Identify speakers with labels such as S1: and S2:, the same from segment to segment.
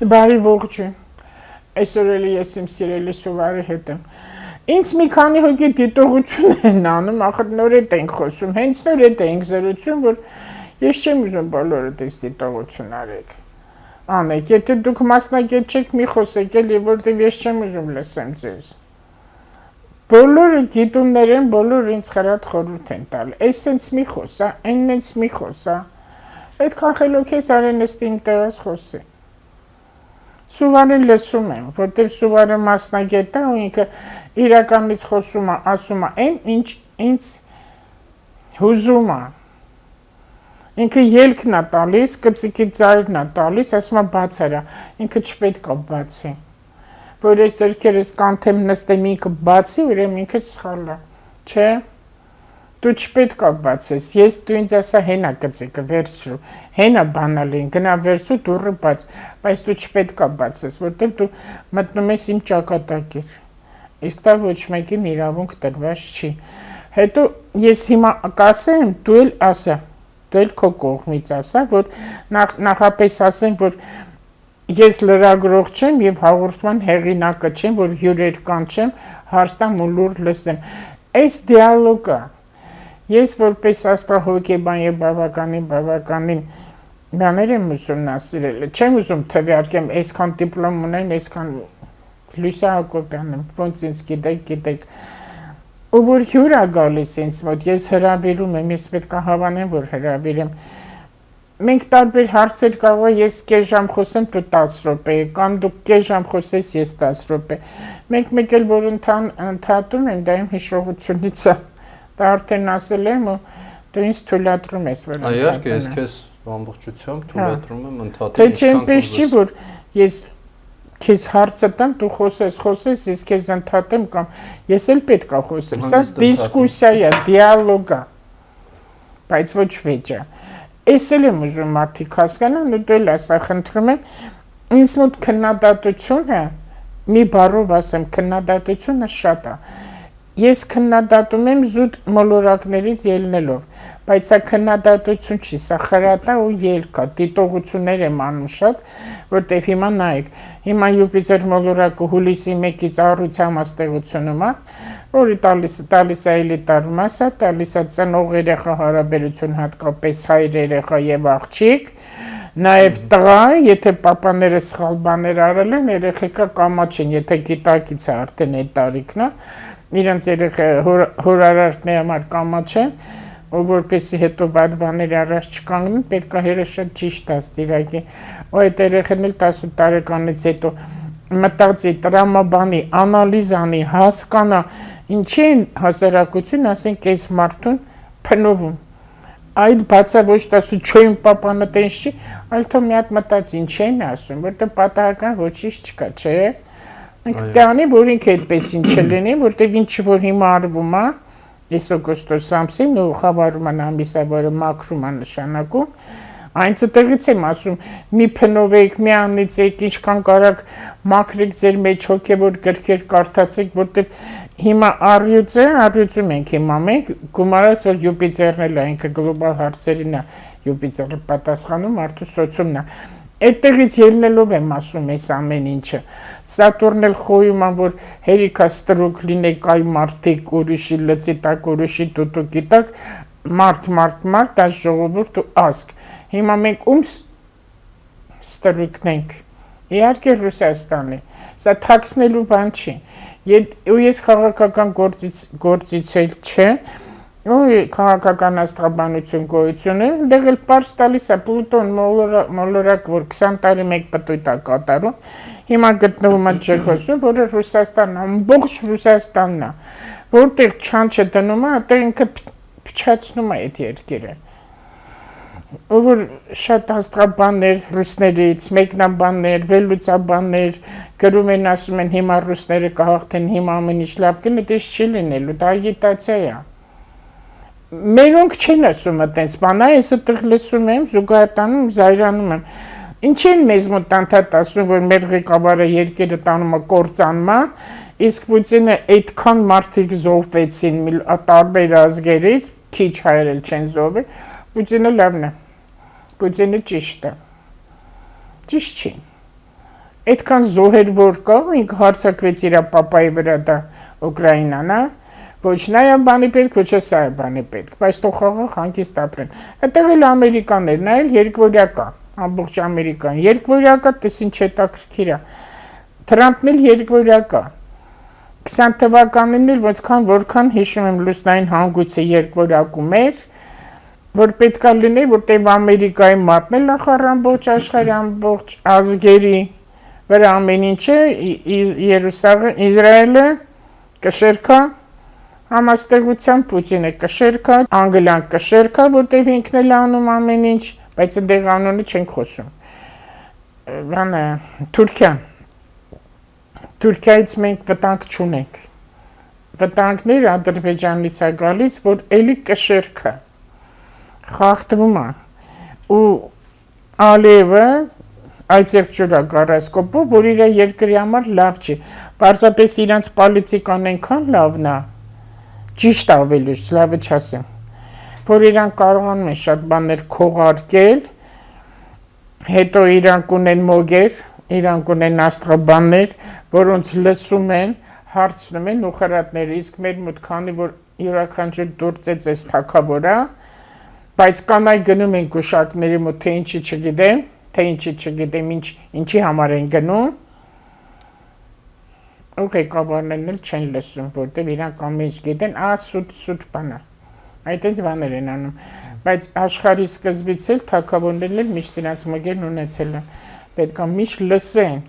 S1: Բարի ողջույն։ Այսօր էլի ես իմ սիրելի Սուվարի հետ եմ։ Ինձ մի քանի հոգի դիտողություն են անում, ախր նորեդ ենք խոսում, հենց նորեդ ենք զրուցում, որ ես չեմ ուզում բոլորդ այս դիտողություն արեք։ Անեք, եթե դուք մասնագետ չեք, մի խոսեք էլի, որտեղ ես չեմ ուզում լսեմ ձեզ։ Բոլորը գիտումներ են, բոլորը ինձ խրատ խորհուրդ են տալ։ Այս սենց մի խոսա, այննենց մի խոսա։ Այդքան խելոք ես արեն ըստ իմ տեղս խոսի։ Սուվարին լսում եմ, որտեղ Սուվարը մասնագետ է ու ինքը իրականից խոսում է, ասում է այն, ինչ ինձ հուզում է։ Ինքը ելքն է տալիս, կծիկի ծայրն է տալիս, ասում է բաց արա, ինքը չպետք է բացի։ Որ այս ձեռքերս կանթեմ նստեմ ինքը բացի, ուրեմն ինքը սխալ է, չէ։ Դու չպետք է բացես, ես դու ինձ ասա հենա կծիկը վերցրու, հենա բանալին, գնա վերցու դուռը բաց, բայց դու չպետք է բացես, որտեղ դու մտնում ես իմ ճակատագիր, իսկ դա ոչ մեկին իրավունք տրված չի։ Հետո ես հիմա կասեմ, դու էլ ասա, դու էլ քո կողմից ասա, որ նախապես ասենք, որ ես լրագրող չեմ եւ հաղորդման հեղինակը չեմ, որ հյուրեր կանչեմ, հարստամ ու լուր լսեմ։ Այս դիալոգը ես որպես աստղահոգեբան եւ բավականին բաներ եմ ուսումնասիրել, չեմ ուզում թվարկեմ, այսքան դիպլոմ ունեմ, այսքան Լուսա Հակոբյան եմ, ոնց ինձ գիտեք, ու որ հյուր է գալիս ինձ մոտ, ես հրավիրում եմ, ես պետք է հավանեմ, որ հրավիրեմ։ Մենք տարբեր հարցեր կարող ես կես ժամ խոսեմ, դու 10 րոպե, կամ դու կես ժամ խոսես, ես 10 րոպե։ Մենք մեկ էլ որ ընդհատում եմ, դա իմ հիշողությունից է։ Դա արդեն ասել եմ ու դու ինձ թույլատրում ես, որ ընդհատում եմ։
S2: Իհարկե, ես քեզ ամբողջությամբ թույլատրում եմ ընդհատել։
S1: Թե չենպես չի, որ ես քեզ հարցը տամ, դու խոսես, ես քեզ ընդհատեմ կամ ես էլ պետք է խոսեմ։ Սա դիսկուսիա է, դիալոգ է, բայց ոչ վեճ է։ Ես էլ եմ ուզում մարդիկ հասկանան, ու դու էլ ասա, խնդրում եմ, ինձ մոտ քննադատությունը, մի բառով ասեմ, քննադատությունը շատ է։ Ես քննադատում եմ զուտ մոլորակներից ելնելով, բայց սա քննադատություն չի, սա խրատ է ու ելք է, դիտողություններ եմ անում շատ, որտեղ հիմա նայեք, հիմա Յուպիտեր մոլորակը հուլիսի 1-ից առույցի ստեղծությունում է, որը տալիս է էլիտար մասը, տալիս է ծնող երեխա հարաբերություն, հատկապես հայր երեխա եւ աղջիկ, նաեւ տղա, եթե պապաները սխալ բաներ արել են, երեխեքա կամաչ են, եթե գիտակից է արդեն այդ տարիքն է, իրենց հորարարքների համար կամաչ են, ու որպեսի հետո բադ բաներ առաջ չկանգնեն, պետք է հերը շատ ճիշտ դաստիարակի, ու այդ երեխան էլ 18 տարեկանից հետո մտածի, տրամաբանի, անալիզ անի, հասկանա, ինչի են հասարակություն, ասենք, այս մարդուն փնովում։ Այդ բացա ոչ տասու չոյին պապանը տենց չի, այլ թո մի հատ մտած ինչ են ասում, որտեղ պատահական ոչինչ չկա, չէ։ Դանի, որ ինքը այդպես ինչ չլինի, որտեղ ինչ որ հիմա արվում է, ես օգոստոս ամսին ու խավարման ամիսը, որը մաքրում է նշանակում, այնց տեղից եմ ասում, մի փնովեք, մի անիծեք, ինչքան կարակ մաքրեք ձեր մեջ հոգևոր գրքեր կարդացեք, որտեղ հիմա առյուծում ենք հիմա մենք, գումարած որ Յուպիտերն էլ է, ինքը գլոբալ հարցերին է, Յուպիտերը պատասխանում, արդու սոցիումն է։ Այդտեղից ելնելով եմ ասում այս ամեն ինչը, Սատուրն էլ խոյում է, որ հերիքա ստրուկ լինեք այ մարդիկ, ուրիշի լծի տակ, ուրիշի տուտուկի տակ, մարդ, այս ժողովուրդ ու ազգ։ Հիմա մենք ում ստրուկն ենք, իհարկե Ռուսաստանի, սա թաքցնելու բան չի, ու ես քաղաքական գործիցել չեմ, ու քաղաքական աստղաբանություն գոյություն է, դեղ էլ պարզ տալիս է Պլուտոն մոլորակ, որ 20 տարի մեկ պտույտ է կատարում, հիմա գտնվում է Ջերհոսում, որը Ռուսաստանն է, ամբողջ Ռուսաստանն է, որտեղ չանչը դնում է, այդտեղ ինքը փչացնում է այդ երկիրը, ու որ շատ աստղաբաններ ռուսներից, մեկնաբաններ, վերլուծաբաններ գրում են, ասում են հիմա ռուսները կհաղթեն, հիմա ամեն ինչ լավ կլինի, դա չի լինելու, դա ագիտացիա է։ Մերոնք չեն ասում այդպես բան, ես այդտեղ լսում եմ, զուգահեռանում, զայրանում եմ։ Ինչ են մեզ մոտ անդադ ասում, որ մեր ղեկավարը երկիրը տանում է կործանման, իսկ Պուտինը այդքան մարդիկ զոհվեցին տարբեր ազգերից, քիչ հայերել չեն զոհվել, Պուտինը լավն է, Պուտինը ճիշտ է, ճիշտ չի, Այդքան զոհեր որ կա, ինքը հարձակվեց իր պապայի վրա դա Ուկրաինան, ոչ նա է բանի պետք, ոչ սա է բանի պետք, բայց թող խաղաղ հանգիստ ապրեն։ Այդտեղ էլ ամերիկաներն էլ երկվորյակա, ամբողջ Ամերիկան երկվորյակա, տես ինչ հետաքրքիր է։ Թրամփն էլ երկվորյակա։ 20 թվականին էլ որքան հիշում եմ լուսնային հանգույցը երկվորյակում էր, որ պետքա լինի, որտեղ Ամերիկայի մատնել նախար ամբողջ աշխարհի ամբողջ ազգերի վրա ամեն ինչը Իսրայելը կշերքա համաստեղության Պուտինը կշերքա, Անգլիան կշերքա, որտեղ ինքն էլ անում ամեն ինչ, բայց այնտեղ անունը չենք խոսում։ Բանը Թուրքիայից մենք վտանգ չունենք։ Վտանգները Ադրբեջանից է գալիս, որ էլի կշերքա, խախտվում է, ու Ալիևը այդեղ ջուրա գարասկոպով, որ իր երկրի համար լավ չի, պարզապես իրանց պոլիտիկան այնքան լավն է, ճիշտ ավելի, լավը չասեմ, որ իրան կարողանում են շատ բաներ քողարկել, հետո իրանք ունեն մոգեր, իրանք ունեն աստղաբաններ, որոնց լսում են, հարցնում են ու խրատներ, իսկ մեր մոտ քանի որ յուրաքանչյուր դուրծեց էս թակավորը, բայց կանայ գնում են գուշակների մոտ, թե ինչի չգիտեմ, ինչի համար են գնում, ու ղեկավարներն էլ չեն լսում, որտեղ իրանք ամեն ինչ գիտեն, սուտ բան է, այդպես բաներ են անում, բայց աշխարհի սկզբից էլ թագավորներն էլ միշտ իրանց մոգերն ունեցել են, պետք է միշտ լսեն,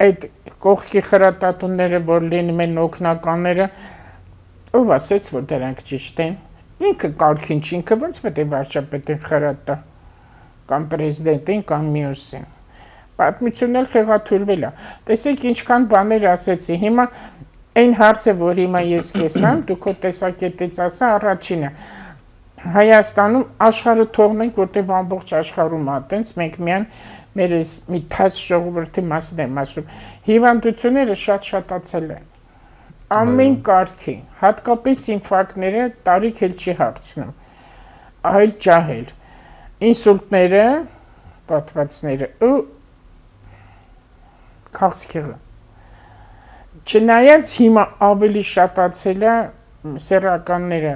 S1: այդ կողքի խրատատունները, որ լինում են օգնականները, ով ասեց, որ դրանք ճիշտ են, ինքը կարգին չի, ինքը ոնց պետք է վարչապետին խրատա, կամ պրեզիդենտին, կամ մյուսին, պատմությունն էլ խեղաթյուրվել է, տեսեք ինչքան բաներ ասեցի, հիմա այն հարցը, որ հիմա ես կեսնամ, դու քո տեսակետից ասա առաջինը, Հայաստանում աշխարհը թողնենք, որտեղ ամբողջ աշխարհում է տենց, մենք միայն մեր մի թաց ժողովրդի մասին եմ ասում, հիվանդությունները շատ-շատացել են, ամեն կարգի, հատկապես ինֆարկտները տարիք էլ չի հարցնում, այլ ջահել, ինսուլտները, պատվածները ու քաղցկեղը, չնայած հիմա ավելի շատացել է սեռականները,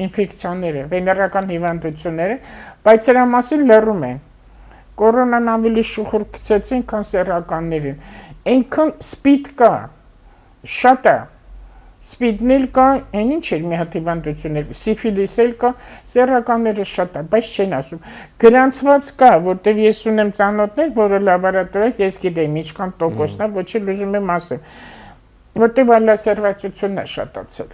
S1: ինֆեկցիաները, վեներական հիվանդությունները, բայց սրա մասին լռում են, կորոնան ավելի շուխուր գցեցին, քան սեռականներին, այնքան սպիդ կա, շատ է, սպիդն էլ կա, այն ինչ էր մի հատ հիվանդություններ, սիֆիլիս էլ կա, սեռականները շատ է, բայց չեն ասում, գրանցված կա, որտեղ ես ունեմ ծանոթներ, որը լաբորատորիայից ես գիտեմ, ինչքան տոկոսն է, ոչ էլ ուզում եմ ասեմ, որտեղ վալասերվածությունն է շատացել,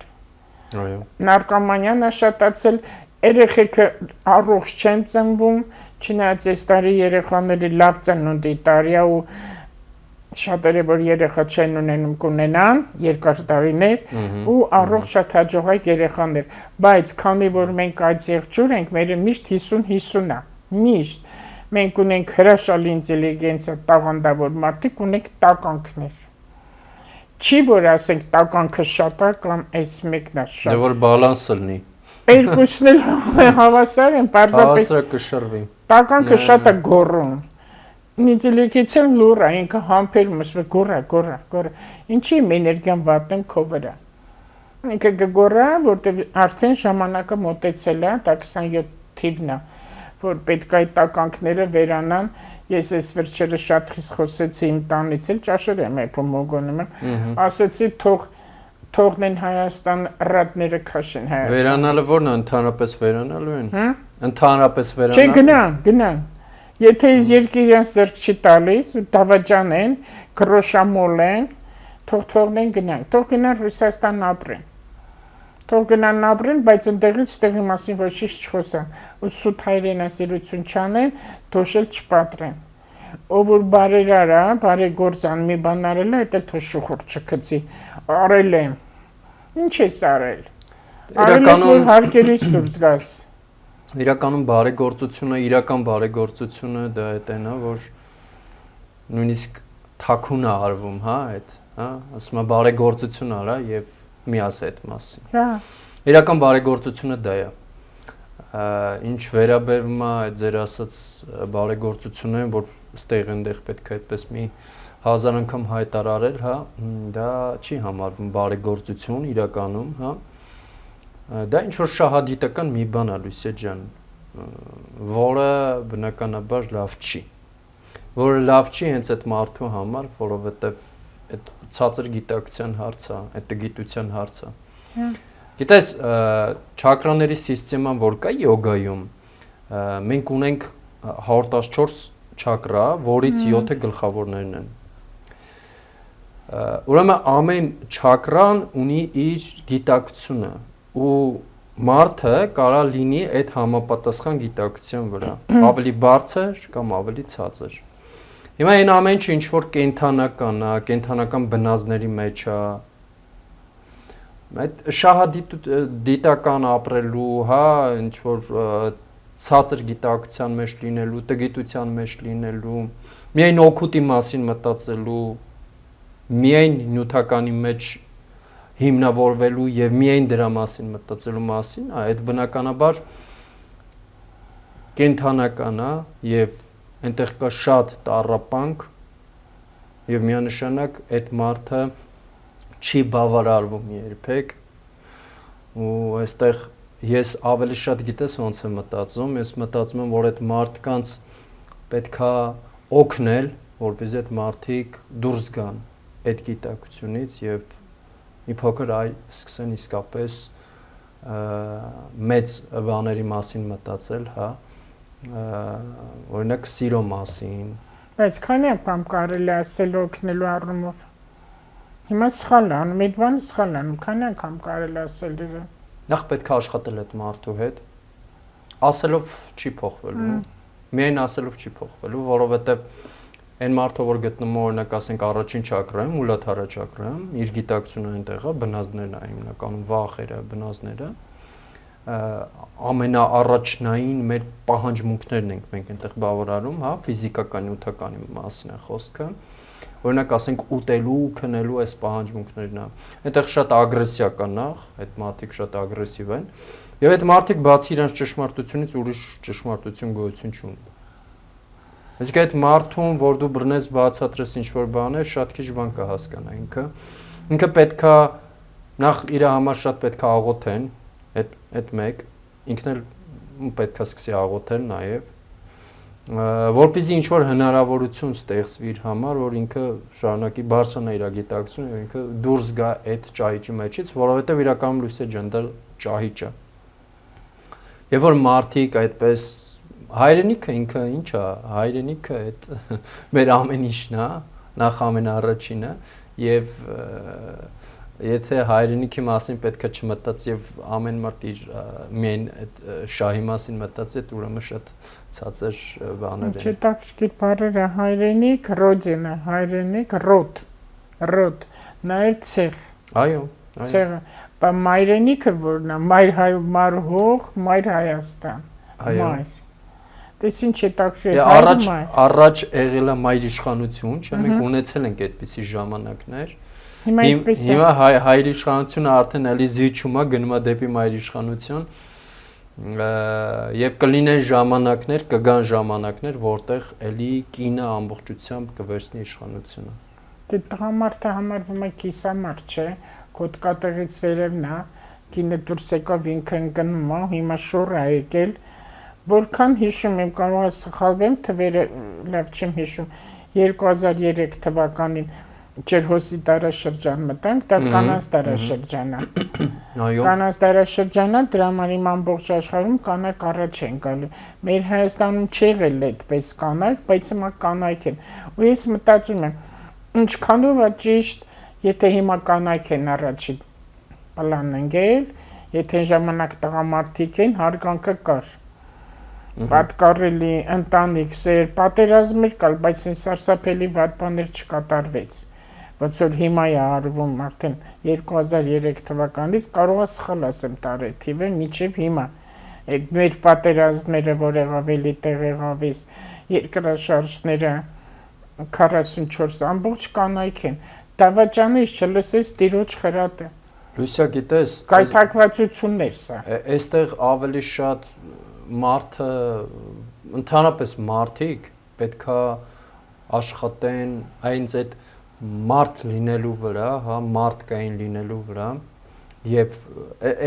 S1: նարկոմանիան է շատացել, երեխեքը առողջ չեն ծնվում, չնայած այս տարի երեխաների լավ ծնունդի տարի է ու շատերը, որ երեխա չեն ունենում կունենան, երկար տարիներ ու առողջ շատ հաջողակ երեխաներ, բայց քանի որ մենք այդ եղջյուր ենք, մերը միշտ 50-50 է, միշտ, մենք ունենք հրաշալի ինտելիգենցիա, տաղանդավոր մարդիկ, ունենք տականքներ, չի որ ասենք տականքը շատ է կամ այս մեկն է շատ,
S2: որ բալանսը լինի,
S1: երկուսն էլ հավասար են, պարզապես
S2: կշռվի,
S1: տականքը շատ է գոռում, ինտելիգենցիա լուր է, ինքը համբերում է, գոռա, ինչի իմ էներգիան վատեն քո վրա, ինքը կգոռա, որտեղ արդեն ժամանակը մոտեցել է, դա 27 թիվն է, որ պետք է այդ տականքները վերանան, ես այս վերջերը շատ խիստ խոսեցի իմ տանից էլ ճաշեր եմ եփում մոգոնում եմ, ասեցի թողնեն Հայաստան ռադները քաշեն Հայաստան։
S2: Վերանալը ո՞րն է, ընդհանրապես վերանալու են։ Ընդհանրապես վերանալու։
S1: Չէ, գնան։ Եթե այս երկիրը իրենց ձեռք չի տալիս, դավաճանեն, գրոշամոլեն, թողնեն գնան, թող գնան Ռուսաստան ապրեն։ Թող գնան ապրեն, բայց ընդեղից ստեղի մասին ոչինչ չխոսան, ու սուտ հայրենասիրություն չանեն, թոշել չպատրեն։ Ով որ բարերար է, բարեգործան մի բան արել է, դա թող շուխուր չգցի, արել եմ։ Ինչ ես արել։ Արել ես, որ հարկերից դուրս գաս։
S2: Իրականում բարեգործությունը, իրական բարեգործությունը դա այդն է, որ նույնիսկ թաքուն է արվում, հա, այդ, հա, ասում է բարեգործություն արա եւ մի ասա այդ մասին։
S1: Հա։
S2: Իրական բարեգործությունը դա է։ Ինչ վերաբերում է այդ ձեր ասած բարեգործությունը, որ ստեղ այնտեղ պետք է այդպես մի 1000 անգամ հայտարարել, հա, դա չի համարվում բարեգործություն իրականում, հա։ Դա ինչ որ շահադիտական մի բան է, Լուսիե ջան, որը բնականաբար լավ չի։ Որը լավ չի հենց այդ մարդու համար, որովհետև այդ ցածր գիտակցության հարց է, այդ գիտության հարց է։ Գիտես, չակրաների սիստեման որ կա յոգայում, մենք ունենք 114 չակրա, որից 7-ը գլխավորներն են։ Ուրեմն ամեն չակրան ունի իր գիտակցությունը ու մարդը կարա լինի այդ համապատասխան գիտակցության վրա, ավելի բարձր կամ ավելի ցածր։ Հիմա այն ամեն ինչ ինչ որ կենթանական է, կենթանական բնազների մեջ է, այդ շահադիտական ապրելու, հա, ինչ որ ցածր գիտակցության մեջ լինելու, տգիտության մեջ լինելու, միայն օգուտի մասին մտածելու, միայն նյութականի մեջ հիմնավորվելու եւ միայն դրա մասին մտածելու մասին, այդ բնականաբար կենթանական է եւ այնտեղ կա շատ տառապանք եւ միանշանակ այդ մարդը չի բավարարվում երբեք ու այստեղ ես ավելի շատ գիտես ոնց եմ մտածում, ես մտածում եմ, որ այդ մարդկանց պետքա օգնել, որպեսզի այդ մարդիկ դուրս գան այդ գիտակցությունից եւ մի փոքր սկսեն իսկապես մեծ բաների մասին մտածել, հա, օրինակ սիրո մասին։
S1: Բայց քանի անգամ կարելի ասել օգնելու առումով։ Հիմա սխալ է, մի բան սխալ է, քանի անգամ կարելի ասել դրա։
S2: Նախ պետք է աշխատել այդ մարդու հետ, ասելով չի փոխվելու, միայն ասելով չի փոխվելու, որովհետև այն մարդը, որ գտնում է օրինակ ասենք առաջին չակրայում, մուլադհարա չակրայում, իր գիտակցությունը այնտեղ է, բնազդներն է հիմնականում վախերը, բնազդները, ամենաառաջնային մեր պահանջմունքներն ենք մենք այնտեղ բավարարում, հա, ֆիզիկական, նյութականի մասին է խոսքը։ Օրինակ ասենք ուտելու, քնելու այս պահանջմունքներն է։ Այնտեղ շատ ագրեսիա կա նախ, այդ մարդիկ շատ ագրեսիվ են, եւ այդ մարդիկ բացի իրենց ճշմարտությունից ուրիշ ճշմարտություն գոյություն չունի։ Իսկ այդ մարդուն, որ դու բռնես բացատրես ինչ-որ բաներ, շատ քիչ բան կհասկանա ինքը։ Ինքը պետքա նախ իր համար շատ պետքա աղոթեն, այդ մեկ, ինքն էլ պետքա սկսի աղոթել նաեւ, որպեսզի ինչ որ հնարավորություն ստեղծվի իր համար, որ ինքը շարունակի բարձրանա իր գիտակցությունը եւ ինքը դուրս գա այդ ճահիճի մեջից, որովհետեւ իրականում Լուսիե ջան դա ճահիճ է։ Եվ որ մարդիկ այդպես հայրենիքը ինքը ինչ է, հայրենիքը այդ մեր ամեն ինչն է, նախ ամենաառաջինը եւ եթե հայրենիքի մասին պետքա չմտածի եւ ամեն մարդ իր միայն այդ շահի մասին մտածի, ուրեմն շատ ցածր բաներ են։
S1: Չտակշկի բառերը հայրենիք, ռոդինա, հայրենիք, ռոդ, նաեւ ցեղ։
S2: Այո,
S1: ցեղը, բայց մայրենիքը որն է, մայր հող, մայր Հայաստան։ Մայր։ Դες ինչ է տակշի
S2: Առաջ եղել է մայր իշխանություն, չէ՞, մենք ունեցել ենք այդպիսի ժամանակներ։ Հիմա հայր իշխանությունը արդեն էլի զիջում է, գնում է դեպի մայր իշխանություն։ Եվ կլինեն ժամանակներ, կգան ժամանակներ, որտեղ էլի կինը ամբողջությամբ կվերցնի իշխանությունը։
S1: Դե տղամարդը համարվում է կիսամարդ, չէ՞, կոտկատեղից վերևն է, կինը դուրս եկավ ինքը ընկնում է, հիմա շուռ է եկել, որքան հիշում եմ, կարող է սխալվեմ, թվերը լավ չեմ հիշում, 2003 թվականին Չերհոսի դարաշրջան մտանք, դա կանանց դարաշրջան է։
S2: Այո։
S1: Կանանց դարաշրջանը դրա համար իմ ամբողջ աշխարհում կանայք առաջ են գալու։ Մեր Հայաստանում չի եղել այդպես կանայք, բայց հիմա կանայք են։ Ու ես մտածում եմ, ինչքանով է ճիշտ, եթե հիմա կանայք են առաջի պլան ընկել, եթե ժամանակ տղամարդիկ են, հարգանքը կար։ Պատկառելի ընտանիք, սեր, պատերազմներ կար, բայց այն սարսափելի վատ բաներ չկատարվեց։ Ոնց որ հիմա է արվում արդեն 2003 թվականից, կարող է սխալ ասեմ տարեթիվը, մինչև հիմա։ Այդ մեր պատերազմները, որ եղավ էլի տեղ եղավ, երկրաշարժները 44 ամբողջ կանայք են։ Դավաճանից չլսես տիրոջ խրատը։
S2: Լուսիա, գիտես,
S1: կայթակվածություններ սա։
S2: Այստեղ ավելի շատ մարդը, ընդհանրապես մարդիկ պետքա աշխատեն այնց այդ մարդ լինելու վրա, հա, մարդկային լինելու վրա եւ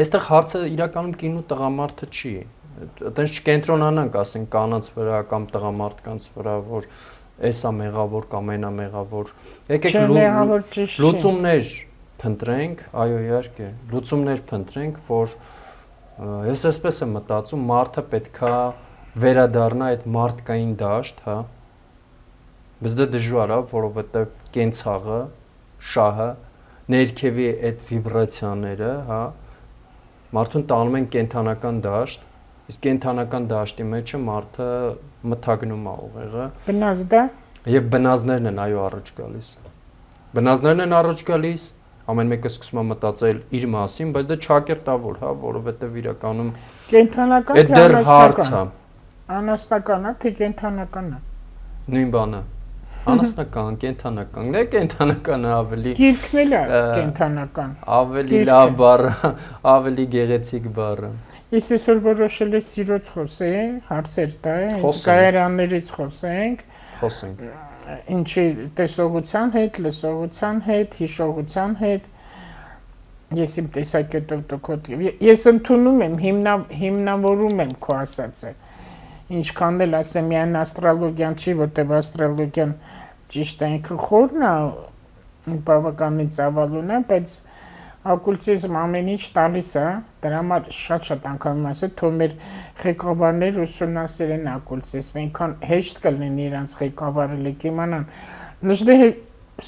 S2: այստեղ հարցը իրականում կինու տղամարդը չի։ Այտենց չկենտրոնանանք, ասենք կանանց վրա կամ տղամարդկանց վրա, որ էսա մեղավոր կամ այնա մեղավոր։ Եկեք լուծումներ փնտրենք, այո, իհարկե, լուծումներ փնտրենք, որ ես այսպես եմ մտածում, մարդը պետքա վերադառնա այդ մարդկային դաշտ, հա։ Բայց դա դժվար է, որովհետև կենցաղը, շահը, ներքևի այդ վիբրացիաները, հա, մարդուն տանում են կենթանական դաշտ, իսկ կենթանական դաշտի մեջը մարդը մթագնում է ուղեղը։
S1: Բնազդ է։ Եվ
S2: բնազդներն են այո առաջ գալիս։ Բնազդներն են առաջ գալիս, ամեն մեկը սկսում է մտածել իր մասին, բայց դա չակերտավոր, հա, որովհետև իրականում
S1: կենթանական
S2: թե անասնական։
S1: Անասնական է, թե կենթանական է։
S2: Նույն բանը։ Անասնական, կենթանական, դե կենթանականը ավելի
S1: Գիրքն էլ է կենթանական։
S2: Ավելի լավ բառ, ավելի գեղեցիկ բառ։
S1: Ես այսօր որոշել եմ սիրոց խոսել, հարցեր տալ, կայարաններից խոսենք։ Ինչի տեսողության հետ, լսողության հետ, հիշողության հետ, ես իմ տեսակետով դուքոտ, ես ընդունում եմ, հիմնավորում եմ քո ասածը, ինչքան էլ ասեմ միայն աստրալոգյան չի, որտև աստրալոգյան ճիշտ է ինքը խորն է, բավականին ծավալուն է, բայց օկուլտիզմ ամեն ինչ տալիս է, դրա համար շատ անգամ ասել, թող մեր ղեկավարներ ուսումնասիրեն օկուլտիզմ, այնքան հեշտ կլինի իրանց ղեկավարելը կիմանան։ Նժդեհը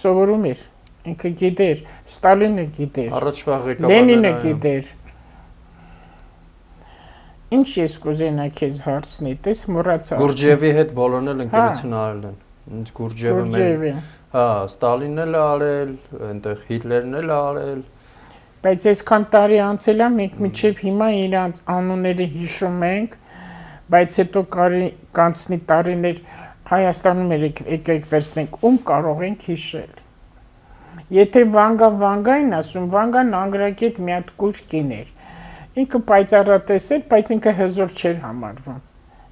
S1: սովորում էր, ինքը գիտեր, Ստալինը գիտեր,
S2: առաջվա ղեկավարները,
S1: Լենինը գիտեր։ Ինչ ես կուզենա քեզ հարցնի, տես մոռացա։
S2: Գուրջևի հետ բոլորն էլ ընկերություն արել են։ Ինչ Գուրջևը, հա, Ստալինն էլ արել, այնտեղ Հիտլերն էլ արել։
S1: Բայց այսքան տարի անցել է, մենք մինչև հիմա իրանց անունները հիշում ենք, բայց հետո կանցնի տարիներ Հայաստանում եկեք վերցնենք, ում կարող ենք հիշել։ Եթե Վանգային ասում, Վանգան անգրագետ մի հատ կուր կին էր։ Ինքը պայծառատես էր, բայց ինքը հզոր չէր համարվում։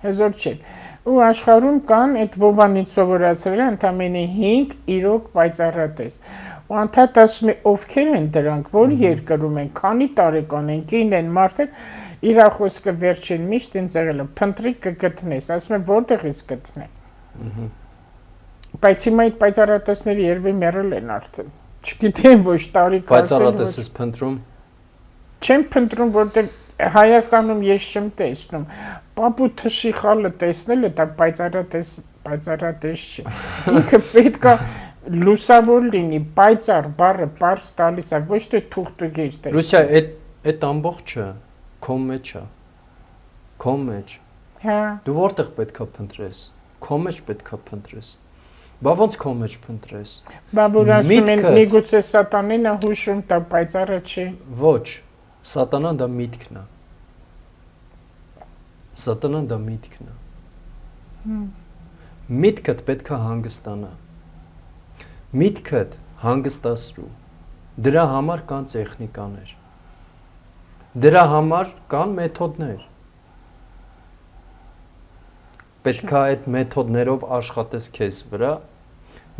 S1: Հզոր չէր։ Ու աշխարհում կան այդ Վովանից սովորացրել ընդամենը 5 իրոք պայծառատես։ Ու անդադ ասում է ովքեր են դրանք, որ երկրում են, քանի տարեկան են, կին են, մարդ են, իր խոսքը վերջին միշտ ինձ եղել է, փնտրիկ կգտնես, ասում եմ որտեղից գտնեմ։ Բայց հիմա այդ պայծառատեսները երևի մեռել են արդեն։ Չգիտեմ ոչ տարիք ասել։
S2: Պայծառատես ես փնտրում։
S1: Չեմ փնտրում, որտեղ Հայաստանում ես չեմ տեսնում։ Պապու թշի խալը տեսնել է, դա պայծառատես չի։ Ինքը պետքա լուսավոր լինի, պայծառ բառը պարզ տալիս է, ոչ թե թուղթուգիր տեսնել։
S2: Լուսիա, այդ ամբողջը քո մեջ է։ Քո մեջ։
S1: Հա։
S2: Դու որտեղ պետքա փնտրես։ Քո մեջ պետքա փնտրես։ Բա ոնց քո մեջ փնտրես։
S1: Բա որ ասում են միգուցե սատանին է հուշում, դա պայծառը չի։
S2: Ոչ, սատանան դա միտքն է։ Սատանան դա միտքն է։ Միտքդ պետքա հանգստանա։ Միտքդ հանգստացրու։ Դրա համար կան տեխնիկաներ։ Դրա համար կան մեթոդներ։ Պետքա այդ մեթոդներով աշխատես քեզ վրա,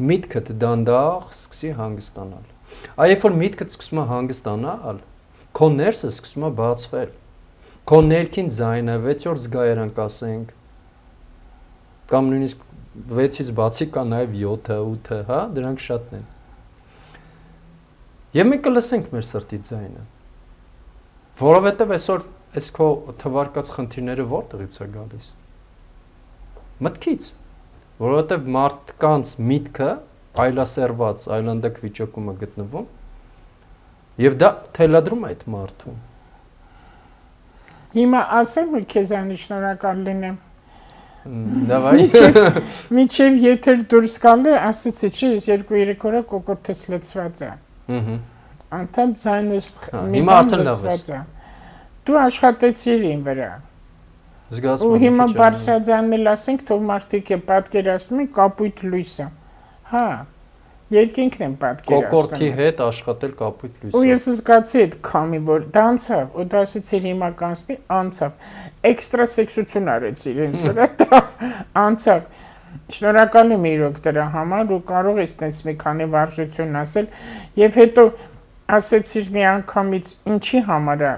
S2: միտքդ դանդաղ սկսի հանգստանալ։ Երբ որ միտքդ սկսում է հանգստանալ, քո ներսը սկսում է բացվել։ Քո ներքին ձայնը 6-րդ զգայարան կասենք, կամ նույնիսկ 6-ից բացի կա նաև 7-ը, 8-ը, հա, դրանք շատն են։ Եվ մենք կլսենք մեր սրտի ձայնը։ Որովհետև այսօր այս քո թվարկած խնդիրները որտեղից է գալիս։ Մտքից, որովհետև մարդկանց միտքը այլասերված, այլանդակ վիճակում է գտնվում եւ դա թելադրում է այդ մարդուն։
S1: Հիմա ասեմ ու քեզանի շնորհակալ լինեմ։
S2: Դավայ։
S1: Միջև եթեր դուրս գալու ասեցի, չէ, ես 2-3 օր կոկորտես լցված է։ Անդադ ձայնս
S2: հիմա արդեն լավ է։
S1: Դու աշխատեցիր իմ վրա։
S2: Զգացում եմ։
S1: Ու հիմա բարձրաձայնել ասենք, թող մարդիկ պատկերացնում են կապույտ լույսը։ Հա։ Երկինքն են պատկերացնում։
S2: Կոկորտի հետ աշխատել կապույտ լույսը։
S1: Ու ես զգացի այդ քամի, որ դա անցավ, ու դա ասեցիր հիմա կանցնի, անցավ։ Էքստրասեքսություն արեցի իրենց վրա, դա անցավ։ Շնորհակալ եմ իրոք դրա համար ու կարող ես տենց մի քանի վարժություն ասել եւ հետո ասեցիր մի անգամից ինչի համար է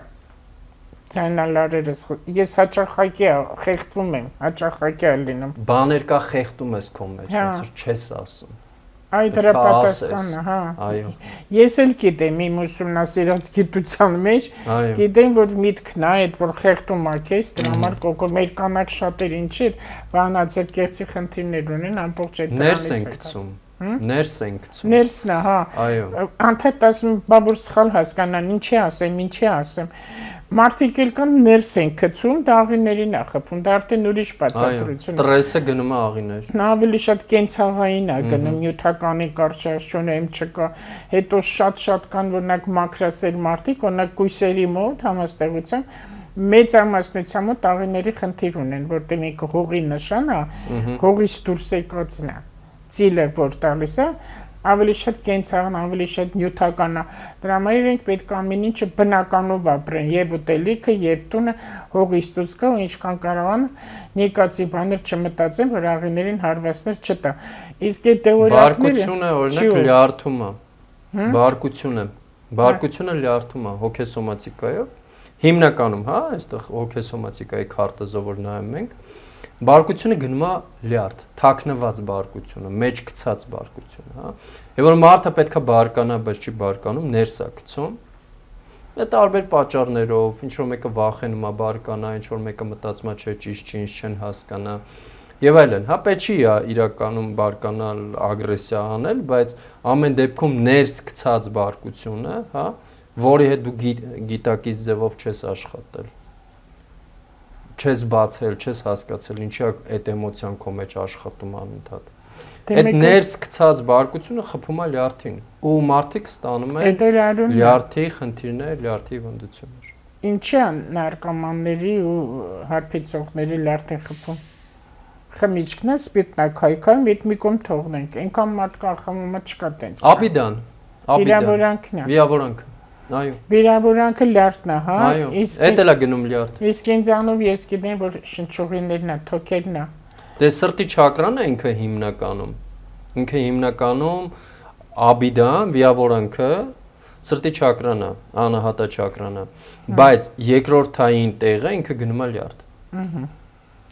S1: ցանալարերս ես հաճախակի խեղդվում եմ հաճախակի լինում
S2: բաներ կա խեղդում ես քո մեջ ոնց չես ասում
S1: այ դրա պատասխանը հա
S2: այո
S1: ես էլ գիտեմ իմ ուսումնասիրած գիտության մեջ գիտեմ որ միտքն է այդ որ խեղդում ա քեզ դրա համար կոկոր մեր կանակ շատեր ինչի վանացել կեղծի խնդիրներ ունեն ամբողջ այդ
S2: ներս են գցում ներս են գցում
S1: ներսն է հա
S2: այո
S1: անդադ ասում բաբուր սխալ հասկանան ինչի ասեմ մարդիկ էլ կան ներս են գցում դա աղիներին է խփում դա արդեն ուրիշ բացատրություն
S2: է ստրեսը գնում է աղիներ
S1: նա ավելի շատ կենցաղային է գնում նյութականի կարճաշունը եմ չկա հետո շատ կան օրինակ մակրասեր մարդիկ օրինակ կույսերի մոտ համաստեղությամբ մեծ ամասնության մոտ աղիների խնդիր ունեն որտեղ մի հողի նշան է հողից դուրս եկածն է ծիլը որ տալիս է ավելի շատ կենցաղն ավելի շատ նյութական է դրա համար իրենք պետք է ամեն ինչը բնականով ապրեն եւ ուտելիքը եւ տունը հողից դուրս գա ու ինչքան կարողան նիկացի բաներ չմտածեն որ աղիներին հարվածներ չտա իսկ այդ
S2: բարկությունը օրինակ լյարդում է բարկությունը լյարդում է հոգեսոմատիկայով հիմնականում հա այստեղ հոգեսոմատիկայի քարտեզով որ նայում ենք բարկությունը գնում է լյարդ, թաքնված բարկությունը, մեջ գցած բարկությունը, հա։ Եվ որ մարդը պետք է բարկանա, բայց չի բարկանում, ներս է գցում։ Դա տարբեր պատճառներով, ինչ որ մեկը վախենում է բարկանա, ինչ որ մեկը մտածում է չէ ճիշտ չի, ինչ չեն հասկանա։ Եվ այլն, հա, պետք չի իրականում բարկանալ, ագրեսիա անել, բայց ամեն դեպքում ներս գցած բարկությունը, հա, որի հետ դու գիտակից ձևով չես աշխատել։ Չես բացել, չես հասկացել ինչի այդ էմոցիան քո մեջ աշխատում անընդհատ։ Այդ ներս գցած բարկությունը խփում է լյարդին ու մարդիկ ստանում են լյարդի խնդիրներ, լյարդի վնդություններ։
S1: Ինչի է նարկոմանների ու հարբեցողների լյարդին խփում։ Խմիչքն է, սպիրտն է քայքայում, այդ մի կողմ թողնենք։ Այնքան մարդկան խմումը չկա տենց։
S2: Աբիդան։
S1: Վիրավորանքն է։
S2: Վիրավորանքը։ Այո։
S1: Վիրավորանքը լյարդն է, հա։
S2: Իսկ այդ էլ է գնում լյարդ։
S1: Իսկ ինձանով ես գիտեմ, որ շնչուղիներն է, թոքերն է։
S2: Դե սրտի չակրան է ինքը հիմնականում։ Ինքը հիմնականում աբիդան, վիրավորանքը սրտի չակրան է, անահատա չակրան է։ Բայց երկրորդային տեղը ինքը գնում է լյարդ։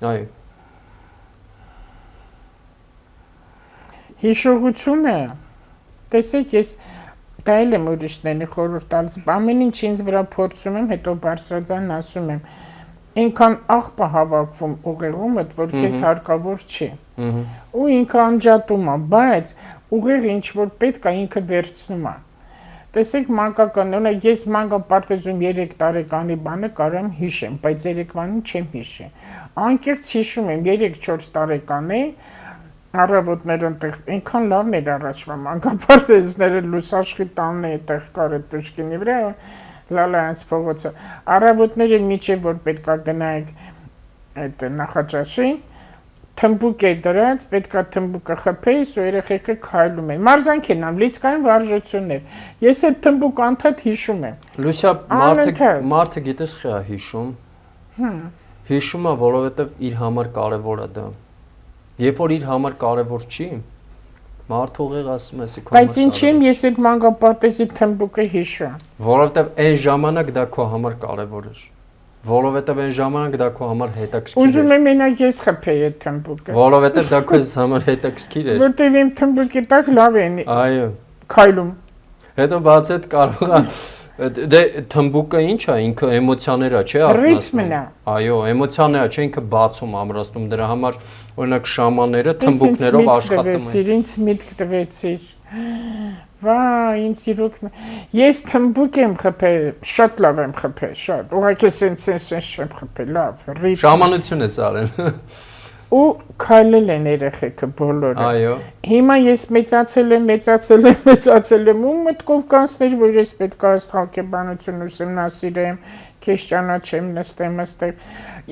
S2: Այո։
S1: Հիշողությունը, տեսեք, ես դա էլ եմ ուրիշներին խորհուրդ տալիս, ամեն ինչ ինձ վրա փորձում եմ, հետո բարձրաձայն ասում եմ, այնքան աղբ է հավաքվում ուղեղումդ, որ քեզ հարկավոր չի։ Ու ինքը անջատում է, բայց ուղեղը ինչ որ պետք է ինքը վերցնում է։ Տեսեք մանկական, օրինակ ես մանկապարտեզում 3 տարեկանի բանը կարամ հիշեմ, բայց երեկվանին չեմ հիշի։ Անկեղծ հիշում եմ 3-4 տարեկանի առավոտներ ընտեղ այնքան լավն էր առաջվա մանկապարտեզները լուսաշխի տանն է այդտեղ կար այդ Պուշկինի վրա լալայանց փողոցը առավոտները միջև որ պետքա գնայք այդ նախաճաշին թմբուկ է դրած պետքա թմբուկը խփեիս ու երեխեքը քայլում են մարզանք են լիցքային վարժություններ ես այդ թմբուկ անդադ հիշում եմ
S2: Լուսիա մարդը գիտես խա հիշում հիշում է որովհետև իր համար կարևոր է դա Երբ որ իր համար կարևոր չի, մարդը ուղիղ ասում է,
S1: բայց ինչի՞ եմ ես այդ մանկապարտեզի թմբուկը հիշում։
S2: Որովհետև այն ժամանակ դա քո համար կարևոր էր։ Որովհետև այն ժամանակ դա քո համար հետաքրքիր էր։
S1: Ուզում եմ մենակ ես խփեի այդ թմբուկը։
S2: Որովհետև դա քո համար հետաքրքիր էր։
S1: Որտեւ իմ թմբուկի տակ լավ են։
S2: Այո։
S1: Քայլում։
S2: Հետո բաց այդ կարող է Դե թմբուկը ինչ է, ինքը էմոցիաներ է, չէ՞ արտնասում։
S1: Ռիթմն է։
S2: Այո, էմոցիաներ է, չէ՞ ինքը բացում, ամրացնում, դրա համար օրինակ շամանները թմբուկներով աշխատում են։
S1: Ինձ միտք տվեցիր։ Վայ, ինձ իրոք ես թմբուկ եմ խփել, շատ լավ եմ խփել, շատ։ Ուղղակի սենց չեմ խփել, լավ, ռիթմ։
S2: Շամանություն ես արել։
S1: Ու քայլել են երեխեքը բոլորը։
S2: Այո։
S1: Հիմա ես մեծացել եմ ու մտքով կանցներ, որ ես պետք է հոգեբանություն ուսումնասիրեմ, քեզ ճանաչեմ, նստեմ այստեղ։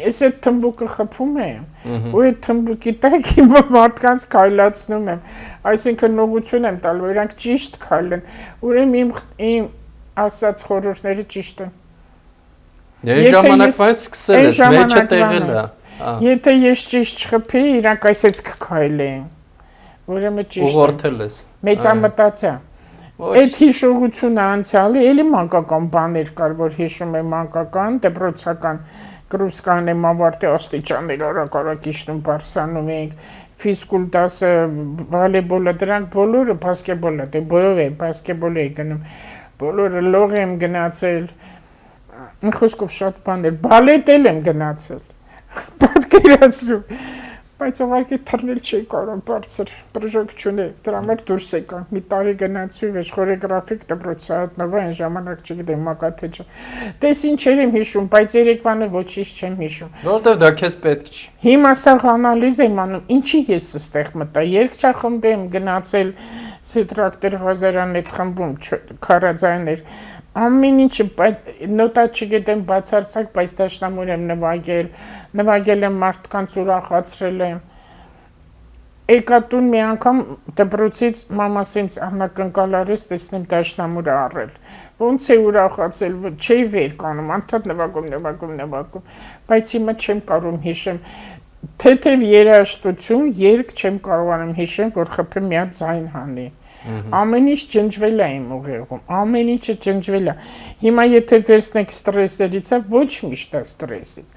S1: Ես այդ թմբուկը խփում եմ ու այդ թմբուկի տակ հիմա մարդկանց քայլացնում եմ։ Այսինքն ուղղություն եմ տալու, իրանք ճիշտ քայլեն։ Ուրեմն իմ ասած խորհուրդները ճիշտ են։
S2: Ես ժամանակվանից սկսել ես, մեջը տեղել է։
S1: Եթե ես ճիշտ չխփի, իրանք այսպես կքայլեն։ Ուրեմն ճիշտ։
S2: Ուղղորդել ես։
S1: Մեծամտածա։ Այդ հիշողությունը անցյալի էլի մանկական բաներ կար, որ հիշում եմ մանկական, դպրոցական կրուսկան եմ ավարտի աստիճաններ արագ իջնում բարձրանում ենք, ֆիզկուլ դասը, վոլեյբոլը, դրանք բոլորը բասկետբոլը, դե բոլորը բասկետբոլ էի գնում, բոլորը լող եմ գնացել, խոսքով շատ բաներ, բալետ եմ գնացել, պատկերացրու, բայց ուղղակի թռնել չի կարող բարձր բրժոք չունի, դրա համար դուրս եկա, մի տարի գնացի, վեճ խորեգրաֆիկ դպրոցի հայտնվա, այն ժամանակ չգիտեմ մակա թե չէ, տես ինչեր եմ հիշում, բայց երեկվանը ոչինչ չեմ հիշում։
S2: Որտեվ դա քեզ պետք չի։
S1: Հիմա սաղ անալիզ եմ անում, ինչի ես ստեղ մտա, երգչախմբի եմ գնացել Սիտրակտեր Ղազարյան այդ խմբում քարաձայներ, ամեն ինչը, բայց նոտա չգիտեմ բացարձակ, բայց դաշնամուր եմ նվագել եմ մարդկանց ուրախացրել եմ։ Եկա տուն մի անգամ դպրոցից մամաս ինձ անակնկալարից տեսնեմ դաշնամուրը առել։ Ոնց է ուրախացել, չէի վեր կանում, անդադ նվագում, բայց հիմա չեմ կարող հիշեմ, թեթև երաժշտություն, երգ չեմ կարողանում հիշեմ, որ խփեմ մի հատ ձայն հանի։ Ամեն ինչ ջնջվել է իմ ուղեղում, ամեն ինչը ջնջվել է։ Հիմա եթե վերցնեք ստրեսերից, ոչ միշտ է ստրեսից։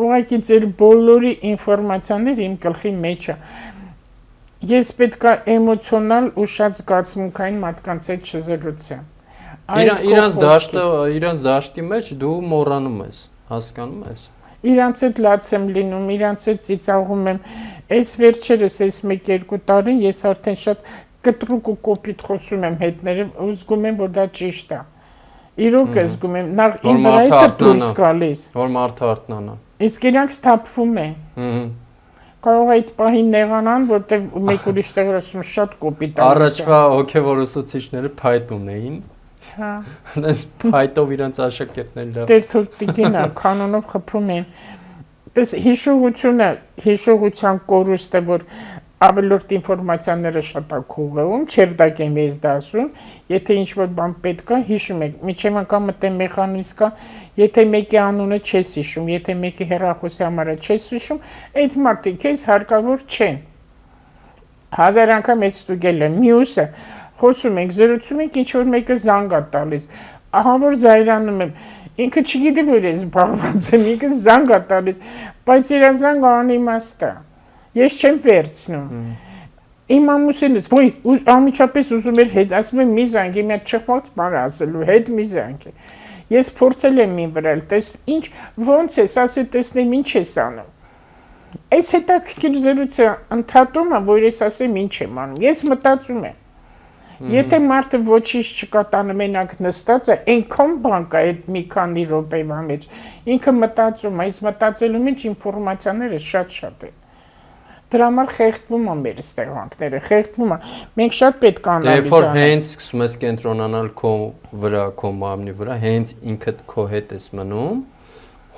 S1: Ուղղակի ձեր բոլորի ինֆորմացիաները իմ գլխի մեջ է։ Ես պետք է էմոցիոնալ ու շատ զգացմունքային մարդկանց հետ չզրուցեմ։
S2: Իրանց դաշտի մեջ դու մոռանում ես, հասկանում ես։
S1: Իրանց հետ լաց եմ լինում, իրանց հետ ծիծաղում եմ։ Այս վերջերս, այս 1-2 տարին ես արդեն շատ կտրուկ ու կոպիտ խոսում եմ հետներով, ու զգում եմ, որ դա ճիշտ է։ Իրոք է զգում եմ, նախ իմ վրայից է դուրս գալիս։
S2: Որ մարդը արթնանա։
S1: Իսկ իրանք սթափվում են։ Կարող է այդ պահին նեղանան, որտեղ մեկ ուրիշ տեղը ասում շատ կոպիտ է։
S2: Առաջվա հոգևոր ուսուցիչները փայտ ունեին։
S1: Հա։
S2: Դες փայտով իրանց աշակերտներն լավ։
S1: Դեր թոքտիկին է, կանոնով խփում են։ Դες հիշողությունը, հիշողության կորուստ է, որ ավելորդ ինֆորմացիաները շատ է քուղում, չերդակ եմ ես դա ասում, եթե ինչ-որ բան պետք է, հիշում եք, միջև անգամ մտեմ մեխանիզմ կա, եթե մեկի անունը չես հիշում, եթե մեկի հեռախոսի համարը չես հիշում, այդ մարդիկ քեզ հարկավոր չեն։ 1000 անգամ ես ստուգել եմ, մյուսը, խոսում ենք, զրուցում ենք, ինչ-որ մեկը զանգ է տալիս, ահա որ զայրանում եմ, ինքը չգիտի, որ ես զբաղված եմ, ինքը զանգ է տալիս, բայց իր զանգը անիմաստ է։ Ես չեմ վերցնում։ Իմ ամուսինս, ոյ, անմիջապես ուզում էր հետ, ասում եմ մի զանգ, մի հատ չխմած բան ասելու, հետ մի զանգ է։ Ես փորձել եմ մի վրալ, ինչ, ոնց ես, ասի տեսնեմ ինչ ես անում։ Այս հետաքրքիր զրույցը ընդհատում է, որ ես ասեմ ինչ եմ անում։ Ես մտածում եմ։ Եթե մարդը ոչինչ չկա տանը մենակ նստած է, այնքան բան կա այդ մի քանի րոպեվա մեջ։ Ինքը մտածում է, այս մտածելու մեջ ինֆորմացիաները շատ են։ Դրա համար խեղդվում է մեր ստեղանքները, խեղդվում է։ Մենք շատ պետք է անալիզ
S2: անենք։ Երբ հենց սկսում ես կենտրոնանալ քո վրա, քո մարմնի վրա, հենց ինքդ քո հետ ես մնում,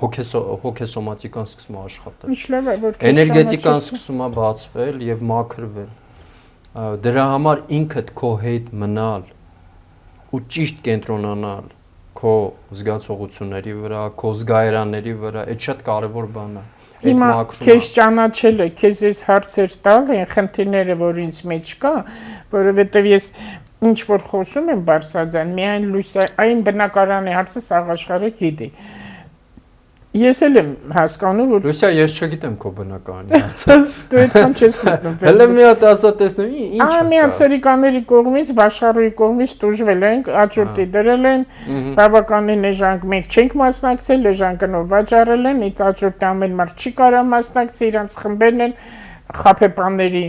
S2: հոգեսոմատիկան սկսում է աշխատել։
S1: Ինչ լավ է, որ
S2: էներգետիկան սկսում է բացվել եւ մաքրվել։ Դրա համար ինքդ քո հետ մնալ ու ճիշտ կենտրոնանալ քո զգացողությունների վրա, քո զգայարանների վրա, այդ շատ կարեւոր բան է։
S1: Հիմա քեզ ճանաչելը, քեզ այս հարցեր տալ են խնդիրները, որ ինձ մեջ կա, որովհետև ես ինչ որ խոսում եմ բարձրաձայն, միայն այն բնակարանի հարցը սաղ աշխարհը գիտի։ Ես էլ եմ հասկանում, որ
S2: Լուսիա, ես չգիտեմ քո բնակարանի հարցը։
S1: Դու այդքան չես մտնում։
S2: Հələ մի հատ ասա տեսնեմ, ինչ։
S1: Մի հատ սերիկաների կողմից, Վաշխարուի կողմից տուժվել ենք, աճուրտի դրել են, բավականին էժանք մենք չենք մասնակցել, էժանքնով վաճառել են, այդ աճուրտի ամեն մարդ չի կարող մասնակցել, իրանց խմբերն են խաբեբաների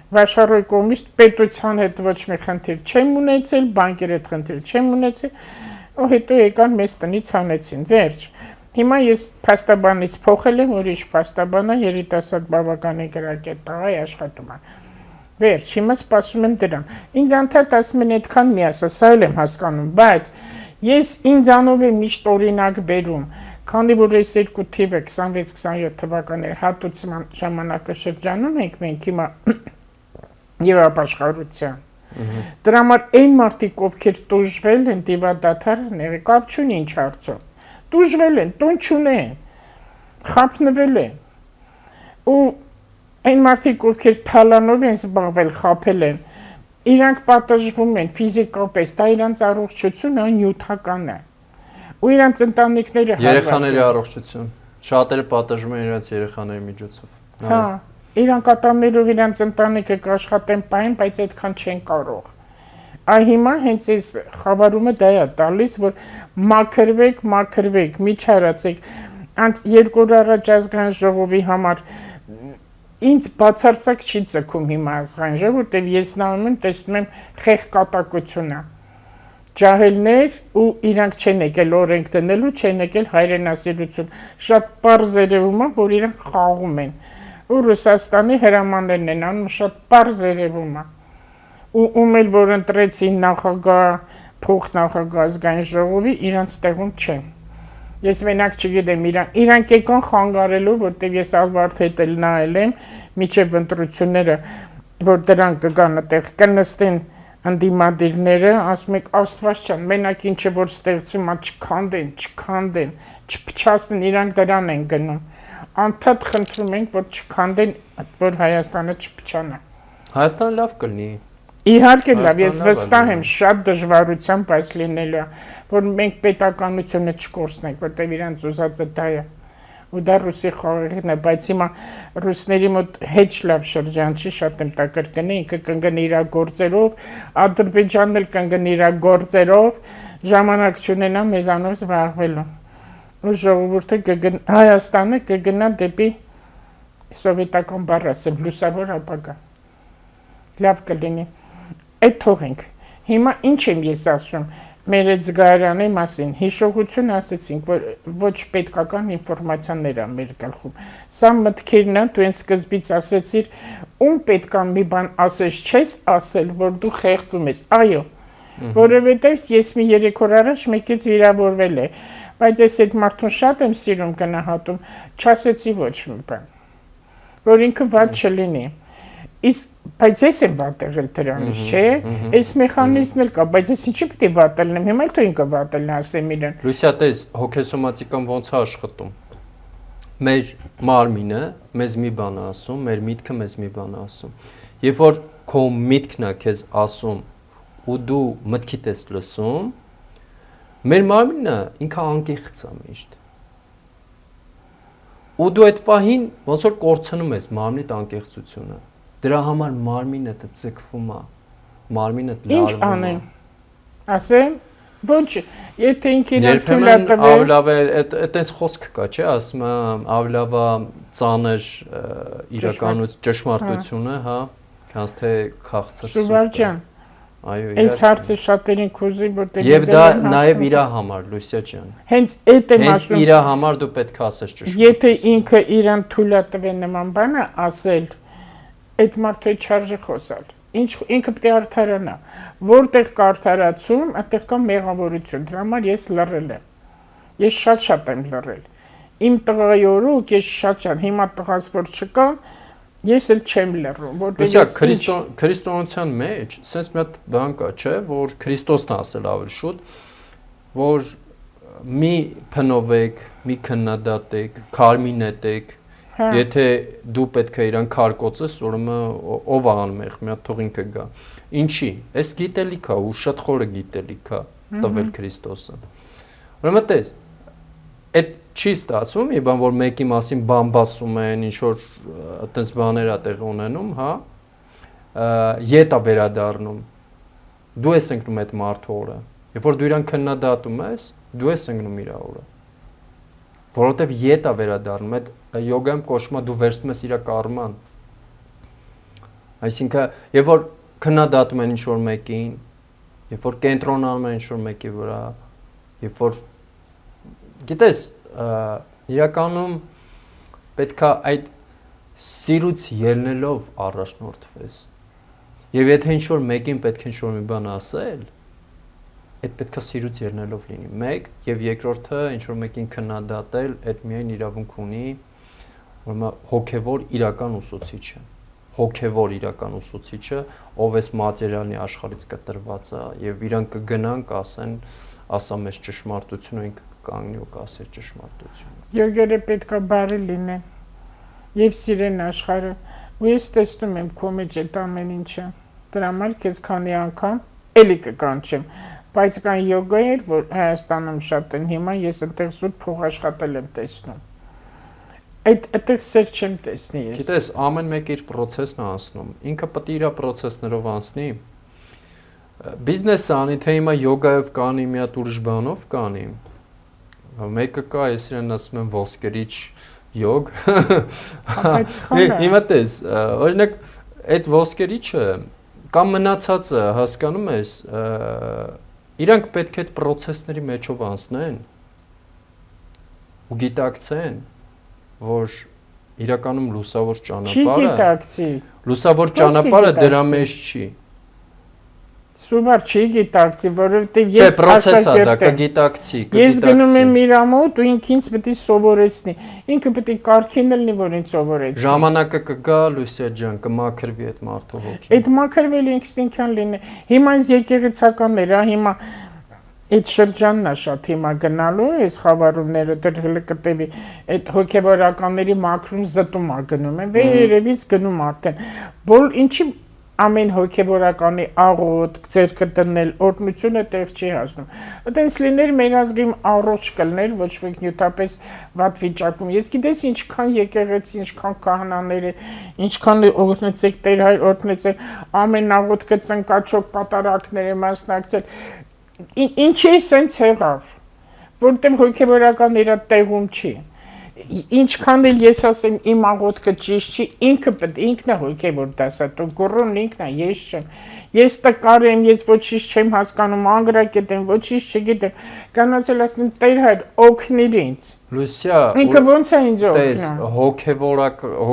S1: Վաշխարուի կողմից պետության հետ ոչ մի խնդիր չեմ ունեցել, բանկերի հետ խնդիր չեմ ունեցել, ու հետո եկան մեզ տնից հանեցին, վերջ։ Հիմա ես փաստաբանից փոխել եմ, ուրիշ փաստաբանա երիտասարդ բավականին գրագետ տղա է աշխատում է։ Վերջ, հիմա սպասում եմ դրան։ Ինձ անդադ ասում են այդքան մի ասա, սա էլ եմ հասկանում, բայց ես ինձանով եմ միշտ օրինակ բերում, քանի որ այս երկու թիվը 26-27 թվականներ հատուցման ժամանակաշրջանում ենք մենք հիմա եւ ապաշխարության։ Դրա համար այն մարդիկ, ովքեր տուժվել են, դիվադադար են եղել, կապ չունի ինչ հարցով։ Տուժվել են, տուն չունեն, խափնվել են, ու այն մարդիկ, ովքեր թալանով են զբաղվել, խաբել են, իրանք պատժվում են ֆիզիկապես, դա իրանց առողջությունը նյութական է։ Ու իրանց ընտանիքները
S2: երեխաների առողջություն։ Շատերը պատժվում են իրենց երեխաների միջոցով։
S1: Հա, իրանք ատամներով իրանց ընտանիքը կաշխատեն պայն, բայց այդքան չեն կարող։ Այ հիմա հենց այս խավարումը դա է տալիս, որ մաքրվեք, մի չարացեք։ Անց 2 օր առաջ ազգային ժողովի համար ինձ բացարձակ չի ցկում հիմա ազգային ժողովը, որտեղ ես նայում եմ, տեսնում եմ խեղկատակությունը։ Ջահելներ ու իրանք չեն եկել օրենք դնելու, չեն եկել հայրենասիրություն։ Շատ պարզ երևում է, որ իրանք խաղում են։ Ու Ռուսաստանի հրամաններն են անում, շատ պարզ երևում է։ Ու ում էլ որ ընտրեցին նախագահ, փոխնախագահ ազգային ժողովի, իրանց տեղում չեն։ Ես մենակ չգիտեմ, իրանք եկան խանգարելու, որտեղ ես Ալվարդ հետ էլ նայել եմ, միջև ընտրությունները, որ դրանք կգան այդտեղ կնստեն ընդդիմադիրները, ասում եք Աստված ջան, մենակ ինչը որ ստեղծվում է չքանդեն, չփչացնեն, իրանք դրան են գնում։ Անդադ խնդրում ենք, որ չքանդեն, որ Հայաստանը չփչանա։
S2: Հայաստանը լավ կլինի։
S1: Իհարկե լավ, ես վստահ եմ, շատ դժվարությամբ այս լինելու է, որ մենք պետականությունը չկորցնենք, որտեղ իրանց ուզածը դա է։ Ու դա ռուսի խաղաղն է, բայց հիմա ռուսների մոտ հեչ լավ շրջան չի, շատ եմ տակրկնի, ինքը կընկնի իր գործերով, Ադրբեջանն էլ կընկնի իր գործերով, ժամանակ չունենա մեզանով զբաղվելու։ Ու ժողովուրդը Հայաստանը կգնա դեպի սովետական բառ ասեմ, լուսավոր ապագա։ Լավ կլինի։ Այդ թողենք։ Հիմա ինչ եմ ես ասում մեր այդ զգայարանի մասին, հիշողություն ասեցինք, որ ոչ պետքական ինֆորմացիաներ ա մեր գլխում։ Սա մտքերն են, դու այն սկզբից ասեցիր, ում պետքա մի բան ասես, չես ասել, որ դու խեղդում ես։ Այո, որովհետև ես մի 3 օր առաջ մեկից վիրավորվել է, բայց ես այդ մարդուն շատ եմ սիրում գնահատում, չասեցի ոչ մի բան, որ ինքը վատ չլինի։ Բայց ես եմ վատ եղել դրանից, չէ՞։ Այս մեխանիզմն էլ կա, բայց ես ինչի՞ պետք է վատ լինեմ, հիմա էլ թող ինքը վատ լինի, ասեմ իրեն։
S2: Լուսիա, տես, հոգեսոմատիկան ոնց է աշխատում։ Մեր մարմինը մեզ մի բան է ասում, մեր միտքը մեզ մի բան է ասում։ Երբ որ քո միտքն է քեզ ասում ու դու մտքիդ ես լսում, մեր մարմինը ինքը անկեղծ է միշտ։ Ու դու այդ պահին ոնց որ կորցնում ես մարմնիդ անկեղծությունը։ Դրա համար մարմինը ծկվում է, մարմինը լարվում է։
S1: Ինչ անեմ։ Ասեմ, ոչ, եթե ինքը իրան թույլ է տվել։
S2: Ավելի լավ է, այտենց խոսք կա, չէ՞, ասում եմ, ավելի լավ է ծանր իրականություն, ճշմարտությունը, հա, քանց թե քաղցր։
S1: Շուվար ջան։
S2: Այո,
S1: այս հարցը շատերին կուզի, որտեղ
S2: եւ դա նաեւ իր համար, Լուսիա ջան։
S1: Հենց այդ եմ ասում։
S2: Հենց իր համար դու պետք է ասես ճշմարտություն։
S1: Եթե ինքը իրան թույլ է տվել նման բանը ասել, այդ մարդը չարժե խոսալ։ Ինքը պետք է արդարանա։ Որտեղ կա արդարացում, այդտեղ կա մեղավորություն։ Դրա համար ես լռել եմ։ Ես շատ եմ լռել։ Իմ տղայի օրոք ես շատ հիմա տղաս որ չկա, ես էլ չեմ լռում, որտեղ
S2: ես քրիստոնեության մեջ sense մի հատ բան կա, չէ, որ Քրիստոսն ասել ավելի շուտ, որ մի փնովեք, մի քննադատեք, քարմինետեք, եթե դու պետք է իրան քարկոծես, ուրեմն ով է անմեղ, մի հատ թող ինքը գա։ Ինչի՞։ Այս գիտելիք է, ու շատ խորը գիտելիք է տվել Քրիստոսը։ Ուրեմն տես, այդ չի ստացվում, մի բան որ մեկի մասին բամբասում են, ինչ որ այդպես բաներ ա տեղ ունենում, հա։ Ետ է վերադառնում։ Դու ես ընկնում այդ մարդու օրը։ Երբ որ դու իրան քննադատում ես, դու ես ընկնում իր օրը։ Որովհետև ետ է վերադառնում, այդ յոգայում կոչվում է դու վերցնում ես իր կարման։ Այսինքն, երբ որ քննադատում են ինչ-որ մեկին, երբ որ կենտրոնանում են ինչ-որ մեկի վրա, երբ որ գիտես, իրականում պետքա այդ սիրուց ելնելով առաջնորդվես։ Եվ եթե ինչ-որ մեկին պետք է ինչ-որ մի բան ասել, այդ պետքա սիրուց ելնելով լինի։ Մեկ եւ երկրորդը ինչ-որ մեկին քննադատել, այդ միայն իրավունք ունի ուրեմն հոգեվոր իրական ուսուցիչը։ Հոգեվոր իրական ուսուցիչը, ով էս մատերիալի աշխարհից կտրված է եւ իրանք կգնան կասեն, ասա մեզ ճշմարտությունը, ինքը կանգնի ու կասեր ճշմարտությունը։
S1: Յոգերը պետքա բարի լինեն։ Եվ սիրեն աշխարհը։ Ու ես տեսնում եմ քո մեջ այդ ամեն ինչը։ Դրա համար քեզ քանի անգամ էլի կկանչեմ։ Բայց կան յոգաներ, որ Հայաստանում շատ են, հիմա ես այնտեղ զուտ փող աշխատել եմ տեսնում։ Այդտեղ սեր չեմ տեսնի ես։
S2: Գիտես, ամեն մեկը իր process-ն է անցնում։ Ինքը պետք է իր process-ներով անցնի։ Բիզնեսը անի, թե հիմա յոգայով կանի, մի հատ ուրիշ բանով կանի։ Մեկը կա, ես իրեն ասում եմ ոսկերիչ յոգ։ Հիմա տես, օրինակ այդ ոսկերիչը կամ մնացածը, հասկանում ես, իրանք պետք է այդ process-ների մեջով անցնեն ու գիտակցեն, որ իրականում լուսավոր ճանապարհը
S1: Չի գիտակցի։
S2: Լուսավոր ճանապարհը դրա մեջ չի։
S1: Սուվար չի գիտակցի, որովհետև ես
S2: աշակերտ եմ։ Կգիտակցի,
S1: Ես գնում եմ իրա մոտ ու ինքը ինձ պետք է սովորեցնի։ Ինքը պետք է կարգին լինի, որ ինձ սովորեցնի։
S2: Ժամանակը կգա, Լուսիա ջան, կմաքրվի այդ մարդու հոգին։
S1: Այդ մաքրվելու ինքնին լինի։ Հիմա այս եկեղեցականներ, հիմա այդ շրջանն է շատ հիմա գնալու, այս խավարումները դրել կտեվի, այդ հոգևորականների մաքրում զտում է գնում են, վերևից գնում արդեն։ Բոլ ինչի ամեն հոգևորականի աղոտ, ձերքը դնել, օրհնությունը տեղ չի հասնում։ Այդպես լիներ մեր ազգի առողջ կլներ, ոչ ոք նյութապես վատ վիճակում։ Ես գիտես ինչքան եկեղեցի, ինչքան քահանաները, ինչքան օրհնեցեք Տեր հայր, օրհնեցեք ամեն աղոտ կծնկաչոք պատարակները մասնակցել։ Ինչի սենց եղավ, որտեղ հոգևորական իր տեղում չի։ Ինչքան էլ ես ասեմ իմ աղոթքը ճիշտ չի, ինքն է հոգևոր դասատու, գոռոն ինքն է, ես չեմ։ Ես տկար եմ, ես ոչինչ չեմ հասկանում, անգրակետ եմ, ոչինչ չգիտեմ։ Կանացել ասեմ Տեր հայր, օգնիր ինձ։
S2: Լուսիա,
S1: ինքը ոնց է ինձ օգնա։
S2: Տես,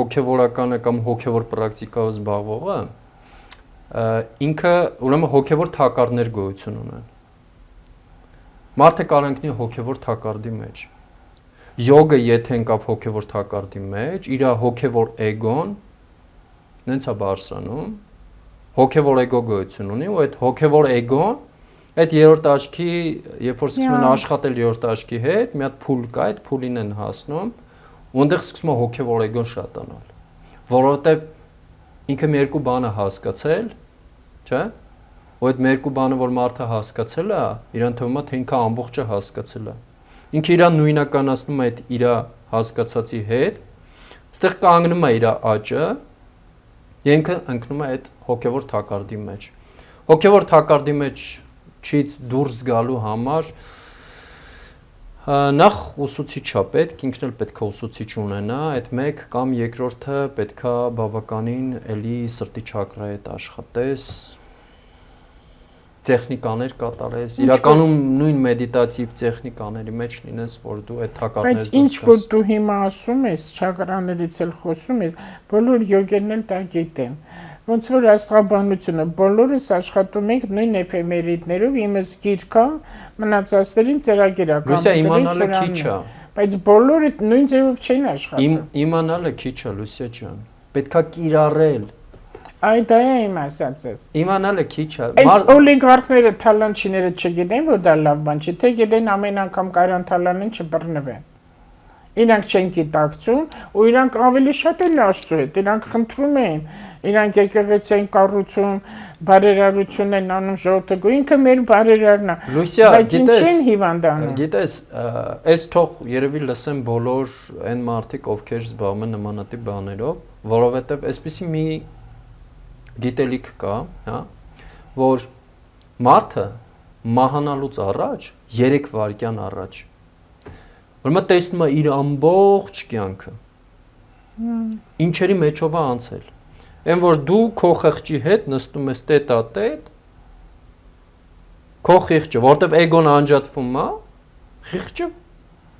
S2: հոգևորականը կամ հոգևոր պրակտիկայով զբաղվողը ինքը ուրեմն հոգևոր թակարդներ գոյություն ունեն։ Մարդը կարող ընկնի հոգևոր թակարդի մեջ։ Յոգը եթե ընկավ հոգևոր թակարդի մեջ, իր հոգևոր էգոն նենց է բարձրանում, հոգևոր էգո գոյություն ունի ու այդ հոգևոր էգոն, այդ երրորդ աչքի, երբ որ սկսում են աշխատել երրորդ աչքի հետ, մի հատ փուլ կա, այդ փուլին են հասնում, ու այնտեղ սկսում է հոգևոր էգոն շատանալ, որովհետև ինքը մի երկու բան է հասկացել, չէ՞։ Ու այդ մի երկու բանը, որ մարդը հասկացել է, իրան թվում է, թե ինքը ամբողջը հասկացել է։ Ինքը իրան նույնականացնում է այդ իր հասկացածի հետ, այստեղ կանգնում է իր աճը, ինքը ընկնում է այդ հոգևոր թակարդի մեջ։ Հոգևոր թակարդի մեջից դուրս գալու համար նախ ուսուցիչ է պետք, ինքն էլ պետք է ուսուցիչ ունենա, այդ մեկ կամ երկրորդը պետք է բավականին էլի սրտի չակրայի հետ աշխատես, տեխնիկաներ կատարես, իրականում նույն մեդիտատիվ տեխնիկաների մեջ լինես, որ դու այդ թակարդներից
S1: Բայց ինչ որ դու հիմա ասում ես, չակրաներից էլ խոսում ես, բոլոր յոգերն էլ դա գիտեն։ Ոնց որ աստղաբանությունը, բոլորս աշխատում ենք նույն էֆեմերիդներով, իմս գիրքա, մնացածներին ծրագիր է
S2: Լուսիա, իմանալը քիչ է։
S1: Բայց բոլորը նույն ձևով չեն աշխատում։
S2: Իմանալը քիչ է, Լուսիա ջան։ Պետքա կիրառել։
S1: Այ դա է իմ ասածս։
S2: Իմանալը քիչ է։
S1: Այս օլիգարխները թալանչիները չգիտեն, որ դա լավ բան չի, թե գիտեն ամեն անգամ կարան թալանեն չբռնվեն։ Իրանք չեն գիտակցում, ու իրանք ավելի շատ են Աստծո հետ, իրանք խնդրում են, իրանք եկեղեցի են կառուցում, բարերարություն են անում ժողովրդը, ինքը մեր բարերարն է։
S2: Լուսիա,
S1: բայց ինչ են հիվանդանում։
S2: Գիտես, այս թող երևի լսեն բոլոր այն մարդիկ, ովքեր զբաղվում են նմանատիպ բաներով, որովհետև այսպեսի մի գիտելիք կա, հա, որ մարդը մահանալուց առաջ 3 վայրկյան առաջ ուրեմն տեսնում է իր ամբողջ կյանքը ինչերի մեջով է անցել այն որ դու քո խղճի հետ նստում ես տետ-ա-տետ քո խիղճը որտեվ էգոն անջատվում է խիղճը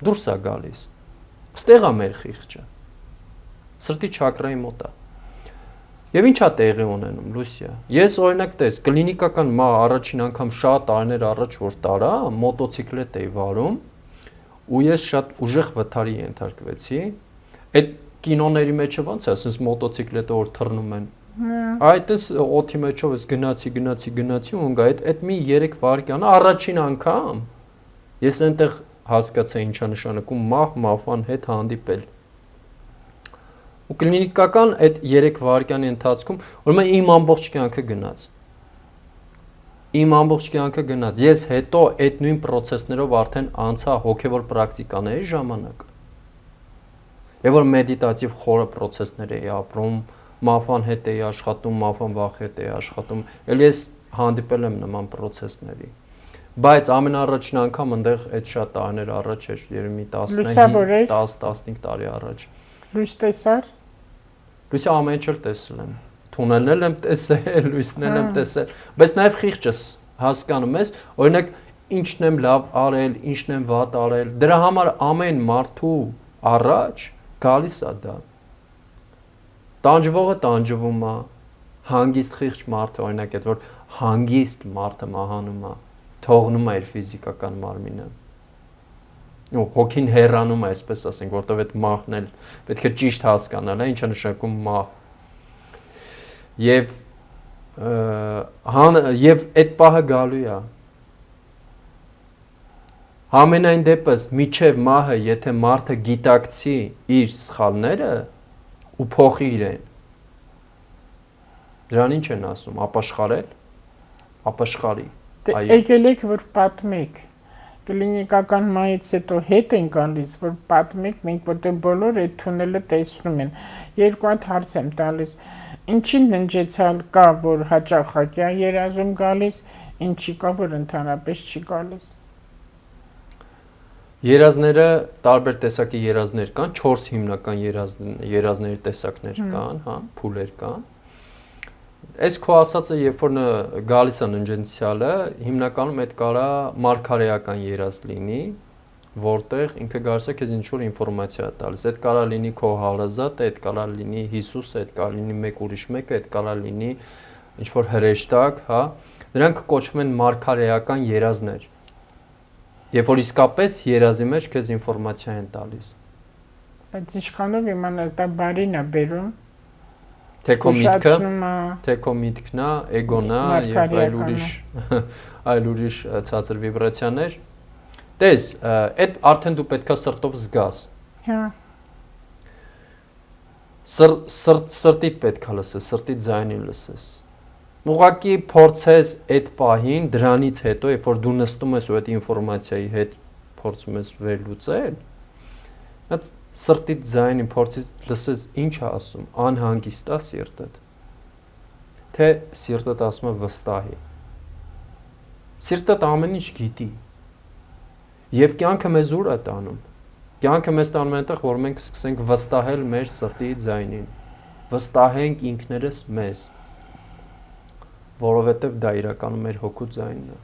S2: դուրս է գալիս ստեղ է մեր խիղճը սրտի չակրայի մոտ է Եվ ինչ է տեղի ունենում, Լուսիա։ Ես օրինակ տես, կլինիկական առաջին անգամ շատ տարիներ առաջ որ տարա, մոտոցիկլետ էի վարում, ու ես շատ ուժեղ վթարի ենթարկվեցի։ Այդ կինոների մեջը ոնց է, ասես մոտոցիկլետը որ թռնում են։ Այդպես օդի մեջով ես գնացի ու ընկա այդ մի 3 վայրկյանը առաջին անգամ ես այնտեղ հասկացա ինչա նշանակում մահվան հետ հանդիպել։ ու կլինիկական այդ 3 վայրկյանի ընթացքում ուրեմն իմ ամբողջ կյանքը գնաց։ Իմ ամբողջ կյանքը գնաց։ Ես հետո այդ նույն process-ներով արդեն անցա հոգևոր պրակտիկաների ժամանակ։ Եվ որ մեդիտատիվ խորը process-ներ էի ապրում, մաֆան հետ էի աշխատում, մաֆան վախ հետ էի աշխատում, ել ես հանդիպել եմ նման process-ների։ Բայց ամենառաջին անգամ այնտեղ այդ շատ տարիներ առաջ էր, երևի 10-15 տարի առաջ։
S1: Լույս տեսար։
S2: Լույսը ամեն ինչ տեսել եմ։ Թունելներ եմ տեսել, լույսներ եմ տեսել, բայց նաև խիղճս հասկանում ես, օրինակ ինչն եմ լավ արել, ինչն եմ վատ արել, դրա համար ամեն մարդու առաջ գալիս է դա։ Տանջվողը տանջվում է, հանգիստ խիղճ մարդը օրինակ այդ որ հանգիստ մարդը մահանում է, թողնում է իր ֆիզիկական մարմինը։ Ու հոգին հեռանում է, այսպես ասենք, որտեղ այդ մահն էլ պետք է ճիշտ հասկանալ, ինչ է նշանակում մահ։ Եվ այդ պահը գալու է։ Համենայն դեպս միջև մահը, եթե մարդը գիտակցի իր սխալները ու փոխի իրեն։ Դրան ինչ են ասում, ապաշխարել, ապաշխարի։
S1: Եկել եք որ պատմեք։ Կլինիկական մայից հետո հետ են գալիս, որ պատմեք, մենք որտեղ բոլոր այդ թունելը տեսնում են։ Երկու հատ հարց եմ տալիս։ Ինչին ննջեցալ կա, որ հաճախակ է երազում գալիս, ինչի կա, որ ընդհանրապես չի գալիս։
S2: Երազները տարբեր տեսակի երազներ կան, 4 հիմնական երազների տեսակներ կան, հա, փուլեր կան։ Այս քո ասածը, երբ որ գալիս է ննջենցիալը, հիմնականում այդ կարա մարգարեական երազ լինի, որտեղ ինքը գալիս է քեզ ինչ-որ ինֆորմացիա տալիս։ Այդ կարա լինի քո հարազատը, այդ կարա լինի Հիսուսը, այդ կարա լինի մեկ ուրիշ մեկը, այդ կարա լինի ինչ-որ հրեշտակ, հա։ Դրանք կոչվում են մարգարեական երազներ։ Երբ որ իսկապես երազի մեջ քեզ ինֆորմացիա են տալիս։
S1: Բայց ինչքանով իմանալ դա բարին է բերում։
S2: Թե քո միտքն է, էգոն է եւ այլ ուրիշ ցածր վիբրացիաներ։ Տես, այդ արդեն դու պետքա սրտով զգաս։
S1: Հա։
S2: Սրտիդ պետքա լսես, սրտի ձայնին լսես։ Ուղղակի փորձես այդ պահին դրանից հետո, երբ որ դու նստում ես ու այդ ինֆորմացիայի հետ փորձում ես վերլուծել, այդ սրտիդ ձայնին փորձես լսես ինչ է ասում, անհանգիստ է սիրտդ, թե սիրտդ ասում է վստահ է։ Սիրտդ ամեն ինչ գիտի։ Եվ կյանքը մեզ ուր է տանում։ Կյանքը մեզ տանում է այնտեղ, որ մենք սկսենք վստահել մեր սրտի ձայնին, վստահենք ինքներս մեզ, որովհետև դա իրականում մեր հոգու ձայնն է։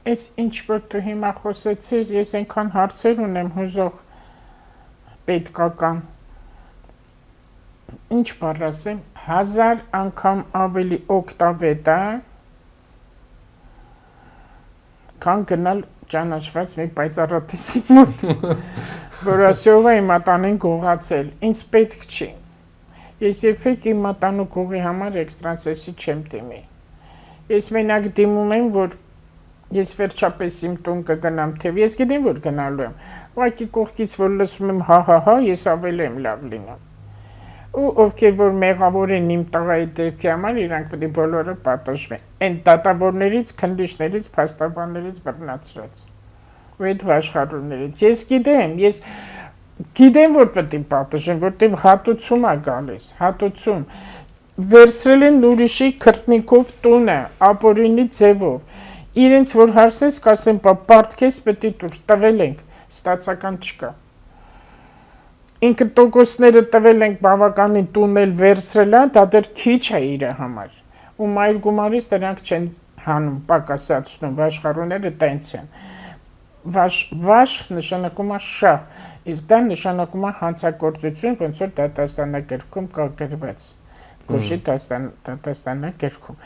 S1: Այս ինչ որ դու հիմա խոսեցիր, ես այնքան հարցեր ունեմ հուզող պետքական։ Ինչ բառ ասեմ, 1000 անգամ ավելի օգտավետ է, քան գնալ ճանաչված մի պայծառատեսի մոտ, որ ասյով է իմ մատանին գողացել, ինձ պետք չի։ Ես երբեք իմ մատանու գողի համար էքստրանսեսի չեմ դիմի։ Ես մենակ դիմում եմ, որ ես վերջապես իմ տուն կգնամ, թե ես գիտեմ, որ գնալու եմ։ Ուղղակի կողքից որ լսում եմ հա, ես ավելի եմ լավ լինում։ Ու ովքեր որ մեղավոր են իմ տղայի դեպքի համար, իրանք պետք է բոլորը պատժվեն։ Այն դատավորներից, քննիչներից, փաստաբաններից բռնացրած։ Ու այդ վաշխառուներից։ Ես գիտեմ, որ պետք է պատժեն, որտեղ հատուցում է գալիս, հատուցում։ Վերցրել են ուրիշի քրտնիկով տունը, ապօրինի ձևով։ Իրենց որ հարցես, կասեն, պարտքես պետք է դուրս տվել ենք, ստացական չկա։ Ինքը տոկոսները տվել ենք բավականին տունել վերցրել է, դա դեռ քիչ է իր համար։ Ու մայր գումարից դրանք չեն հանում, պակասացնում, վաշխառուները տենց են։ Վաշխ նշանակում է շահ, իսկ դա նշանակում է հանցագործություն, ոնց որ դատաստանագրքում կա գրված։ Գոշի դատաստանագրքում։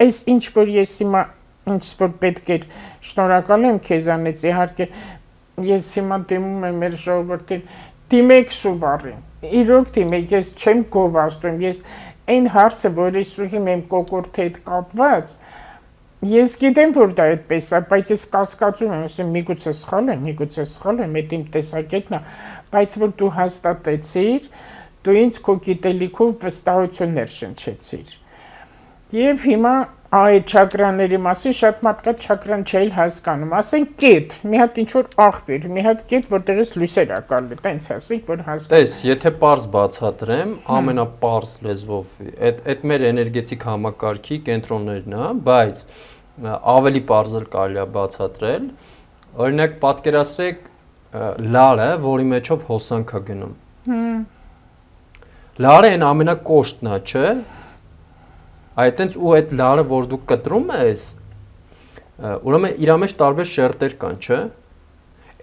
S1: Այս ինչ որ ես հիմա ինչ որ պետք էր, շնորհակալ եմ քեզանից, իհարկե ես հիմա դիմում եմ մեր ժողովրդին, դիմեք Սուբարին, իրոք դիմեք, ես չեմ գովազդում, ես այն հարցը, որ ես ուզում եմ կոկորդ հետ կապված, ես գիտեմ, որ դա այդպես է, բայց ես կասկածում եմ, ասեմ, միգուցե սխալ եմ, այդ իմ տեսակետն է, բայց որ դու հաստատեցիր, դու ինձ քո գիտելիքով վստահություններ շնչեցիր։ Եվ հիմա այդ չակրաների մասին շատ մարդիկ չակրան չէին հասկանում, ասենք կետ, մի հատ ինչ որ աղբյուր, մի հատ կետ, որտեղից լույսեր ա գալու, տենց ասենք, որ հասկանում։
S2: Տես, եթե պարզ բացատրեմ, ամենապարզ լեզվով, այդ մեր էներգետիկ համակարգի կենտրոններն է, բայց ավելի պարզ կարելի է բացատրել, օրինակ պատկերացրեք լարը, որի մեջով հոսանք է գնում։ Լարը այն ամենակոշտն է, չէ՞։ Այդտենց ու այդ լարը, որ դու կտրում ես, ուրեմն իր մեջ տարբեր շերտեր կան, չէ՞։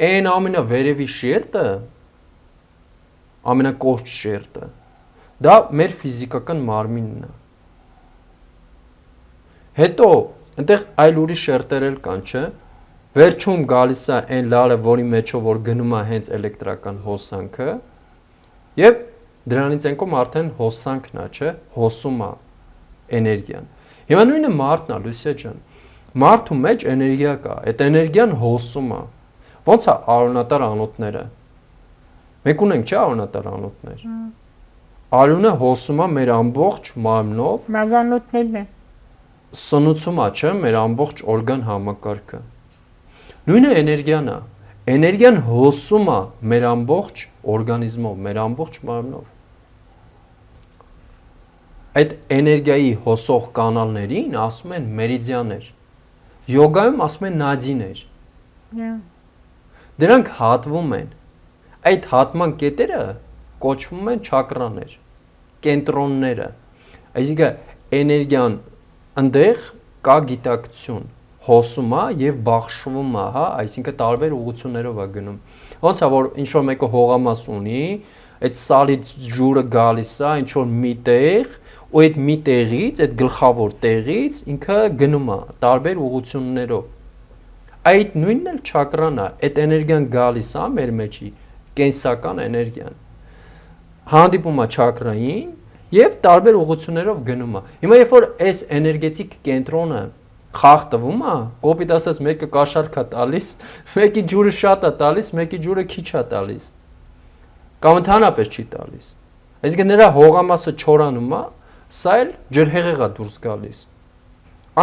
S2: Այն ամենավերևի շերտը, ամենակոշտ շերտը, դա մեր ֆիզիկական մարմինն է։ Հետո այնտեղ այլ ուրիշ շերտեր էլ կան, չէ՞։ Վերջում գալիս է այն լարը, որի մեջով որ գնում է հենց էլեկտրական հոսանքը, եւ դրանից ենկում արդեն հոսանքն է, չէ՞, հոսում է էներգիան։ Հիմա նույնը մարդն է, Լուսիա ջան։ Մարդու մեջ էներգիա կա, այդ էներգիան հոսում է։ Ոնց է արյունատար անոթները։ Մենք ունենք, չէ՞, արյունատար անոթներ։ Արյունը հոսում է մեր ամբողջ մարմնով։
S1: Մազանոթներն են։
S2: Սնուցում է, չէ՞, մեր ամբողջ օրգան համակարգը։ Նույնը էներգիան է։ Էներգիան հոսում է մեր ամբողջ օրգանիզմով, մեր ամբողջ մարմնով։ Այդ էներգիայի հոսող կանալներին ասում են մերիդիաներ։ Յոգայում ասում են նադիներ։ Դրանք հատվում են։ Այդ հատման կետերը կոչվում են չակրաներ, կենտրոնները։ Այսինքն էներգիան այնտեղ կա գիտակցություն, հոսում է եւ բաշխվում է, հա, այսինքն տարբեր ուղղություններով է գնում։ Ոնց է որ ինչ որ մեկը հողամաս ունի, այդ սալից ջուրը գալիս է ինչ որ մի տեղ, ու այդ մի տեղից, այդ գլխավոր տեղից ինքը գնում է տարբեր ուղղություններով։ Այդ նույնն էլ չակրան է, այդ էներգիան գալիս է մեր մեջի, կենսական էներգիան։ Հանդիպում է չակրային եւ տարբեր ուղղություններով գնում է։ Հիմա երբ որ այս էներգետիկ կենտրոնը խախտվում է, կոպիտ ասած մեկը կաշառք է տալիս, մեկի ջուրը շատ է տալիս, մեկի ջուրը քիչ է տալիս։ Կամ ընդհանրապես չի տալիս։ Այսինքն նրա հողամասը չորանում է, սա էլ ջրհեղեղ է դուրս գալիս։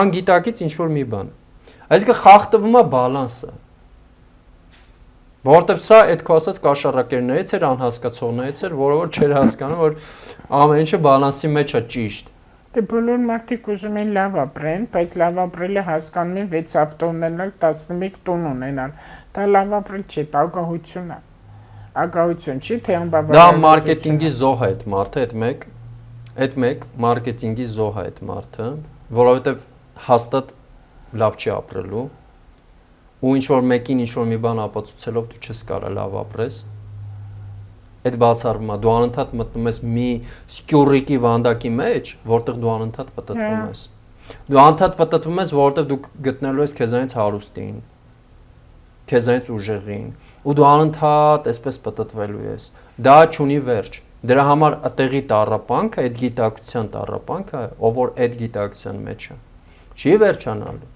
S2: Անգիտակից ինչ որ մի բան։ Այսինքն խախտվում է բալանսը։ Որտեւ սա այդ քո ասած կաշառակերներից էր, անհասկացողներից էր, որը որ չէր հասկանում, որ ամեն ինչը բալանսի մեջ է ճիշտ։
S1: Դե բոլոր մարդիկ ուզում են լավ ապրեն, բայց լավ ապրելը հասկանում են 6 ավտո ունենալ, 11 տուն ունենալ։ Դա լավ ապրել չի, դա ագահություն է։ Ագահություն չի, թե անբավարար։
S2: Դա մարքեթինգի զոհ է այդ մարդը, այդ մեկ մարքեթինգի զոհ է այդ մարդը, որովհետև հաստատ լավ չի ապրելու։ Ու ինչ որ մեկին ինչ որ մի բան ապացուցելով դու չես կարող լավ ապրես։ Այդ բացառվում է, դու անընդհատ մտնում ես մի սկյուրիկի վանդակի մեջ, որտեղ դու անընդհատ պտտվում ես։ Դու անընդհատ պտտվում ես, որտեղ դու գտնելու ես քեզանից հարուստին, քեզանից ուժեղին, ու դու անընդհատ այսպես պտտվելու ես։ Դա չունի վերջ։ Դրա համար ըտեղի տառապանքը, այդ գիտակցության տառապանքը, ով որ այդ գիտակցության մեջ է, չի վերջանալու։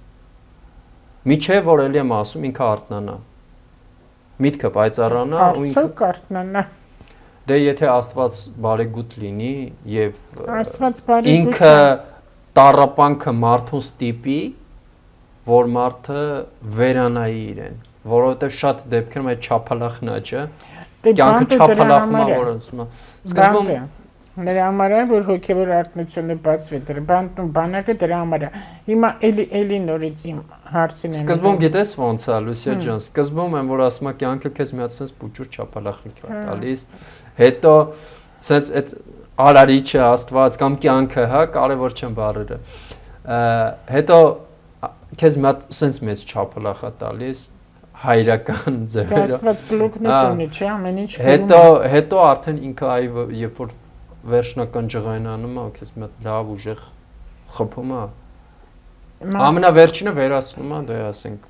S2: Միչե որ էլի եմ ասում ինքը արթնանա։ Միտքը պայծառանա ու ինքը
S1: կարթնանա։
S2: Դե եթե Աստված բարեգութ լինի եւ
S1: Աստված բարեգութ
S2: ինքը տառապանքը մարդուն ստիպի, որ մարդը վերանայի իրեն, որովհետեւ շատ դեպքերում այդ չափալախն է, չէ՞։ Կյանքը չափալախում է, որ ասում է։ Սկզբում
S1: նրա համար է որ հոգեվոր արտնությունը բացվի դրա բանակը դրա համար է։ Հիմա էլի նորից իմ հարցին եմ։
S2: Սկզբում գիտես ոնց է, Լուսիա ջան, սկզբում եմ որ ասում եմ կյանքը քեզ մի հատ sense փուճուր չափալախնիկ է տալիս, հետո sense այդ արարիչը Աստված կամ կյանքը, հա, կարևոր չեն բառերը։ Հետո քեզ մի հատ sense մեծ չափալախ է տալիս հայրական ձևերով։
S1: Աստված բլոկն է տոնի, չէ՞, ամեն ինչ։
S2: Հետո արդեն ինքը այ երբ որ վերջնական ջղայնանում է, քեզ մի հատ լավ ուժեղ խփում է։ Ամենավերջինը վերացնում է, դե ասենք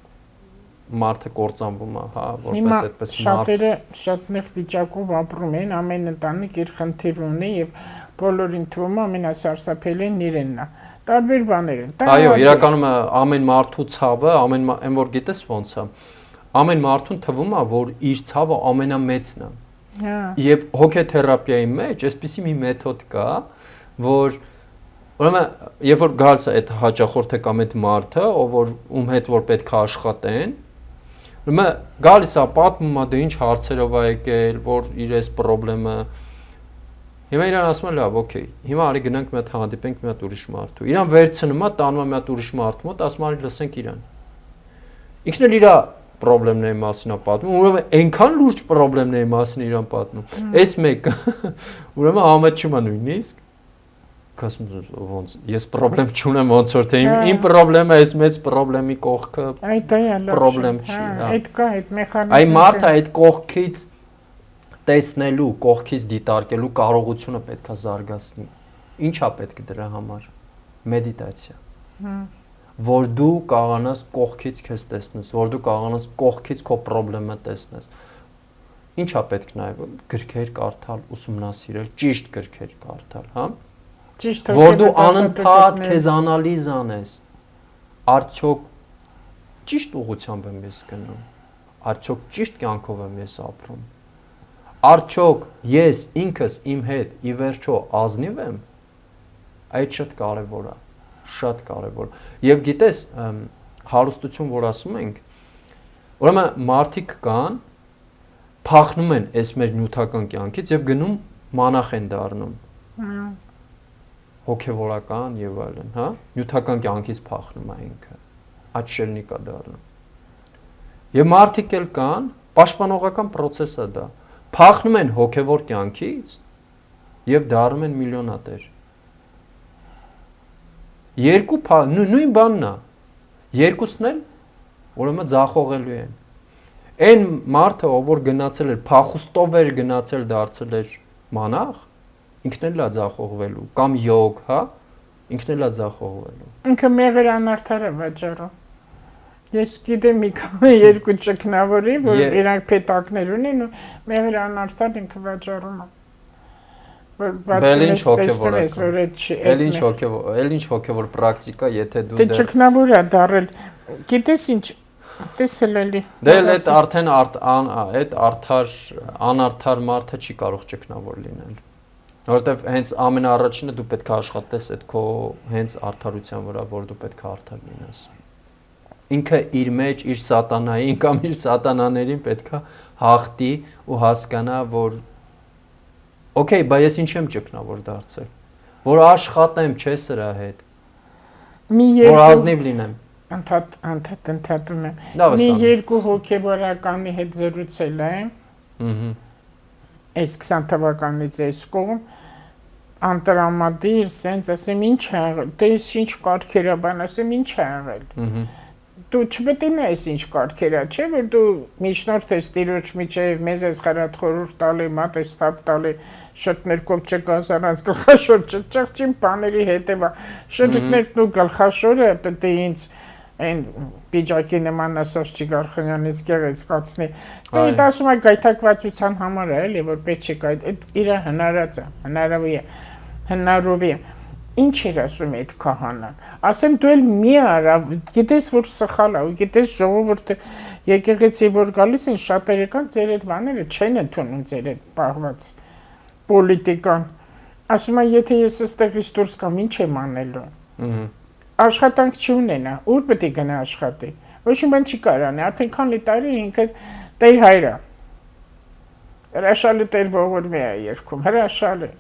S2: մարդը կործանվում է, հա, որպես այդպես մարդ։
S1: Շատերը շատ նեղ վիճակով ապրում են, ամեն ընտանիք իր խնդիր ունի եւ բոլորին թվում է ամենասարսափելին իրենն է։ Տարբեր բաներ են։
S2: Այո, իրականում ամեն մարդու ցավը, այն որ գիտես ոնց է։ Ամեն մարդուն թվում է, որ իր ցավը ամենամեծն է։ Եվ հոգեթերապիայի մեջ այսպիսի մի մեթոդ կա, որ ուրեմն երբ որ գալիս է այդ հաճախորդը կամ այդ մարդը, ում հետ որ պետք է աշխատեն, ուրեմն գալիս է պատմում է դե ինչ հարցերով է եկել, որ իր այս խնդրը հիմա իրան ասում է լավ, օքեյ, հիմա արի գնանք մի հատ հանդիպենք մի հատ ուրիշ մարդու։ Իրան վերցնում է, տանում է մի հատ ուրիշ մարդու մոտ, ասում արի լսենք իրան։ Ինքն էլ իր խնդիրների մասին է պատմում, ուրեմն այնքան լուրջ խնդիրների մասին իրան պատմում։ Այս մեկը ուրեմն ամաչում է նույնիսկ ասում ոնց ես խնդրեմ չունեմ ոնց որ թե իմ խնդրեմը այս մեծ խնդրեմի կողքը խնդրեմ չի, հա։
S1: Այդ կա այդ մեխանիզմը։
S2: Այ մարդը այդ կողքից տեսնելու, կողքից դիտարկելու կարողությունը պետք է զարգացնի։ Ինչա պետք դրա համար։ Մեդիտացիա։ Որ դու կարողանաս կողքից քեզ տեսնես, որ դու կարողանաս կողքից քո խնդրեմը տեսնես։ Ինչա պետք նաև գրքեր կարդալ, ուսումնասիրել, ճիշտ գրքեր կարդալ, հա։ Որ դու անընդհատ քեզ անալիզ անես։ Արդյոք ճիշտ ուղղությամբ եմ ես գնում։ Արդյոք ճիշտ կյանքով եմ ես ապրում։ Արդյոք ես ինքս իմ հետ ի վերջո ազնիվ եմ։ Այդ շատ կարևոր է, շատ կարևոր։ Եվ գիտես, հարստություն որ ասում ենք, ուրեմն մարդիկ կան, փախնում են այս մեր նյութական կյանքից եւ գնում մանախ են դառնում։ Հոգևորական եւ այլն, հա, նյութական կյանքից փախնում է ինքը, աչելնիկ է դառնում։ Եվ մարդիկ էլ կան, պաշտպանողական process է դա, փախնում են հոգևոր կյանքից եւ դառնում են միլիոնատեր։ Երկու նույն բանն է։ Երկուսն էլ ուրեմն ձախողելու են։ Այն մարդը, ով որ գնացել էր փախուստով էր գնացել դարձել էր մանախ, ինքն էլ է ձախողվելու կամ յոգ, հա, ինքն էլ է ձախողվելու։
S1: Ինքը մեղր անարդար է վաճառում։ Ես գիտեմ մի երկու ճգնավորի, որ իրանք պետակներ ունեն ու մեղր անարդար ինքը վաճառում է։
S2: Էլ ինչ հոգևոր պրակտիկա, եթե դու
S1: դե ճգնավոր է դառել։ Գիտես ինչ, տեսել էլի։
S2: Դե այդ արդեն այդ անարդար մարդը չի կարող ճգնավոր լինել։ Որովհետև հենց ամենաառաջինը դու պետք է աշխատես այդ քո հենց արդարության վրա, որ դու պետք է արդար լինես։ Ինքը իր մեջ իր սատանային կամ իր սատանաներին պետք է հաղթի ու հասկանա, որ օքեյ, բայց ես ինչ եմ ճգնավոր դարձել, որ աշխատեմ, չէ՞ սրա հետ։ Որ ազնիվ լինեմ։
S1: Ընդհատում եմ։ Մի երկու հոգևորականի հետ զրուցել եմ։ Այս 20 թվականից այս կողմ անտրամադիր սենց ասեմ ինչ է եղել, դե ինչ կարգեր է բան ասեմ ինչ է եղել։ Դու չպետք է նայես ինչ կարգեր է, չէ՞ որ դու միջնորդ ես տիրոջ միջև մեզ ես խրատ խորհուրդ տալի, մատ ես թափ տալի, շտներկով չկազանած գլխաշոր չճղճին բաների հետևա։ Շտիկներն ու գլխաշորը պետք է ինձ այն պիջակի նման ասած Չիգարխանյանից գեղեցկացնի։ Դու ասում ես գայթակղվածության համար է, էլի որ պետք չի այդ իր հնարած է, հնարովի է։ Ինչ էր ասում այդ քահանան։ Ասեմ դու էլ մի արա, գիտես որ սխալ է, ու գիտես ժողովուրդը եկեղեցի որ գալիս են շատերը կան ձեր այդ բաները չեն ընդունում ձեր այդ պահված պոլիտիկան։ Ասում եմ եթե ես այստեղից դուրս գամ ինչ եմ անելու։ Աշխատանք չունենա, ուր պետք է գնա աշխատի։ Ոչ մի բան չի կարանի, արդեն քանի տարի ինքը Տեր հայրը։ Հրաշալի Տեր ողորմի է երգում, հրաշալի։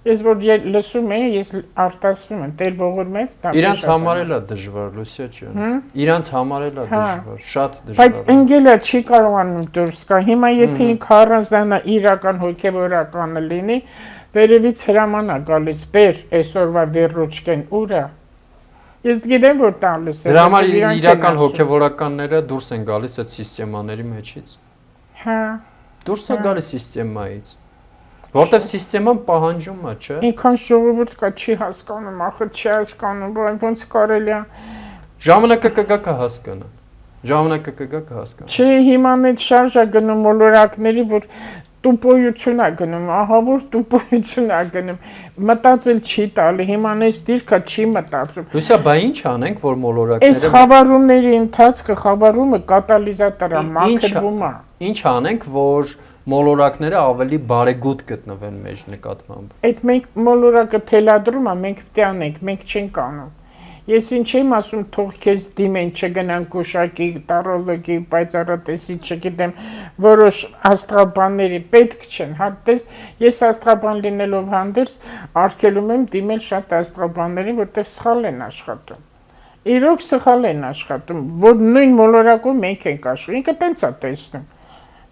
S1: Ես որ լսում եմ, ես արտասվում եմ, Տեր ողորմեց, դա
S2: իրանց համար էլ է դժվար, Լուսիա ջան։ Իրանց համար էլ է դժվար, շատ դժվար։
S1: Բայց ընկելը չի կարողանում դուրս գա։ Հիմա եթե ինքը առանձնանա իրական հոգևորականը լինի, վերևից հրաման է գալիս, բեր այսօրվա վերրուչկեն ուրա։ Ես գիտեմ որ տալիս է։
S2: Դրա համար իրական հոգևորականները դուրս են գալիս այդ սիստեմաների մեջից։
S1: Հա։
S2: Դուրս են գալիս սիստեմայից։ Որտեվ սիստեման պահանջում է, չէ՞։
S1: Ինքան ժողովուրդ կա չի հասկանում, ախր չի հասկանում, ոնց կարելի է։
S2: Ժամանակը կգա կհասկանան։ Ժամանակը կգա կհասկանան։
S1: Չէ, հիմա այդ շարժա գնում մոլորակների, որ տուպոյություն է գնում, ահա որ տուպոյություն է գնում, մտածել չի տալի, հիմա այս դիրքը չի մտածում։
S2: Լուսիա, բա ինչ անենք, որ մոլորակները
S1: այս խավարումների ընթացքը խավարումը կատալիզատոր է, մաքրվում է։
S2: Ինչ անենք, որ մոլորակները ավելի բարեգութ գտնվեն մեր նկատմամբ։
S1: Այդ մենք մոլորակը թելադրում է, մենք պետք է անենք, մենք չենք անում։ Ես ինչ եմ ասում, թող քեզ դիմեն, չգնան կուշակի, տարոլոգի, պայծառատեսի, չգիտեմ, որոշ աստղաբանների պետք չեն, հա, տես, ես աստղաբան լինելով հանդերձ արգելում եմ դիմել շատ աստղաբաններին, որտեղ սխալ են աշխատում։ Իրոք սխալ են աշխատում, որ նույն մոլորակում մենք ենք աշխատում, ինքը տենց է տեսնում։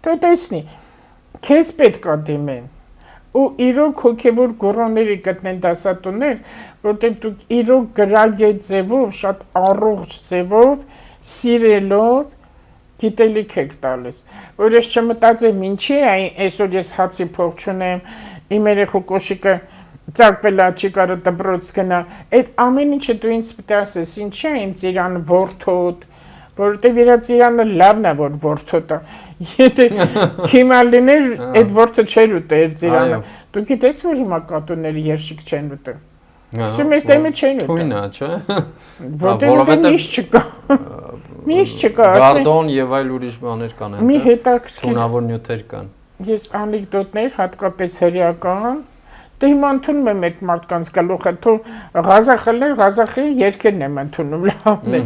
S1: Դու տեսնի, քեզ պետք է դիմեն։ Ու իրոք հոգևոր գոռոների գտնեն դասատուներ, որտեղ դուք իրոք գրագետ ձևով, շատ առողջ ձևով, սիրելով գիտելիք եք տալիս, որ ես չմտածեմ ինչի է այսօր ես հացի փող չունեմ, իմ երեխու կոշիկը ծակվել է, չի կարող դպրոց գնա, այդ ամեն ինչը դու ինձ պետք է ասես, ինչի է իմ ծիրան որդոտ, որովհետև իր ծիրանը լավն է, որ որդոտ է, եթե քիմա լիներ, այդ որդը չէր ուտեր ծիրանը, դու գիտես, որ հիմա կատուները երշիկ չեն ուտում, սում ես դեմը չեն ուտում,
S2: թույն է, չէ,
S1: որովհետև միշտ չկա, միշտ չկա,
S2: գարդոն եւ այլ ուրիշ բաներ կան,
S1: մի հետաքրքիր,
S2: թունավոր նյութեր կան,
S1: ես անեկդոտներ, հատկապես հրեական, դե հիմա ընդունում եմ այդ մարդկանց գլուխը, թո Ղազախի երկերն եմ ընդունում, լավն է,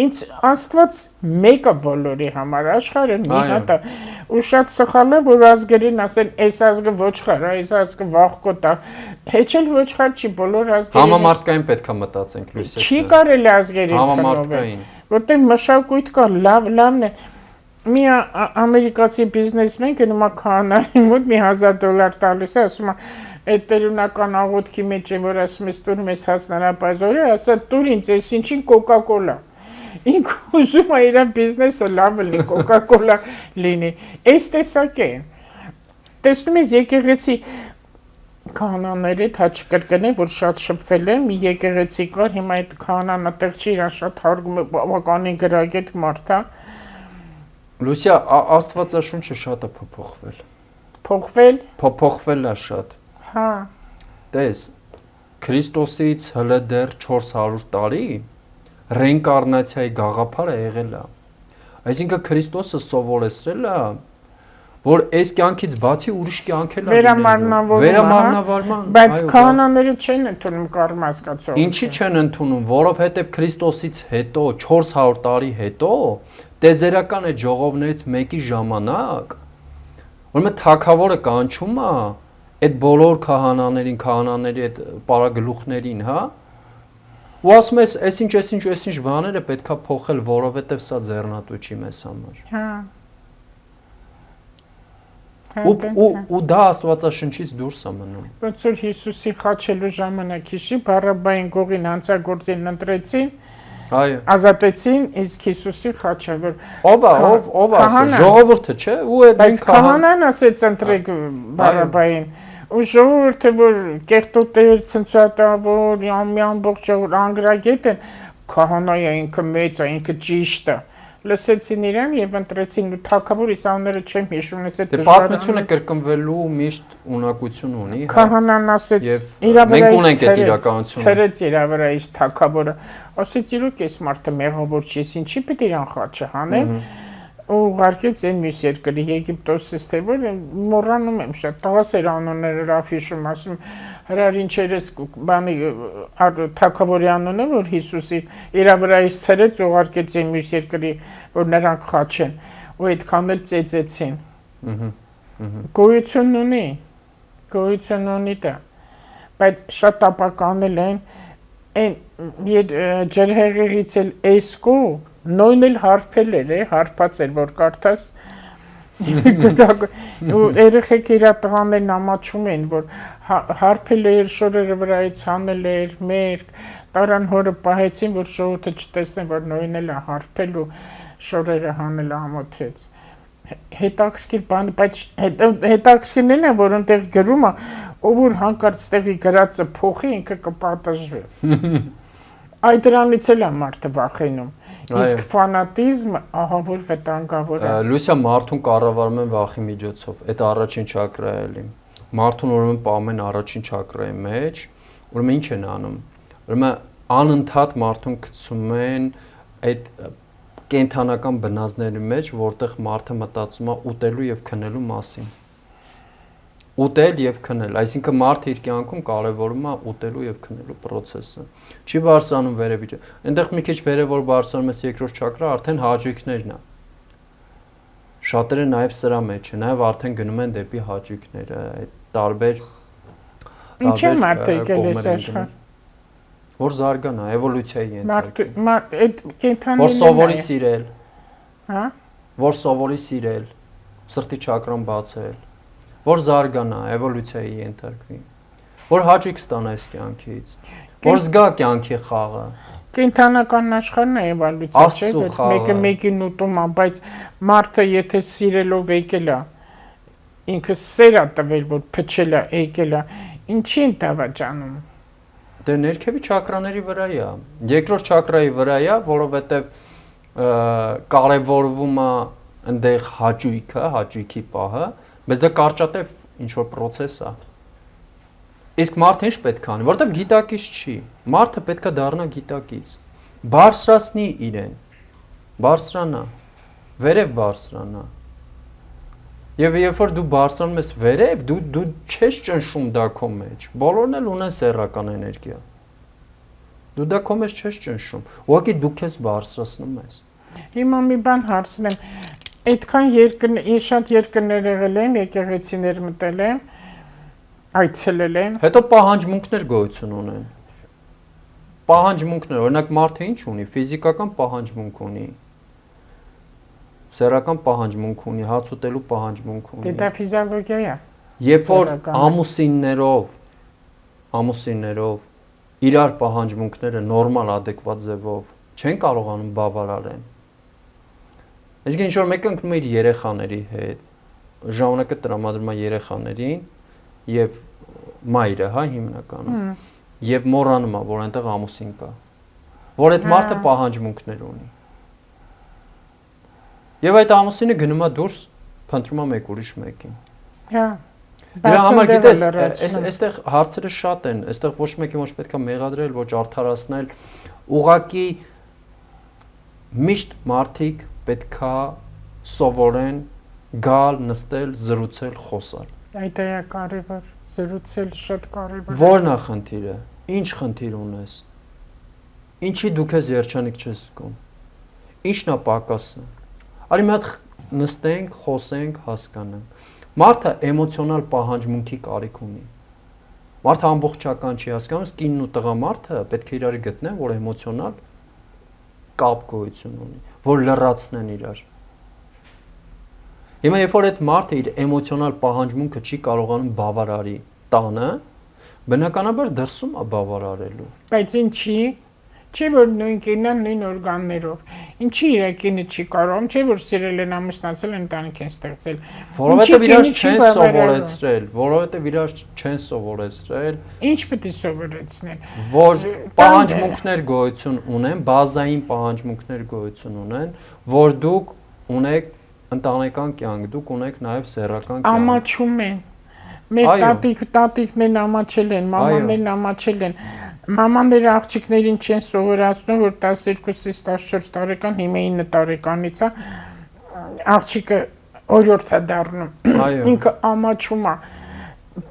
S1: ինձ Աստված մեկը բոլորի համար, աշխարհը մի հատ է, ու շատ սխալ է, որ ազգերին ասեն, այս ազգը ոչխար է, այս ազգը վախկոտ է, հեչել ոչխար չի, բոլոր ազգերին
S2: համամարտկային պետք է մտածենք, Լույս,
S1: չի կարելի ազգերին
S2: համամարտկային,
S1: որտեղ մշակույթ կա, լավն է, մի ամերիկացի բիզնեսմեն գնում է քահանայի մոտ մի $1000 տալիս է, ասում է, այդ տերունական աղոթքի մեջ եմ, որ ասում ես տուրում ես հասնարապազորը, ասա տուր ինձ ես ինչին կոկա-կոլա, ինք ուզում է իր բիզնեսը լավ լինի, կոկա-կոլա լինի, այս տեսակ է, տեսնում ես եկեղեցի քահանաների հետ հաչ կրկնեմ, որ շատ շփվել եմ, մի եկեղեցի կար, հիմա այդ քահանան այդտեղ չի, իրան շատ հարգում է, բավականին գրագետ մարդ է,
S2: Լուսիա, Աստվածաշունչը շատ է փոփոխվել։
S1: Փոխվել։
S2: Փոփոխվել է շատ։
S1: Հա։
S2: Տես, Քրիստոսից հələ դեռ 400 տարի ռեինկարնացիայի գաղափարը եղել է։ Այսինքն Քրիստոսը սովորեցրել է, որ այս կյանքից բացի ուրիշ կյանք էլ է
S1: վերամարմնավորման, բայց քահանաները չեն ընդունում կառմասկացող։
S2: Ինչի չեն ընդունում, որովհետև Քրիստոսից հետո 400 տարի հետո տեզերական այդ ժողովներից մեկի ժամանակ, ուրեմն թագավորը կանչում է այդ բոլոր քահանաների այդ պարագլուխներին, հա, ու ասում ես, այսինչ բաները պետքա փոխել, որովհետև սա ձեռնատու չի մեզ համար։
S1: Հա։
S2: Ու դա Աստվածաշնչից դուրս է մնում։
S1: Ոնց որ Հիսուսի խաչելու ժամանակ հիշի, Բարաբային գողին հանցագործին ընտրեցին,
S2: այո,
S1: ազատեցին, իսկ Հիսուսի խաչը, որ
S2: ով ասել, ժողովուրդը, չէ, ու այդ
S1: բայց քահանան ասեց ընտրեք Բարաբային, ու ժողովուրդը, որ կեղտոտեր, ցնցատավոր, մի ամբողջ անգրագետ են, քահանայը ինքը մեծ է, ինքը ճիշտ է։ Լսեցին իրեն եւ ընտրեցին ու թագավոր Իսավները չեմ հիշում այս այդ
S2: պատմությունը կրկնվելու միշտ ունակություն ունի, հա։
S1: Քահանան ասեց
S2: իրա վրա
S1: ցերեց իրա վրա իս թագավորը ասեց իրոք այս մարդը մեղավոր չի, ես ինչի պետք է իրան խաչը հանեմ ու ուղարկեց այն մյուս երկրի Եգիպտոսից թե որ մոռանում եմ շատ տղաս էր անունները Ռաֆիշում ասում հրար ինչերես բանի թագավորի անունը որ Հիսուսի իրա վրա իս ցերեց ուղարկեց այն մյուս երկրի որ նրանք խաչեն ու այդքան էլ ծեծեցին գոյություն ունի դա բայց շատ ապականել են այն ջրհեղեղից էլ էսկո նույն էլ հարբել էր, հարբած էր, որ կարդաս ու երեխեք իրա տղաներն ամաչում են, որ հարբել էր, շորերը վրայից հանել էր, մերկ, տարան հորը պահեցին, որ ժողովուրդը չտեսնեն, որ նույն էլ է հարբել ու շորերը հանել ամոթեց։ Հետաքրքիր բան, բայց հետաքրքիրն է, որ այնտեղ գրում է, ով որ հանկարծ տեղի գրածը փոխի, ինքը կպատժվի։ Այդ դրանից էլ է մարդը վախենում, իսկ ֆանատիզմը ահավոր վտանգավոր է։
S2: Լուսիա մարդուն կառավարում են վախի միջոցով, այդ առաջին չակրա է էլի։ Մարդուն ուրեմն պահում առաջին չակրայի մեջ, ուրեմն ինչ են անում։ Ուրեմն անընդհատ մարդուն գցում են այդ կենթանական բնազների մեջ, որտեղ մարդը մտածում է ուտելու եւ քնելու մասին։ ուտել եւ քնել, այսինքն մարդը իր կյանքում կարևորում է ուտելու եւ քնելու process-ը։ Չի բարձրանում վերևիճը։ Այնտեղ մի քիչ վերև որ բարձրանում ես երկրորդ չակրա, արդեն հաճույքներն է։ Շատերը նաեւ սրա մեջ են, նաեւ արդեն գնում են դեպի հաճույքները, այդ տարբեր
S1: Ինչ է մարդը եկել այս աշխարհ։
S2: Որ զարգանա, էվոլյուցիայի ենթարկի։
S1: Այդ կենթանիներն
S2: Որ սովորի սիրել,
S1: հա։
S2: որ սովորի սիրել, սրտի չակրան բացել, որ զարգանա, էվոլյուցիայի ենթարկվի, որ հաճույք ստանա այս կյանքից, որ զգա կյանքի խաղը։
S1: Կենթանական աշխարհն է էվոլյուցիա, չէ՞, որ մեկը մեկին ուտում է, բայց մարդը եթե սիրելով եկել է, ինքը սեր է տվել, որ փչել է, եկել է, ինչի են դավաճանում։
S2: Դե ներքևի չակրաների վրա է, երկրորդ չակրայի վրա է, որովհետև կարևորվում է այնտեղ հաճույքը, հաճույքի պահը, բայց դա կարճատև ինչ որ process է։ Իսկ մարդը ինչ պետք է անի, որովհետև գիտակից չի։ Մարդը պետք է դառնա գիտակից։ Բարձրացնի իրեն։ Բարձրանա։ Վերև բարձրանա։ Եվ երբ որ դու բարձրանում ես վերև, դու չես ճնշում դա քո մեջ։ Բոլորն էլ ունեն սեռական էներգիա։ Դու դա քո մեջ չես ճնշում։ Ուղղակի դու քեզ բարձրացնում ես։
S1: Հիմա մի բան հարցնեմ։ Այդքան երկրներ, շատ երկրներ եղել են, եկեղեցիներ մտել են, այցելել են։
S2: Հետո պահանջմունքներ գոյություն ունեն։ Պահանջմունքներ, օրինակ մարդը ինչ ունի, ֆիզիկական պահանջմունք ունի։ Սեռական պահանջմունք ունի, հաց ուտելու պահանջմունք ունի։
S1: Դա ֆիզիոլոգիա է։
S2: Երբ որ ամուսիններով իրար պահանջմունքները նորմալ adekvat ձևով չեն կարողանում բավարարեն։ Իսկ ինչ որ մեկը ընկնում է իր երեխաների հետ, ժամանակը տրամադրում է երեխաներին եւ մայրը, հա, հիմնականում։ Եվ մոռանում է, որ այնտեղ ամուսին կա։ Որ այդ մարդը պահանջմունքներ ունի։ Եվ այդ ամուսինը գնում է դուրս, փնտրում է մեկ ուրիշ մեկին։
S1: Հա։
S2: Դրա համար գիտես, այստեղ հարցերը շատ են, այստեղ ոչ մեկին ոչ պետք է մեղադրել, ոչ արդարացնել, ուղղակի միշտ մարդիկ պետքա սովորեն գալ, նստել, զրուցել, խոսալ։
S1: Այդ է կարևոր, զրուցել շատ կարևոր։
S2: Որն է խնդիրը։ Ինչ խնդիր ունես։ Ինչի դու քեզ երջանիկ չես զգում։ Ինչն է պակասը։ Արի մի հատ նստենք, խոսենք, հասկանանք։ Մարդը էմոցիոնալ պահանջմունքի կարիք ունի։ Մարդը ամբողջական չի հասկանում, կինն ու տղամարդը պետք է իրար գտնեն, որ էմոցիոնալ կապ գոյություն ունի, որ լրացնեն իրար։ Հիմա երբ որ այդ մարդը իր էմոցիոնալ պահանջմունքը չի կարողանում բավարարի տանը, բնականաբար դրսում է բավարարելու։
S1: Բայց ինչի։ Չէ որ նույն կինն նույն օրգաններով։ Ինչի իր կինը չի կարող, չէ որ սիրել են ամուսնացել են տանիք են ստեղծել։
S2: Որովհետև իրար չեն սովորեցրել, որովհետև իրար չեն սովորեցրել։
S1: Ինչ պետք է սովորեցնել։
S2: Որ պահանջմունքներ գոյություն ունեն, բազային պահանջմունքներ գոյություն ունեն, որ դուք ունեք ընտանեկան կյանք, դուք ունեք նաև սեռական կյանք։
S1: Ամաչում են։ Մեր տատիկներն ամաչել են, մամաներն ամաչել են։ Մամաները աղջիկներին չեն սովորացնում, որ 12-ից 14 տարեկան, հիմա 9 տարեկանից է աղջիկը օրորդ է դառնում։ Ինքը ամաչում է։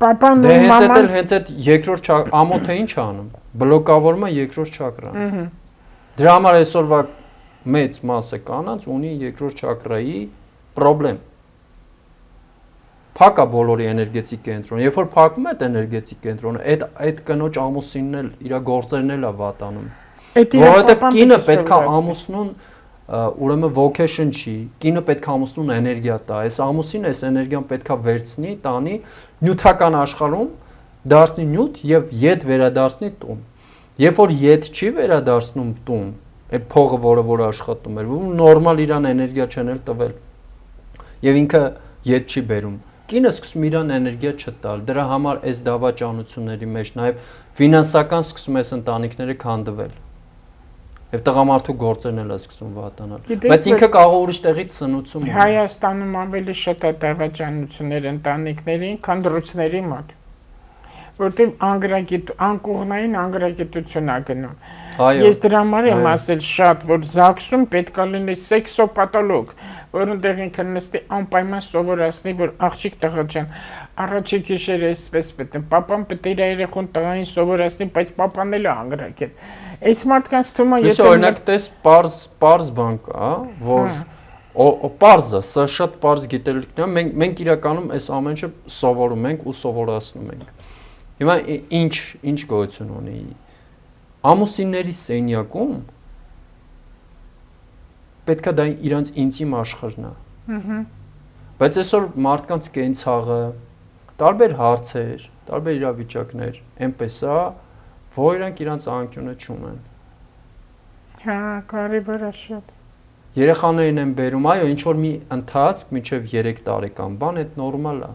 S1: Պապան ու մաման
S2: հենց այդ երկրորդ ամոթը ինչ անում։ Բլոկավորում է երկրորդ չակրան։ Դրա համար այսօրվա մեծ մասը կանանց ունի երկրորդ չակրայի խնդրեմ։ Փակա բոլորի էներգետիկ կենտրոնը։ Երբ որ փակվում է այդ էներգետիկ կենտրոնը, այդ կնոջ ամուսինն էլ իր գործերն էլ է վատանում։ Որովհետև կինը պետքա ամուսնուն ուրեմն vocation չի, կինը պետքա ամուսնուն էներգիա տա։ Այս ամուսինը այս էներգիան պետքա վերցնի, տանի նյութական աշխարհում դարձնի նյութ եւ ետ վերադարձնի տուն։ Երբ որ ետ չի վերադարձնում տուն, այդ փողը, որ աշխատում էր, նորմալ իրան էներգիա չեն էլ տվել։ Եվ ինքը ետ չի բերում։ Կինը սկսում իրան էներգիա չտալ, դրա համար այս դավաճանությունների մեջ նաև ֆինանսական սկսում ես ընտանիքները քանդվել։ Եվ տղամարդու գործերն էլ է սկսում վատանալ։ Բայց ինքը կարող ուրիշ տեղից սնուցում ունի։
S1: Հայաստանում ավելի շատ է դավաճանություններ ընտանիքներին, քան դրոցների մոտ։ Որտեղ անկողնային անգրագիտություն է գնում։ Ես դրա համար եմ ասել շատ, որ ԶԱԳՍ-ում պետք է լինի սեքսոպաթոլոգ, որոնտեղ ինքը նստի անպայման սովորացնի, որ աղջիկ տղա ջան, Առաջի գիշերը էսպես պետք է պապան պետք է իր երեխուն տղային սովորացնի, բայց պապան էլ է անգրակետ։ Այս մարդկանց թվում է
S2: եթե օրինակ տես պարզ բան կա, որ պարզը, սա շատ պարզ գիտելիքն է, մենք իրականում այս ամեն ինչը սովորում ենք ու սովորացնում ենք։ Հիմա ինչ գոյություն ունի։ Ամուսինների սենյակում պետք է դա իրանց ինտիմ աշխարհն է։ Բայց այսօր մարդկանց կենցաղը տարբեր հարցեր, տարբեր իրավիճակներ, այնպես է, որ իրանք իրանց անկյունը չունեն։
S1: Հա, կարևոր է շատ։
S2: Երեխաներին են բերում, այո, ինչ որ մի ընթացք մինչև 3 տարեկան բան, այդ նորմալ է։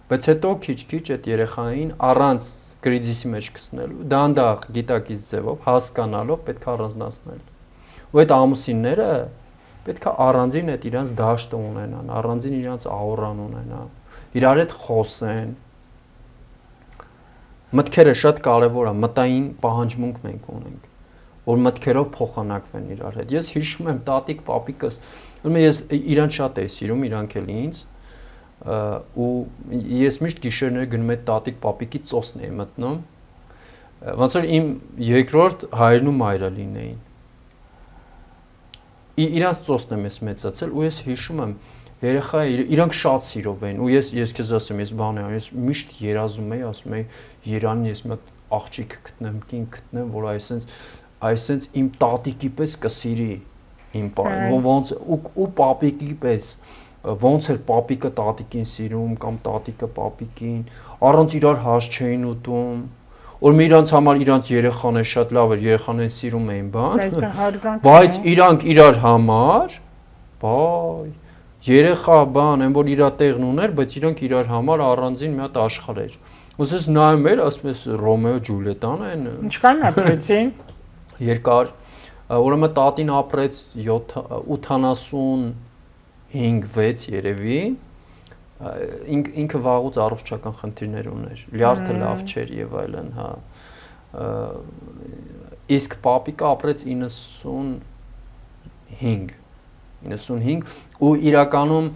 S2: Բայց հետո քիչ-քիչ այդ երեխային առանց կրիզիսի մեջ գցնելու, դանդաղ գիտակից ձևով հասկանալով պետք է առանձնացնել։ Ու այդ ամուսինները պետք է առանձին այդ իրանց դաշտը ունենան, առանձին իրանց աուրան ունենան, իրար հետ խոսեն։ Մտքերը շատ կարևոր է, մտային պահանջմունք մենք ունենք, որ մտքերով փոխանակվեն իրար հետ։ Ես հիշում եմ տատիկ պապիկս, ես իրան շատ էի սիրում, իրանք էլ ինձ, ու ես միշտ գիշերները գնում եմ տատիկ պապիկի ծոսն էի մտնում, ոնց որ իմ երկրորդ հայրն ու մայրը լինեին։ Իրանց ծոսն եմ ես մեծացել ու ես հիշում եմ երեխա իրանք շատ սիրով էին ու ես քեզ ասեմ ես բան եմ ես միշտ երազում էի ասում էի Երանին ես մի հատ աղջիկ գտնեմ կին գտնեմ որ այսենց իմ տատիկի պես կսիրի իմ ոնց ու պապիկի պես ոնց էր պապիկը տատիկին սիրում կամ տատիկը պապիկին առանց իրար հաս չէին ուտում որ մի իրանց համար իրանց երեխան է շատ լավ էր երեխաներին սիրում էին բան բայց իրանք իրար համար բայ երեխա բան են որ իրա տեղն ուներ բայց իրանք իրար համար առանձին մի հատ աշխարհ էր ուսես նայում էր ասում ես Ռոմեո Ջուլիետան են
S1: ինչքան ապրեցին
S2: երկար ուրեմն տատին ապրեց 85-6 երևի ինքը վաղուց առողջական խնդիրներ ուներ լյարդը լավ չէր եւ այլն հա իսկ պապիկը ապրեց 95 ու իրականում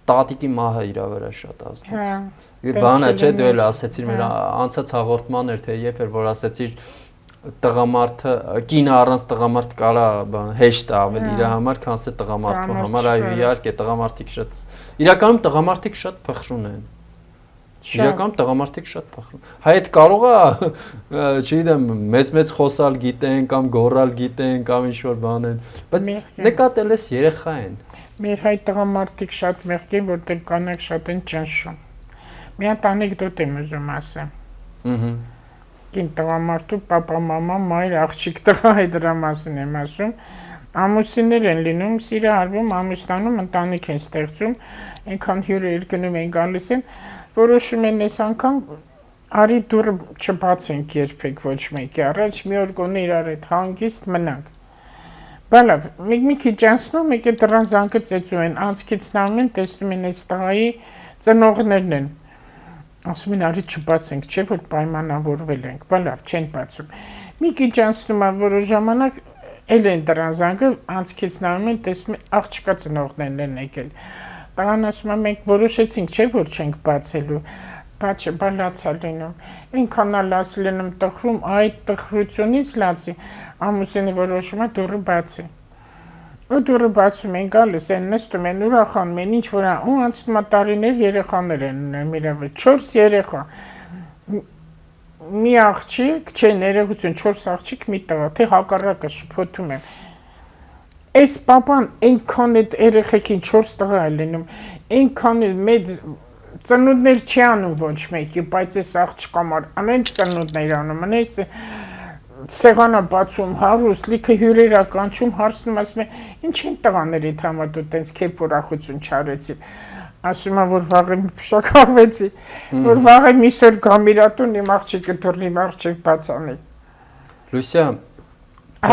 S2: տատիկի մահը իրա վրա շատ ազդեց բանը չէ դու էլ ասեցիր մեր անցած հաղորդման էր թե երբ էր որ ասեցիր տղամարդը կինը առանց տղամարդ կարա բան հեշտ է ավելի իր համար քան թե տղամարդու համար այո իհարկե տղամարդիկ շատ իրականում տղամարդիկ շատ փխրուն են իրականում տղամարդիկ շատ փխրուն հայ այդ կարող է չգիտեմ մեծ խոսալ գիտեն կամ գոռալ գիտեն կամ ինչ որ բան են բայց նկատել ես երեխա են
S1: մեր հայ տղամարդիկ շատ մեղք են որտեղ կանայք շատ են ճնշում մի հատ անեկդոտ եմ ուզում ասեմ Կին տղամարդու պապա, մամա, մայր, աղջիկ տղա է դրա մասին եմ ասում ամուսիններ են լինում, սիրահարվում, ամուսնանում, ընտանիք են ստեղծում այնքան հյուրեր գնում են գալիս են որոշում են այս անգամ արի դուռը չբացենք երբեք ոչ մեկի առաջ մի օր գոնե իրար հետ հանգիստ մնանք բալավ մի քիչ անցնում մեկ է դռան զանգը ծեծում են անցքից նայում են տեսնում են այս տղայի ծնողներն են ասում են արի չբացենք, չէ որ պայմանավորվել ենք, բա լավ, չեն բացում։ Մի քիչ անցնում է որոշ ժամանակ, էլ են դրան զանգը, անցքից նայում են, տեսնում են աղջկա ծնողներն են եկել։ Տղան ասում է մենք որոշեցինք, չէ որ չենք բացելու։ Բա չէ, բա լաց է լինում։ Այնքան լաց լինում տխրում, այդ տխրությունից լացի, ամուսինը որոշում է դուռը բացի։ Ու դուռը բացում են գալիս են նստում են ուրախանում են ինչ որ ու անցնում է տարիներ երեխաներ են միրավը 4 երեխա մի աղջիկ չէ ներողություն 4 աղջիկ մի տղա թե հակառակը շփոթում եմ այս պապան այնքան այդ երեխեքին 4 տղա է լինում այնքան մեծ ծնունդներ չի անում ոչ մեկի բայց այս աղջկամար անեն ծնունդներ անում անես Սեղանա բացում հարուստ լիքը հյուրեր ականչում հարցնում ասում է ինչ են տղաներիդ համար դու տենց քեփ ուրախություն չարեցի ասում է որ վաղը փշակավեցի որ վաղը միսոր գամիրատուն իմ աղջիկը դուրնի աղջիկ բացանի
S2: Լուսիա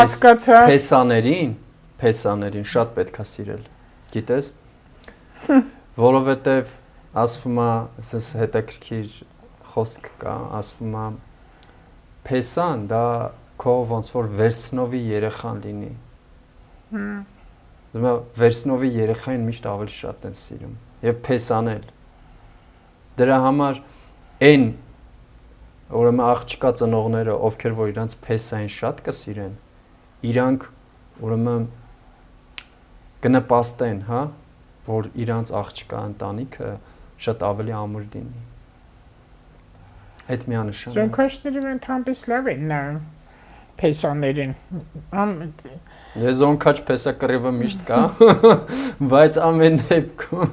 S1: հասկացա
S2: փեսաներին շատ պետք է սիրել գիտես որովհետև ասվում է ասես հետաքրքիր խոսք կա ասվում է Փեսան դա քո ոնց որ վերցնովի երեխան լինի։ Դու վերցնովի երեխային միշտ ավելի շատ են սիրում եւ փեսանել։ Դրա համար այն ուրեմն աղջկա ծնողները, ովքեր որ իրանց փեսային շատ կսիրեն, իրանք ուրեմն կնպաստեն, հա, որ իրանց աղջկա ընտանիքը շատ ավելի ամուր լինի։ Այդ միանշանակ։
S1: Զոնքաշները ընդհանրապես լավ են նայում փեսաներին։
S2: Զոնքաչ փեսակռիվը միշտ կա, բայց ամեն դեպքում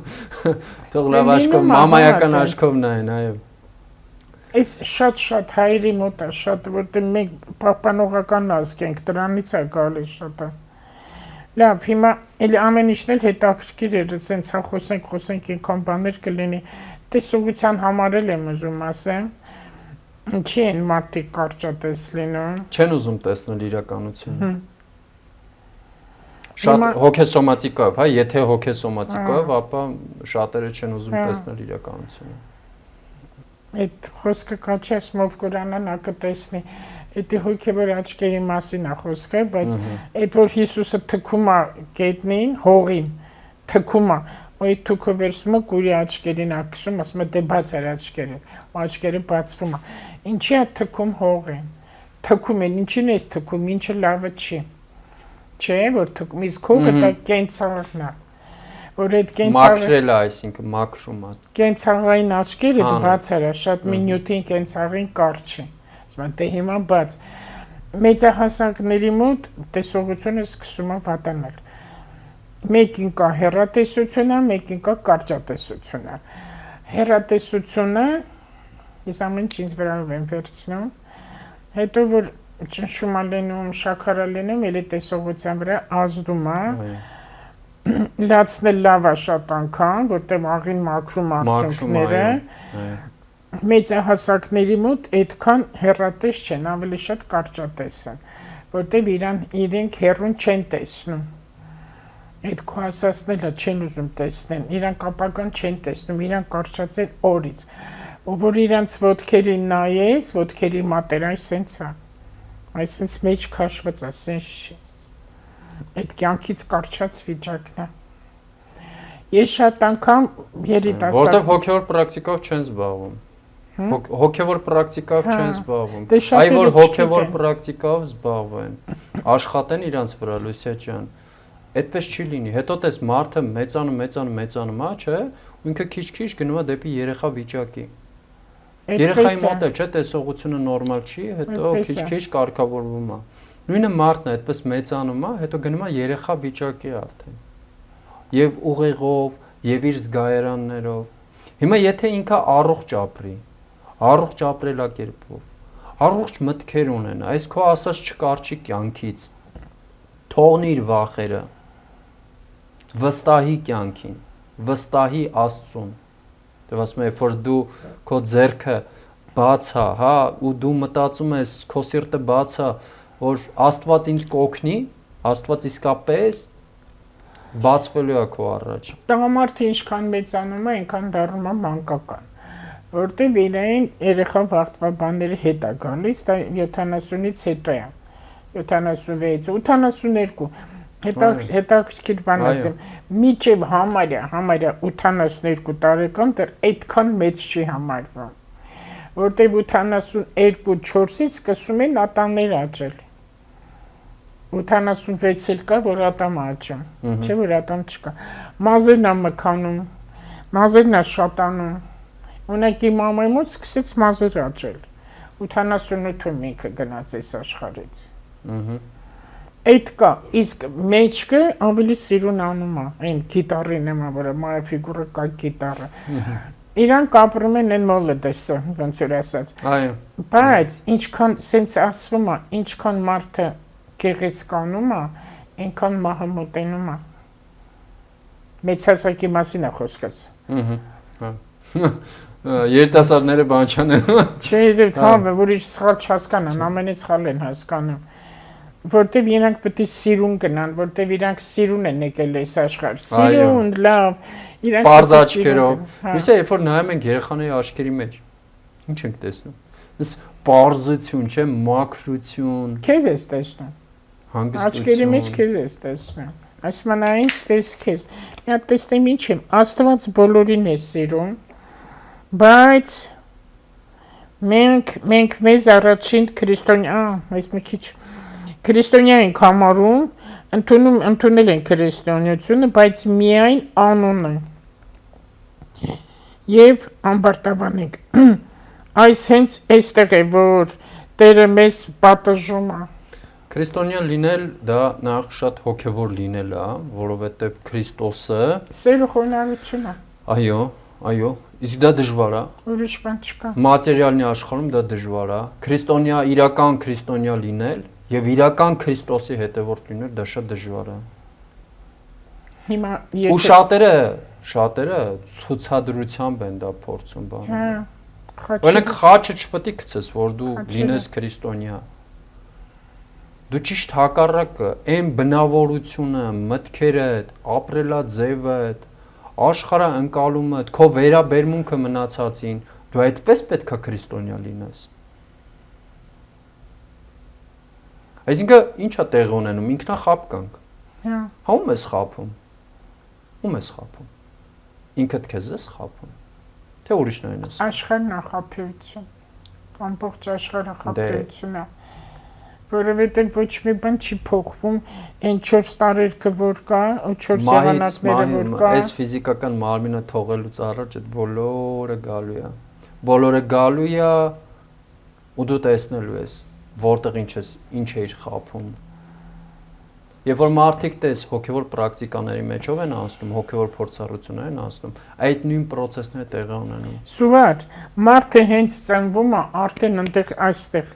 S2: թող լավ աչքով, մամայական աչքով նայեն, այո։
S1: Այս շատ հայերի մոտ է, շատ որտեղ մենք պահպանողական ազգ ենք, դրանից է գալիս շատ։ Լավ, հիմա էլի ամեն ինչն էլ հետաքրքիր էր, ասենց հա խոսենք ինքան բաներ կլինի։ Տեսողության համար եմ ուզում ասեմ, ինչի են մարդիկ կարճատես լինում։
S2: Չեն ուզում տեսնել իրականությունը։ Շատ հոգեսոմատիկով, հա, եթե հոգեսոմատիկով, ապա շատերը չեն ուզում տեսնել իրականությունը։
S1: Այդ խոսքը կաչի ասմով Կորանը նա կտեսնի, այդ հոգևոր աչքերի մասին է խոսքը, բայց այդ որ Հիսուսը թքում է գետնին, հողին, թքում է, ու այդ թուքը վերցում է կուրի աչքերին ակսում, ասում է դե բաց էր աչքերը, ու աչքերը բացվում է։ Ինչի է թքում հողին, թքում են, ինչին ես թքում, ինչը լավը չի, չէ, որ թքում, իսկ հողը դա կենցաղն է, որ այդ
S2: մաքրելը, այսինքն մաքրում է։
S1: Կենցաղային աչքերը բացել է, շատ մի նյութին կենցաղին կարճ է, ասում են դե հիմա բաց, մեծահասակների մոտ տեսողությունը սկսում է վատանալ, մեկին կա հեռատեսությունը, մեկին կա կարճատեսությունը, հեռատեսությունը, ես ամեն ինչ ինձ վրայով եմ վերցնում, հետո որ ճնշում է լինում, շաքար է լինում, էլի տեսողության վրա ազդում է, լացնել լավ է շատ անգամ, որտեղ աղին մաքրում արդյունքները, մեծահասակների մոտ այդքան հեռատես չեն, ավելի շատ կարճատես են, որտեղ իրենք հեռուն չեն տեսնում, այդ քո ասածները չեն ուզում տեսնեն, իրանք ապագան չեն տեսնում, իրանք կարճած են օրից, ու որ իրանց ոտքերին նայես, ոտքերի մատերը այսենց է, այսենց մեջ քաշված է, սենց չի, այդ կյանքից կարճած վիճակն է, ես շատ անգամ երիտասարդ
S2: որտեղ հոգևոր պրակտիկով չեն զբաղվում, հոգևոր պրակտիկով չեն զբաղվում, այ որ հոգևոր պրակտիկով զբաղվեն, աշխատեն իրանց վրա, Լուսիա ջան, այդպես չի լինի, հետո տես մարդը մեծանում, չէ, ու ինքը քիչ-քիչ գնում է դեպի երեխա վիճակի, երեխայի մոտ է, չէ, տեսողությունը նորմալ չի, հետո քիչ-քիչ կարգավորվում է, նույնը մարդն է, այդպես մեծանում է, հետո գնում է երեխա վիճակի արդեն, և ուղեղով, և իր զգայարաններով, հիմա եթե ինքը առողջ ապրելակերպով, առողջ մտքեր ունենա, այս քո ասած չկարճի կյանքից, թողնիր վախերը, վստահի կյանքին, վստահի Աստծուն, դե ասում է, որ դու քո ձեռքը բաց է, հա, ու դու մտածում ես, քո սիրտը բաց է, որ Աստված ինձ կօգնի, Աստված իսկապես բացվելու է քո առաջ։
S1: Տղամարդը ինչքան մեծանում է, այնքան դառնում է մանկական, որտեղ իրեն երեխա վաղտվա բաների հետ է գալիս, դա 70-ից հետո է, 76, 82, հետաքրքիր բան ասեմ, մինչև համարյա 82 տարեկան դեռ այդքան մեծ չի համարվում, որտեղ 82-4-ից սկսում են ատամներ աճել, 86 էլ կա, որ ատամ աճում, չէ, որ ատամ չկա, մազերն է մքանում, մազերն է շատանում, ունեք իմ մամայի մոտ սկսեց մազեր աճել, 88-ում ինքը գնաց այս աշխարհից, այդ կա, իսկ մեջքը ավելի սիրուն անում է, այն գիտարին եմ, որ մայա ֆիգուրը կա գիտարը, իրանք ապրում են են մոլոդեսը, ոնց որ ասած, բայց ինչքան սենց ասվում է, ինչքան մարդը գեղեցկանում է, այնքան մահը մոտենում է, մեծ հասակի մասին է խոսքս,
S2: երիտասարդները բան չանեն,
S1: չէ, ուրիշ սխալ չհասկանան, ամենից սխալ են հասկանում, որտև իրանք պետք է սիրուն գնան, որտև իրանք սիրուն են եկել այս աշխարհ, սիրուն, լավ,
S2: պարզ աչքերով, իսկ երբ որ նայում ենք երեխաների աչքերի մեջ, ինչ ենք տեսնում, ըս պարզություն, չէ, մաքրություն,
S1: քեզ ես տեսնում, աչքերի մեջ քեզ ես տեսնում, ասում են ինչ տես քեզ, մի հատ տեսնեմ ինչ եմ, Աստված բոլորին է սիրում, Բայց մենք մեզ առաջին քրիստոնյա, այս մի քիչ քրիստոնյա ենք համարում, ընդունել են քրիստոնեությունը, բայց միայն անունը եւ ամբարտավանենք։ Այս հենց այստեղ է, որ Տերը մեզ պատժում է։
S2: Քրիստոնյա լինել դա նախ շատ հոգևոր լինել է, որովհետև Քրիստոսը
S1: Սերը խոնարհություն է։
S2: Այո, իսկ դա դժվար է։
S1: Ուրիշ բան չկա։
S2: Մատերիալնի աշխարհում դա դժվար է։ Իրական քրիստոնյա լինել եւ իրական Քրիստոսի հետևորդ լինել դա շատ դժվար է։
S1: Հիմա
S2: Ու շատերը ցուցադրությամբ են դա փորձում բանը։ Օրինակ խաչը չպետք է գցես, որ դու լինես քրիստոնյա։ Դու ճիշտ հակառակը, այն բնավորությունը, մտքերդ, ապրելաձևդ, աշխարհը ընկալումդ, քո վերաբերմունքը մնացածին, դու այդպես պետք է քրիստոնյա լինես։ Այսինքն ի՞նչ է տեղի ունենում, ինքնախապկանք։ Հա ում ես խափում։ Ում ես խափում։ Ինքդ քեզ ես խափում։ Թե ուրիշն այն ես։
S1: Աշխարհն է խափեություն։ Ամբողջ աշխարհը խափեություն է։ Որովհետև ոչ մի բան չի փոխվում, այն 4 տարերքը որ կա, ու 4 եղանակները որ կա։
S2: Այս ֆիզիկական մարմինը թողելուց առաջ այդ բոլորը գալու է, ու դու տեսնելու ես, որտեղ ինչ էիր խափում։ Երբ որ մարդիկ հոգևոր պրակտիկաների մեջով են անցնում, հոգևոր փորձառություններ են անցնում, այդ նույն process-ները տեղի ունենում։
S1: Սուվար, մարդը հենց ծնվում է արդեն այնտեղ այստեղ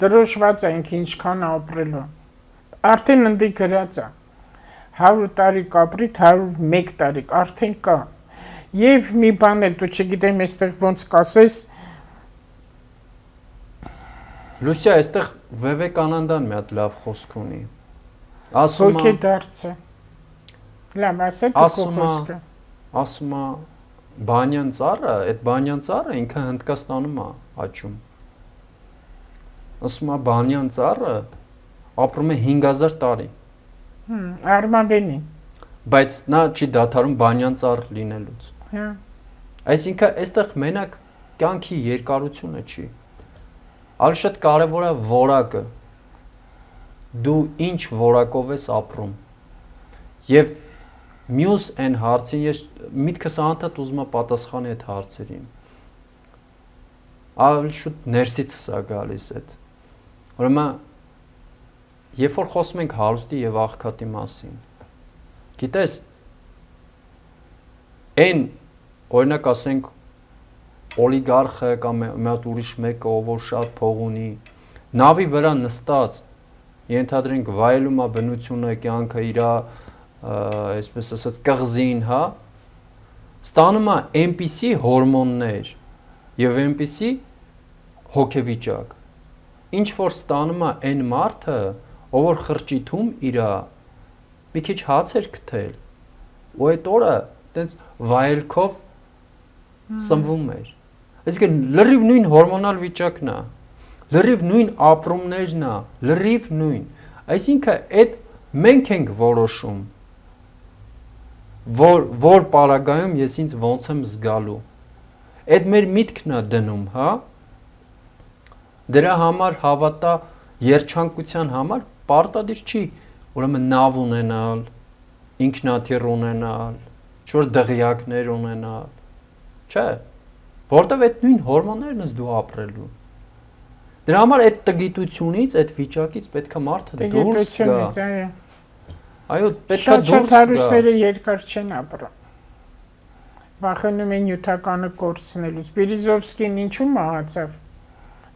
S1: դրոշված ենք ինչքան ապրելու։ Արդեն ընդի գրած է 100 տարի կապրի, 101 տարի, արդեն կա։ Եվ մի բան էլ դու չգիտեմ այստեղ ոնց կասես։
S2: Լուսիա, այստեղ Վիվեկանանդան մի հատ լավ խոսք ունի։ Ասում
S1: է դարձը։ Լավ, ասել դու խոսքը։
S2: Ասում է բանյան ծառը, այդ բանյան ծառը ինքը Հնդկաստանում է աճում։ Ասում է բանյան ծառը ապրում է 5000 տարի։
S1: Արմավենի։
S2: Բայց նա չի դադարում բանյան ծառ լինելուց։ Այսինքն այստեղ մենակ կյանքի երկարությունը չի։ Այլ շատ կարևոր է որակը։ Դու ինչ որակով ես ապրում։ Եվ մյուս այն հարցին ես միտքս անդադ ուզում եմ պատասխանի այդ հարցերին։ Ավելի շուտ ներսից սա գալիս է։ Ուրեմն երբ որ խոսում ենք հարուստի եւ աղքատի մասին, գիտես, այն օրինակ ասենք օլիգարխը կամ մի հատ ուրիշ մեկը, ով որ շատ փող ունի, նավի վրա նստած ենթադրենք վայելում է բնությունը, կյանքը իր, այսպես ասած, կղզին, հա, ստանում է այնպիսի հորմոններ եւ այնպիսի հոգեվիճակ, ինչ որ ստանում է այն մարդը, ով որ խրճիթում իր մի քիչ հաց էր գտել, ու այդ օրը տենց վայելքով սնվում էր։ Այսինքն լրիվ նույն հորմոնալ վիճակն է, լրիվ նույն ապրումներն է, լրիվ նույն։ Այսինքն այդ մենք ենք որոշում, որ պարագայում ես ինձ ոնց եմ զգալու։ Այդ մեր միտքն է դնում, հա։ Դրա համար հավատա երջանկության համար պարտադիր չի, ուրեմն նավ ունենալ, ինքնաթիռ ունենալ, ինչ-որ դղյակներ ունենալ, չէ, որտեվ այդ նույն հորմոններն ես դու ապրելու։ Դրա համար այդ տգիտությունից, այդ վիճակից պետք է մարդը դուրս գա։ Այո, պետք է դուրս գա։
S1: Շատ հարուստները երկար չեն ապրում։ Վախենում են նյութականը կորցնելուց։ Բիրիզովսկին ինչու մահացավ։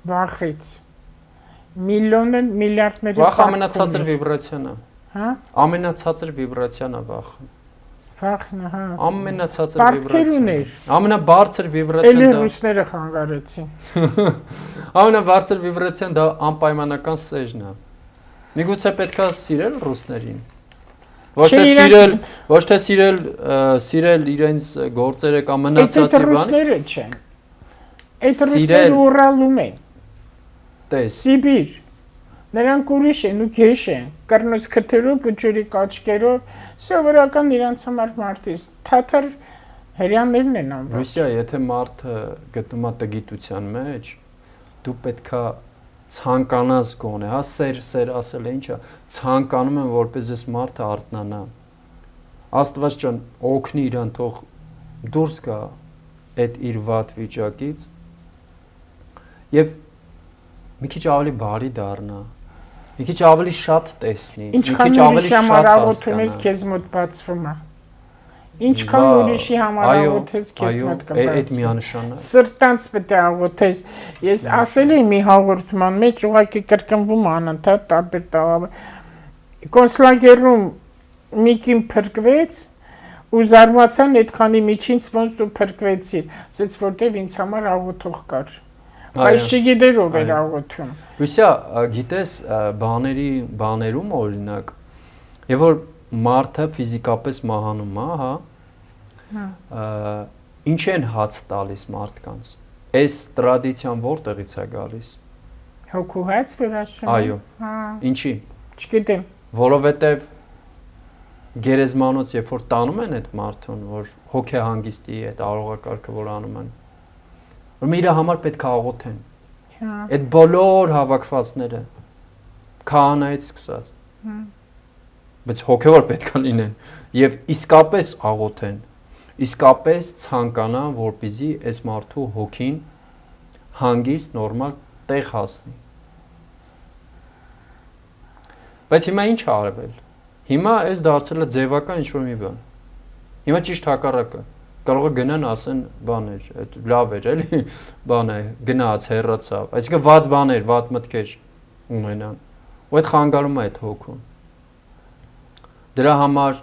S1: Վախից։ Միլիարդների
S2: վախ ամենացածր վիբրացիան է։
S1: Հա։
S2: Ամենացածր վիբրացիան է վախը։
S1: Վախն է, հա։
S2: Ամենացածր
S1: վիբրացիան։
S2: Ամենաբարձր վիբրացիան դա։
S1: Էլի ռուսները խանգարեցին։
S2: Ամենաբարձր վիբրացիան դա անպայմանական սեժն է։ Միգուցե պետքա սիրել ռուսներին։ Ոչ թե սիրել իրենց գործերը կամ մնացածի բանը։
S1: Այդ ռուսները չեն։ Այդ ռուսները Ուրալում են։
S2: Տես։
S1: Սիբիր։ Նրանք ուրիշ են ու գեշ են, կռնոց քթերով ու ջուրի կաչկերով, սովորական իրանց համար մարդից, թաթար Հрյաններն են ամբողջ։
S2: Ռուսիա, եթե մարդը գտնում է տգիտության մեջ, դու պետքա ցանկանաս գոնե, հա, սեր ասել է ինչա, ցանկանում եմ որպես այս մարդը արթնանա։ Աստված ջան, օգնի իրան, թող դուրս գա այդ իր վատ վիճակից եւ մի քիչ ավելի բարի դառնա, մի քիչ ավելի շատ տեսնի, մի քիչ ավելի շատ
S1: հասկանա։ Քեզ մոտ բացվում է։ Ինչքան ուրիշի համար աղոթես քեզ մոտ կբացվի։
S2: Այդ միանշանակ։
S1: Սրտանց պետք է աղոթես։ Ես ասել եմ մի հաղորդման մեջ ուղղակի կրկնվում անընդհատ տարբեր տաղավար։ Կոնցլագերում մի կին փրկվեց ու զարմացան այդքանի միջից ոնց դու փրկվեցիր, ասեց որտեվ ինձ համար աղոթող կար։ Բայց չգիտեր ով էր աղոթում։
S2: Ռուսիա, գիտես, բաներում օրինակ, եւ որ մարդը ֆիզիկապես մահանում է, հա։ Ինչ են հաց տալիս մարդկանց։ Այս տրադիցիան որտեղից է գալիս։
S1: Հոգու հաց վերաշուն։
S2: Այո։
S1: Հա։
S2: Ինչի։
S1: Չգիտեմ։
S2: Որովհետեւ գերեզմանոց երբ որ տանում են այդ մարդուն, որ հոգեհանգիստի այդ արողակարգը որ անում են, որ իր համար պետք է աղոթեն։
S1: Հա։
S2: Այդ բոլոր հավաքվածները քահանայից սկսած։
S1: Հա։
S2: Բայց հոգևոր պետք է լինեն եւ իսկապես աղոթեն, իսկապես ցանկանան, որպեսզի այս մարդու հոգին հանգիստ նորմալ տեղ հասնի։ Բայց հիմա ինչ է արվել։ Հիմա այս դարձել է ձևական ինչ-որ մի բան։ Հիմա ճիշտ հակառակը։ Կարող է գնան ասեն բաներ, այդ լավ էր էլի, բան է, գնաց, հեռացավ։ Այսինքն վատ բաներ, վատ մտքեր ունենան։ Ու այդ խանգարում է այդ հոգուն։ Դրա համար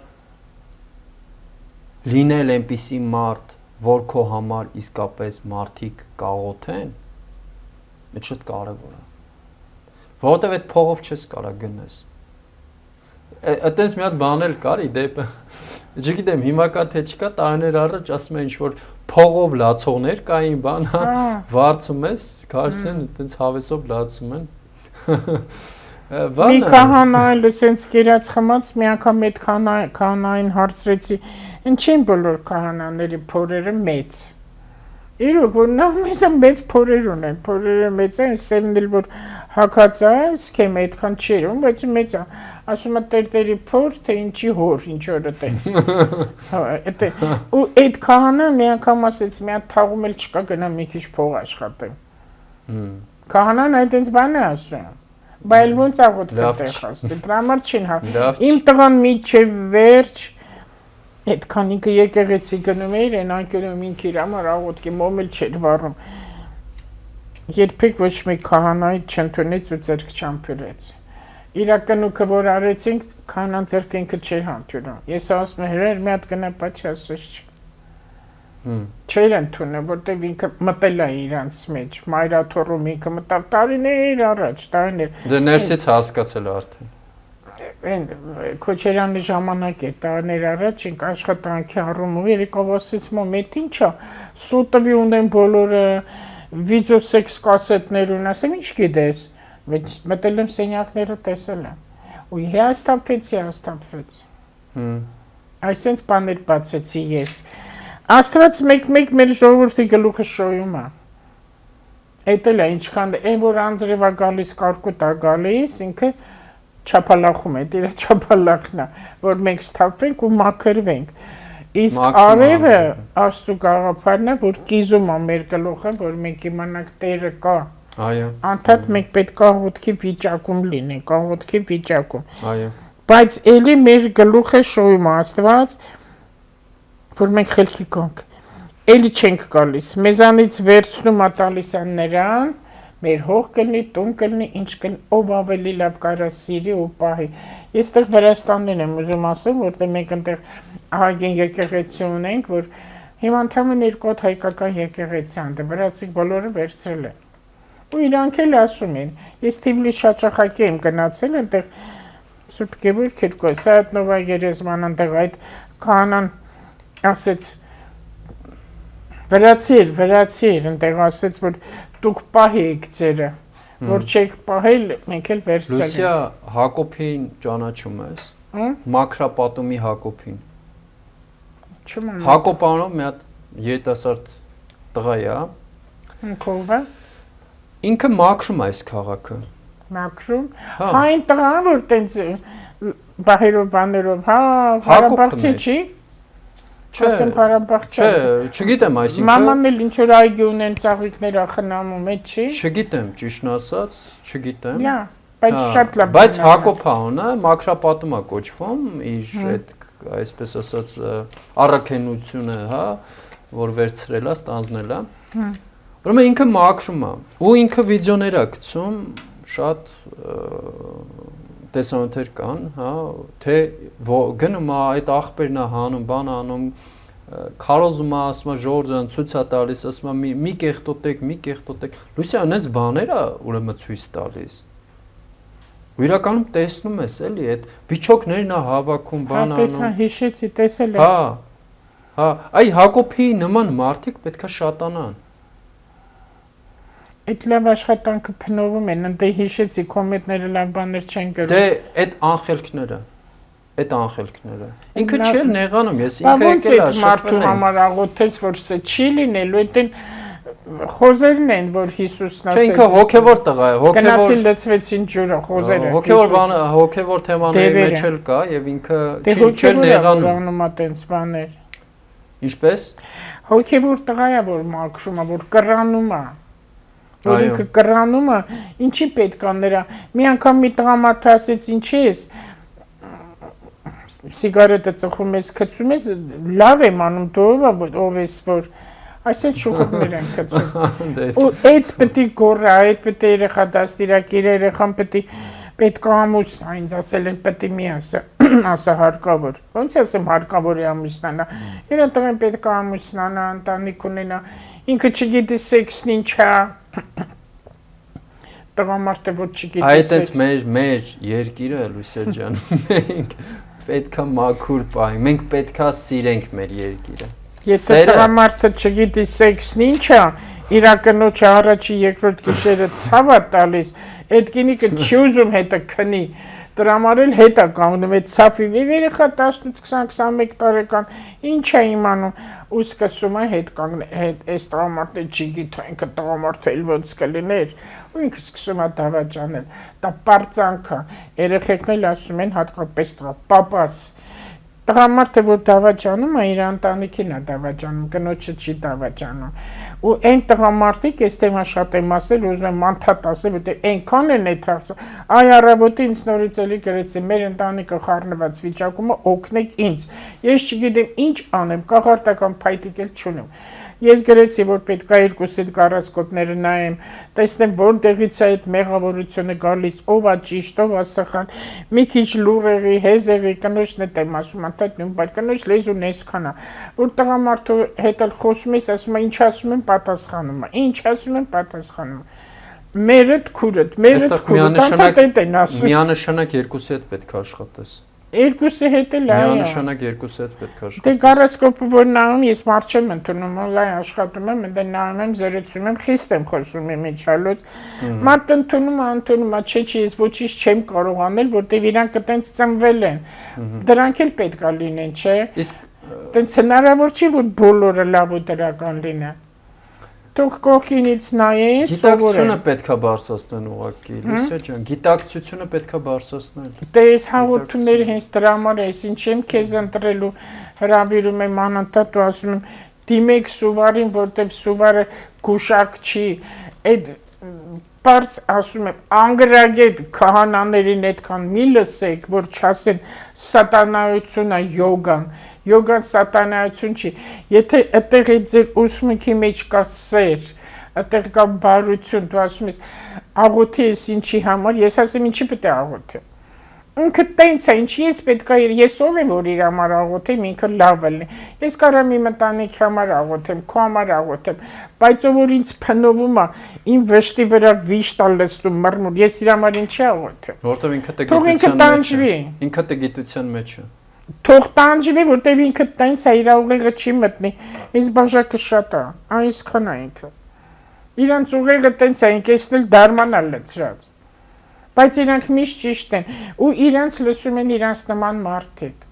S2: լինել այնպիսի մարդ, որ քո համար իսկապես մարդիկ կաղոթեն, դա շատ կարևոր է։ Որովհետև այդ փողով չես կարա գնես։ Այդտենց մի հատ բան էլ կար իդեպը։ Չգիտեմ, հիմա կա թե չկա, տարիներ առաջ ասում են ինչ-որ փողով լացողներ կային, բան, հա, վարձում ես, քարսեն, այդտենց հավեսով լացում են։
S1: Մի քահանա էլ սենց կերած խմած մի անգամ այդ քահանային հարցրեցի, ինչին բոլոր քահանաների փորերը մեծ։ Իրոք որ նա մեծ փորեր ունեն, փորերը մեծ են, սերն էլ որ հակած է, սքեմ այդքան չի երևում, բայց մեծ է։ Ասում է տերտերի փոր, թե ինչի հոր, ինչ օրը տենց։ Ու այդ քահանան մի անգամ ասեց, մի հատ թաղում էլ չկա, գնամ մի քիչ փող աշխատեմ։ Քահանան այդպես բան է ասում։ Բայց ոնց աղոթքը տեղ հասնի, դրա համար չին հա։ Իմ տղան միջև վերջ այդքան ինքը եկեղեցի գնում էր, այն անկյուրում ինքը իր համար աղոթքի մոմել չէր վառում։ Երբեք ոչ մի քահանայի չընդունեց ու ձեռք չամփյուրեց։ Իրականուքը որ արեցինք, քահանան ձեռքը ինքը չէր համբյուրում։ Ես ասում եմ հրեր մի հատ գնա պատճի ասես չի։ Չէր ընդունել, որտեղ ինքը մտել է իրանց մեջ, մայրաթոռում ինքը մտավ տարիներ առաջ, տարիներ։
S2: Դե ներսից հասկացել արդեն։
S1: Այն Քոչարյանի ժամանակ է, տարիներ առաջ ինք աշխատանքի առումով երեկով ասեց մոմ, էդ ինչա, սոտովի ունեն բոլորը, վիդեոսեքս կասետներ ունեն, ասեմ ինչ գիտես, մտել եմ սենյակները տեսել եմ։ Ու հիասթափվեց։ Այսինքն բաներ բացեցի ես։ Աստված մեկ մեր ժողովրդի գլուխը շոյում է։ Էդ էլ է ինչքան այն որ անձրևա գալիս կարկուտ է գալիս, ինքը չափալախում է, դրա չափալախն է, որ մենք սթափվենք ու մաքրվենք։ Իսկ արևը աստու գաղափարն է, որ կիզում է մեր գլուխը, որ մենք իմանանք Տերը կա։
S2: Այո։
S1: Անդադ մենք պետք է աղոթքի վիճակում լինենք, աղոթքի վիճակում։
S2: Այո։
S1: Բայց էլի մեր գլուխը շոյում է Աստված, որ մենք խելքի կոնք, էլի չենք գալիս, մեզանից վերցնում է տալիս են նրան, մեր հող կլնի, տուն կլնի, ինչ կլնի, ով ավելի լավ կարա սիրի ու պահի։ Ես տեղ Վրաստանին եմ ուզում ասում, որտեղ մենք ընտեղ ահագին եկեղեցի ունենք, որ հիմա ընդամենը 2 հատ հայկական եկեղեցի են, դե վրացիք բոլորը վերցրել են։ Ու իրանք էլ ասում են, ես Թիֆլիս շաճախակի եմ գնացել, ընտեղ Սուրբ Գևորգ Քիրկոյ, Սայաթնովա գերեզման ընտեղ այդ քահանան ասեց վրացիր, ընտեղ ասեց, որ դուք պահեիք ձերը, որ չեք պահել, մենք էլ վերցրել ենք։
S2: Լուսիա Հակոբին ճանաչում ես։ Մակրապատումի Հակոբին։
S1: Չեմ
S2: Հակոբ անով մի հատ երիտասարդ տղա է,
S1: Քովա
S2: ինքը մաքրում է այս քաղաքը։
S1: մաքրում այն տղան որ տենց բահերով բաներով Ղարաբաղցի չի
S2: Չէ,
S1: Ղարաբաղցի
S2: չգիտեմ, այսինքն
S1: մաման էլ ինչ որ այգի ունեն ծաղիկներ ախնամում է չի
S2: Չգիտեմ, ճիշտն ասած, չգիտեմ։
S1: Լա, բայց շատ լավ։
S2: Բայց Հակոբ Հանը մաքրապատում է կոչվում, իր այդ այսպես ասած առաքինությունը, հա, որ վերցրել է, ստանձնել է։ Ուրեմն ինքը մաքրում է, ու ինքը վիդեոներ է գցում, շատ տեսանյութեր կան, հա, թե գնում է այդ աղբերն է հանում, բան անում, քարոզում է, ասում է Ժորժան ցույց է տալիս, ասում է մի կեղտոտեք, Լուսյան այնց բաներ է ուրեմն ցույց տալիս։ Ու իրականում տեսնում ես էլի այդ բիչոկներն է հավաքում, բան անում։
S1: Տեսա, հիշեցի, տեսել եմ։
S2: Հա, այ Հակոբի նման մարդիկ պետքա շատանան։
S1: Այդ լավ աշխատանքը փնովում են, ընդ հիշեցի, կոմետները լավ բաներ չեն գրում։
S2: Դե այդ անխելքները։ Ինքը չէ նեղանում, ես ինքը եկել է
S1: մարդու համար աղոթես, որ սա չի լինելու, այդեն խոզերն են, որ Հիսուսն ասել։
S2: Չէ, ինքը հոգևոր տղա է,
S1: գնացին լցվեցին ջուրը, խոզերը։
S2: Հոգևոր թեմաների մեջ էլ կա եւ ինքը չի նեղանում։
S1: Անում է տենց բաներ։
S2: Ինչպես։
S1: Հոգևոր տղա է, որ մաքրում է, որ կռանում է։ Որ ինքը կռանում է, ինչի պետք է նրա։ Մի անգամ մի տղամարդ ասեց, ինչի ես սիգարետը ծխում ես, գցում ես, լավ եմ անում, դու ով ես որ այսինքն շուկուրներ են գցում։ Ու այդ պետք է գոռա, այդ պետք է երեխա դաստիարակ, իր երեխան պետք է ամուսնա, ինձ ասել են պետք է մի ասա հարկավոր։ Ոնց ասեմ հարկավոր է ամուսնանա։ Իր տղեն պետք է ամուսնանա, ընտանիք ունենա, ինքը չգիտի սեքսն ինչ է։ Տղամարդը որ չգիտի։
S2: Այդպես մեր երկիրը Լուսիա ջան, մենք պետքա մաքուր պահենք, մենք պետքա սիրենք մեր երկիրը։
S1: Եթե տղամարդը չգիտի սեքսն ինչ է, իր կնոջը առաջի երկրորդ գիշերը ցավ է տալիս, այդ գինիկը չի ուզում հետը քնի, դրա համար էլ հետը կանգնում է ցավի, երեխա 18-20-21 տարեկան, ինչ է իմանում, ու սկսում է հետ կանգնել, այս տղամարդը չի գիտի, ինքը տղամարդը էլ ոնց կլիներ, ու ինքը սկսում է դավաճանել, դա պարծանք է, երեխեքն էլ ասում են հատկապես տղա, պապաս, տղամարդը որ դավաճանում է, իր ընտանիքին է դավաճանում, կնոջը չի դավաճանում։ Ու այն տղամարդիկ, ես թեմա շատ եմ ասել, ուզում եմ անդադ ասել, որտեղ այնքան են այդ հարցը։ Այ առավոտի ինձ նորից էլի գրեցի, մեր ընտանիքը խառնված վիճակում է, օգնեք ինձ։ Ես չգիտեմ ինչ անեմ, կախարդական փայտիկ էլ չունեմ։ Ես գրեցի, որ պետք է երկուսիդ գարասկոպները նայեմ, տեսնեմ որտեղից է այդ մեղավորությունը գալիս, ով է ճիշտ, ով է սխալ, մի քիչ լուրեղի, հեզեղի, կնոջն է տեմ ասում, անդադ նույն բայց կնոջ լեզուն այսքան է, որ տղամարդու հետ էլ խոսում ես, ասում է, ինչ ասում են, պատասխանում է, ինչ ասում են, պատասխանում է։ Մերդ քուրդ, անդադ այդ են ասում։
S2: Միանշանակ երկուսի հետ պետք է աշխատես։
S1: Երկուսի հետ էլ այո։
S2: Միանշանակ երկուսի հետ պետք է աշխատես։
S1: Դե գարասկոպը որ նայում, ես մարդ չեմ ընդունում, լայ աշխատում եմ, դե նայում եմ, զրուցում եմ, խիստ եմ խոսում եմ իջալոց։ Մարդ ընդունում, չէ, ես ոչինչ չեմ կարող անել, որտեվ իրանք այտենց ծնվել են։ Դրանք էլ պետք է լինեն, չէ։
S2: Իսկ
S1: այտենց հնարավոր չի, որ բոլորը լավ ու դրական լինեն։ Դուք կողքինից նայեն,
S2: գիտակցությունը պետքա բարձրացնել ուղղակի, Լուսիա ջան, գիտակցությունը պետքա բարձրացնել։
S1: Դե ես հաղորդումները հենց դրա համար էս ինչ եմ քեզ ընտրելու հրավիրում եմ անընդհատ ու ասում եմ դիմեք Սուվարին, որտեղ Սուվարը գուշակ չի, այդ բարձ ասում եմ անգրագետ քահանաներին այդքան մի լսեք, որ չասեն սատանայությունն է յոգան Յոգան սատանայություն չի, եթե այդտեղ ձեր ուսմունքի մեջ կա սեր, այդտեղ կա բարություն, դու ասում ես աղոթի ես ինչի համար, ես ասեմ ինչի պետք է աղոթեմ։ Ինքը տենց է, ինչի ես պետք է, ես ով եմ որ իր համար աղոթեմ, ինքը լավ է, ես կարամ իմ ընտանիքի համար աղոթեմ, քո համար աղոթեմ, բայց ով որ ինձ փնովում է, իմ վշտի վրա վիշտ է լցնում մռմուր, ես իր համար ինչի աղոթեմ։
S2: Որտեղ ինքը դե գիտության մեջ է։
S1: Թող տանջվի, որտեվ ինքը տենց է, իր ուղեղը չի մտնի, ինձ բաժակը շատ է, այսքան է ինքը։ Իրանց ուղեղը տենց է, ինքեսն էլ դարմանալ լցրած, բայց իրանք միշտ ճիշտ են, ու իրանց լսում են իրանց նման մարդիկ։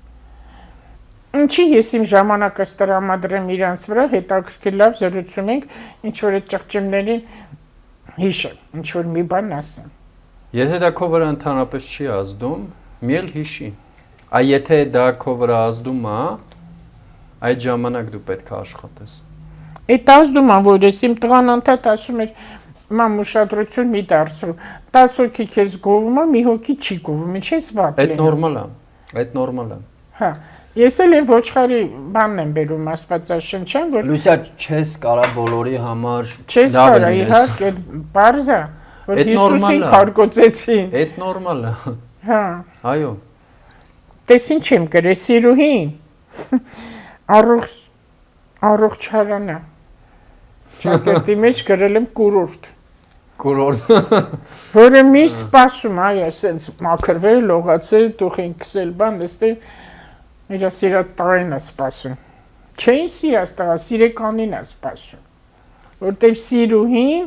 S1: Ինչի ես իմ ժամանակս տրամադրեմ իրանց վրա, հետաքրքիր լավ զրուցում ենք, ինչ որ այդ ճղճմներին հիշեմ, ինչ որ մի բան ասեմ։
S2: Եթե դա քո վրա ընդհանրապես չի ազդում, մի էլ հիշի։ Այ եթե դա քո վրա ազդում է, այդ ժամանակ դու պետք է աշխատես։
S1: Այդ ազդում է, որ ես իմ տղան անդադ ասում էր, մամ ուշադրություն մի դարձրու, 10 հոգի քեզ գովում է, մի հոգի չի գովում, ինչ ես վատ
S2: Այդ նորմալ է, այդ նորմալ է։
S1: Հա, ես էլ եմ ոչխարի բանն եմ բերում աստվածաշնչյան, որ
S2: Լուսիա չես կարա բոլորի համար
S1: չես կարա, իհարկե, բարձ է, որ Հիսուսին քարգոծեցին։
S2: Այդ նորմալ է։
S1: Հա։
S2: Այո։
S1: Տես ինչ եմ գրել, սիրուհին։ Առողջարանա։ Շակերտի մեջ գրել եմ կուրորտ։
S2: Կուրորտ։
S1: Որը մի սպասում, այ ասենց մաքրվել, լողացել, տուխին քսել բան, դստեղ իր սիրած տղային է սպասում։ Չէին սիրած տղա, սիրեկանին է սպասում։ Որտեվ սիրուհին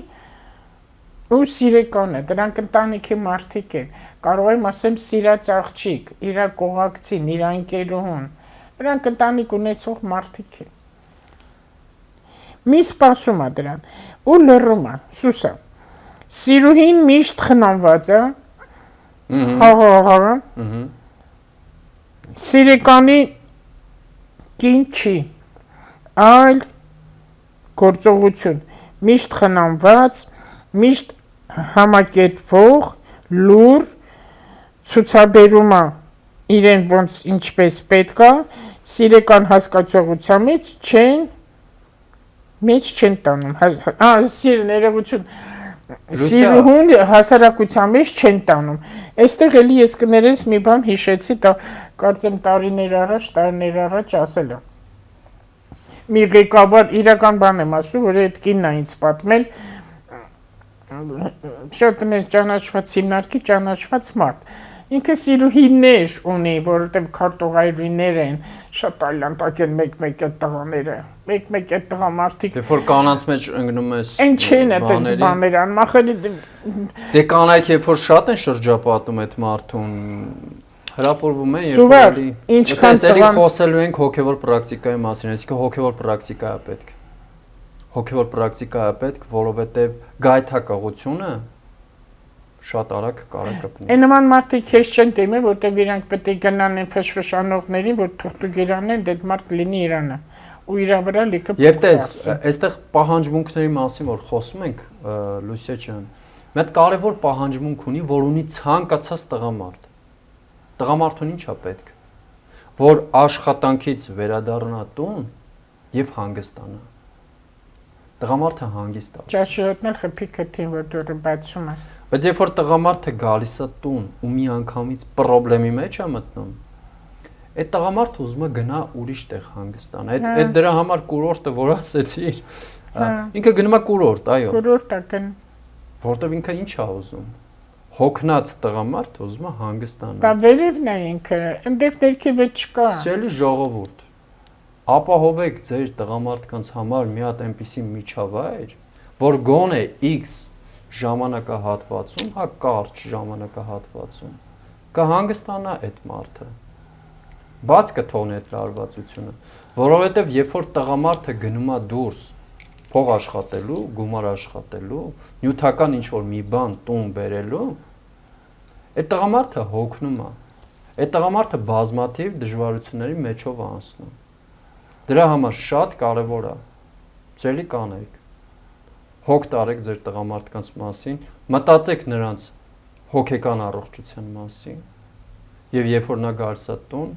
S1: ու սիրեկանը, դրանք ընտանիքի մարդիկ են։ Կարող եմ ասեմ սիրած աղջիկ, իր կողակցին, իր ընկերուհուն։ Դրանք ընտանիք ունեցող մարդիկ են։ Մի սպասում է դրան, ու լռում է, սուսա։ Սիրուհին միշտ խնամված է, խաղաղ է, սիրեկանի կին չի, այլ գործողություն, միշտ խնամված, միշտ համակերպվող, լուր, ցուցաբերում է իրեն ոնց ինչպես պետք է, սիրեկան հասկացողության մեջ չեն տանում, ներողություն, սիրուհուն հասարակության մեջ չեն տանում, այստեղ էլի ես կներես մի բան հիշեցի, կարծեմ տարիներ առաջ ասել է, մի ղեկավար, իրական բան եմ ասում, որ այդ կինն է ինձ պատմել, շատ մեծ ճանաչված հիմնարկի ճանաչված մարդ, ինքը սիրուհիներ ունի, որովհետև քարտուղարուհիներ են, շատ տալանտակ են մեկ-մեկ այդ տղաները, մեկ-մեկ այդ տղամարդիկ։
S2: Դե որ կանանց մեջ ընկնում ես։
S1: Այն չեն այդպես բաներ անմախելի։
S2: Դե կանայք երբ որ շատ են շրջապատում այդ մարդուն, հրապուրվում են
S1: երբ որ ինչքան
S2: տղան խոսելու ենք հոգևոր պրակտիկայի մասին, այսինքն հոգևոր պրակտիկա է պետք։ Հոգևոր պրակտիկա է պետք, որովհետև գայթակղությունը շատ արագ կարող կպնի։
S1: Այն նման մարդիկ քեզ չեն դիմել, որտեղ իրանք պետք է գնան են ֆշֆշանողներին, որ թղթուգերանեն, դեդ մարդ լինի Իրանը։ Ու իրա վրա լիքը։
S2: Եվ տես, այստեղ պահանջմունքների մասին որ խոսում ենք, Լուսիա ջան, մի հատ կարևոր պահանջմունք ունի, որ ունի ցանկացած տղամարդ։ Տղամարդուն ի՞նչ է պետք։ Որ աշխատանքից վերադառնա տուն եւ հանգստանա։ Տղամարդը հանգիստ է։
S1: Ճաշոտն էլ խփի քթին, որ դուրը բացում է։
S2: Բայց երբ որ տղամարդը գալիս է տուն ու մի անգամից խնդրի մեջ է մտնում, այդ տղամարդը ուզում է գնա ուրիշ տեղ հանգստանա։ Այդ դրա համար կուրորտը որ ասեցիր, ինքը գնում է կուրորտ, այո։
S1: Կուրորտ է գնում։
S2: Որտեվ ինքը ինչ է ուզում։ Հոգնած տղամարդը ուզում է հանգստանալ։
S1: Դա վերևն է ինքը, այնտեղ ներքևը չկա։
S2: Սիրելի ժողովուրդ, ապահովեք ձեր տղամարդկանց համար մի հատ այնպիսի միջավայր, որ գոնե X ժամանակահատվածում, հա կարճ ժամանակահատվածում կհանգստանա այդ մարդը։ Բաց կթողնի այդ լարվածությունը, որովհետև երբ որ տղամարդը գնում է դուրս փող աշխատելու, գումար աշխատելու, նյութական ինչ-որ մի բան տուն բերելու, այդ տղամարդը հոգնում է։ Այդ տղամարդը բազմաթիվ դժվարությունների մեջով է անցնում։ Դրա համար շատ կարևոր է, ձելի կանեք, հոգ տարեք ձեր տղամարդկանց մասին, մտածեք նրանց հոգեկան առողջության մասին, եւ երբ որ նա գալիս է տուն,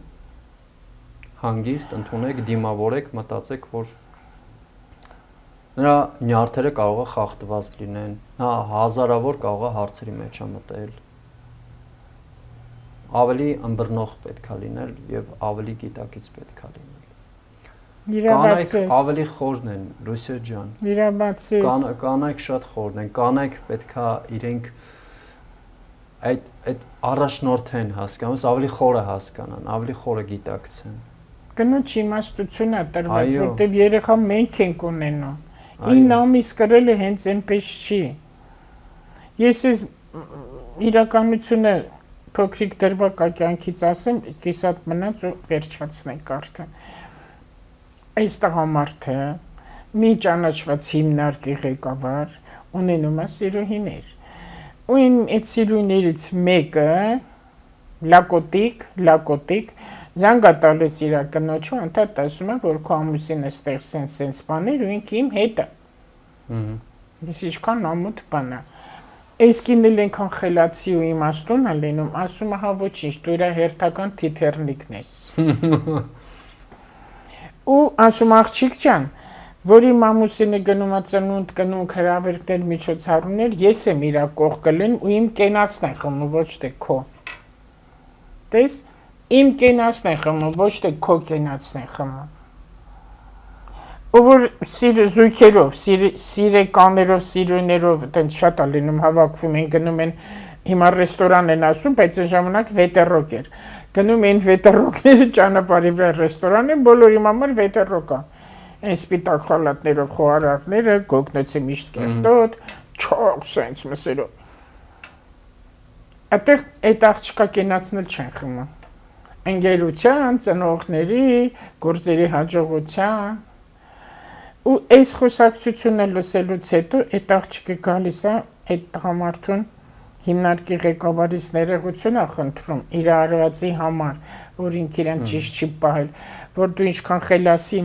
S2: հանգիստ ընդունեք, դիմավորեք, մտածեք, որ նրա նյարդերը կարող է խախտված լինեն, նա հազարավոր կարող է հարցերի մեջ է մտել։ Ավելի ըմբռնող պետք է լինել եւ ավելի գիտակից պետք է լինել։ Կանայք ավելի խորն են, Լուսիա ջան։
S1: Իրաբացես։
S2: Կանայք շատ խորն են, կանայք պետքա իրենք այդ առաջնորդեն հասկանան, ավելի խորը հասկանան, ավելի խորը գիտակցեն։
S1: Կնոջ իմաստություն է տրված, որտեղ երեխա մենք ենք ունենում։ 9 ամիս կրելը հենց այնպես չի։ Ես այս իրականությունը փոքրիկ դրվագ կյանքից ասեմ, կիսատ մնաց ու վերջացնենք արդեն։ Այս տղամարդը մի ճանաչված հիմնարկի ղեկավար ունենում է սիրուհիներ։ Ու այդ սիրուհիներից մեկը լակոտիկ զանգա տալիս իր կնոջը, ընդհանրապես ասում է, որ քո ամուսինը ստեղ սենց բաներ ու ինքը իմ հետ է։ Դες ինչքան ամոթ բան է։ Այս կինն այնքան խելացի ու իմաստուն է լինում, ասում է, հա ոչինչ, դու իր հերթական թիթեռնիկն ես։ Ու ասում աղջիկ ջան, որ իմ ամուսինը գնում է ծնունդ կնունք հրավերքներ միջոցառումներ, ես եմ իր կողքն ու իմ կենացն եմ խմում, ոչ թե քո։ Տես, իմ կենացն եմ խմում, ոչ թե քո կենացն եմ խմում։ Ու որ զույգերով, սիրեկաներով, սիրուներով տենց շատ է լինում հավաքվում են, գնում են, հիմա ռեստորան են ասում, բայց այն ժամանակ վետերոկ էր։ Գնում են վետերոկները ճանապարհի վրա ռեստորան են, բոլորի համար վետերոկ է։ Այն սպիտակ խալաթներով խոհարարները, գոգնոցի միշտ կերտոտ, չող սենց մսերով։ Այդտեղ այդ աղջկա կենացնել չեն խմում։ Ընկերության, ծնողների, գործերի հաջողության ու այս խոսակցությունը լսելուց հետո այդ աղջիկը գալիս է այդ տղամարդուն հիմնարկի ղեկավարից ներողություն է խնդրում իր արվածի համար, որ ինքը իրան ճիշտ չի պահել, որ դու ինչքան խելացի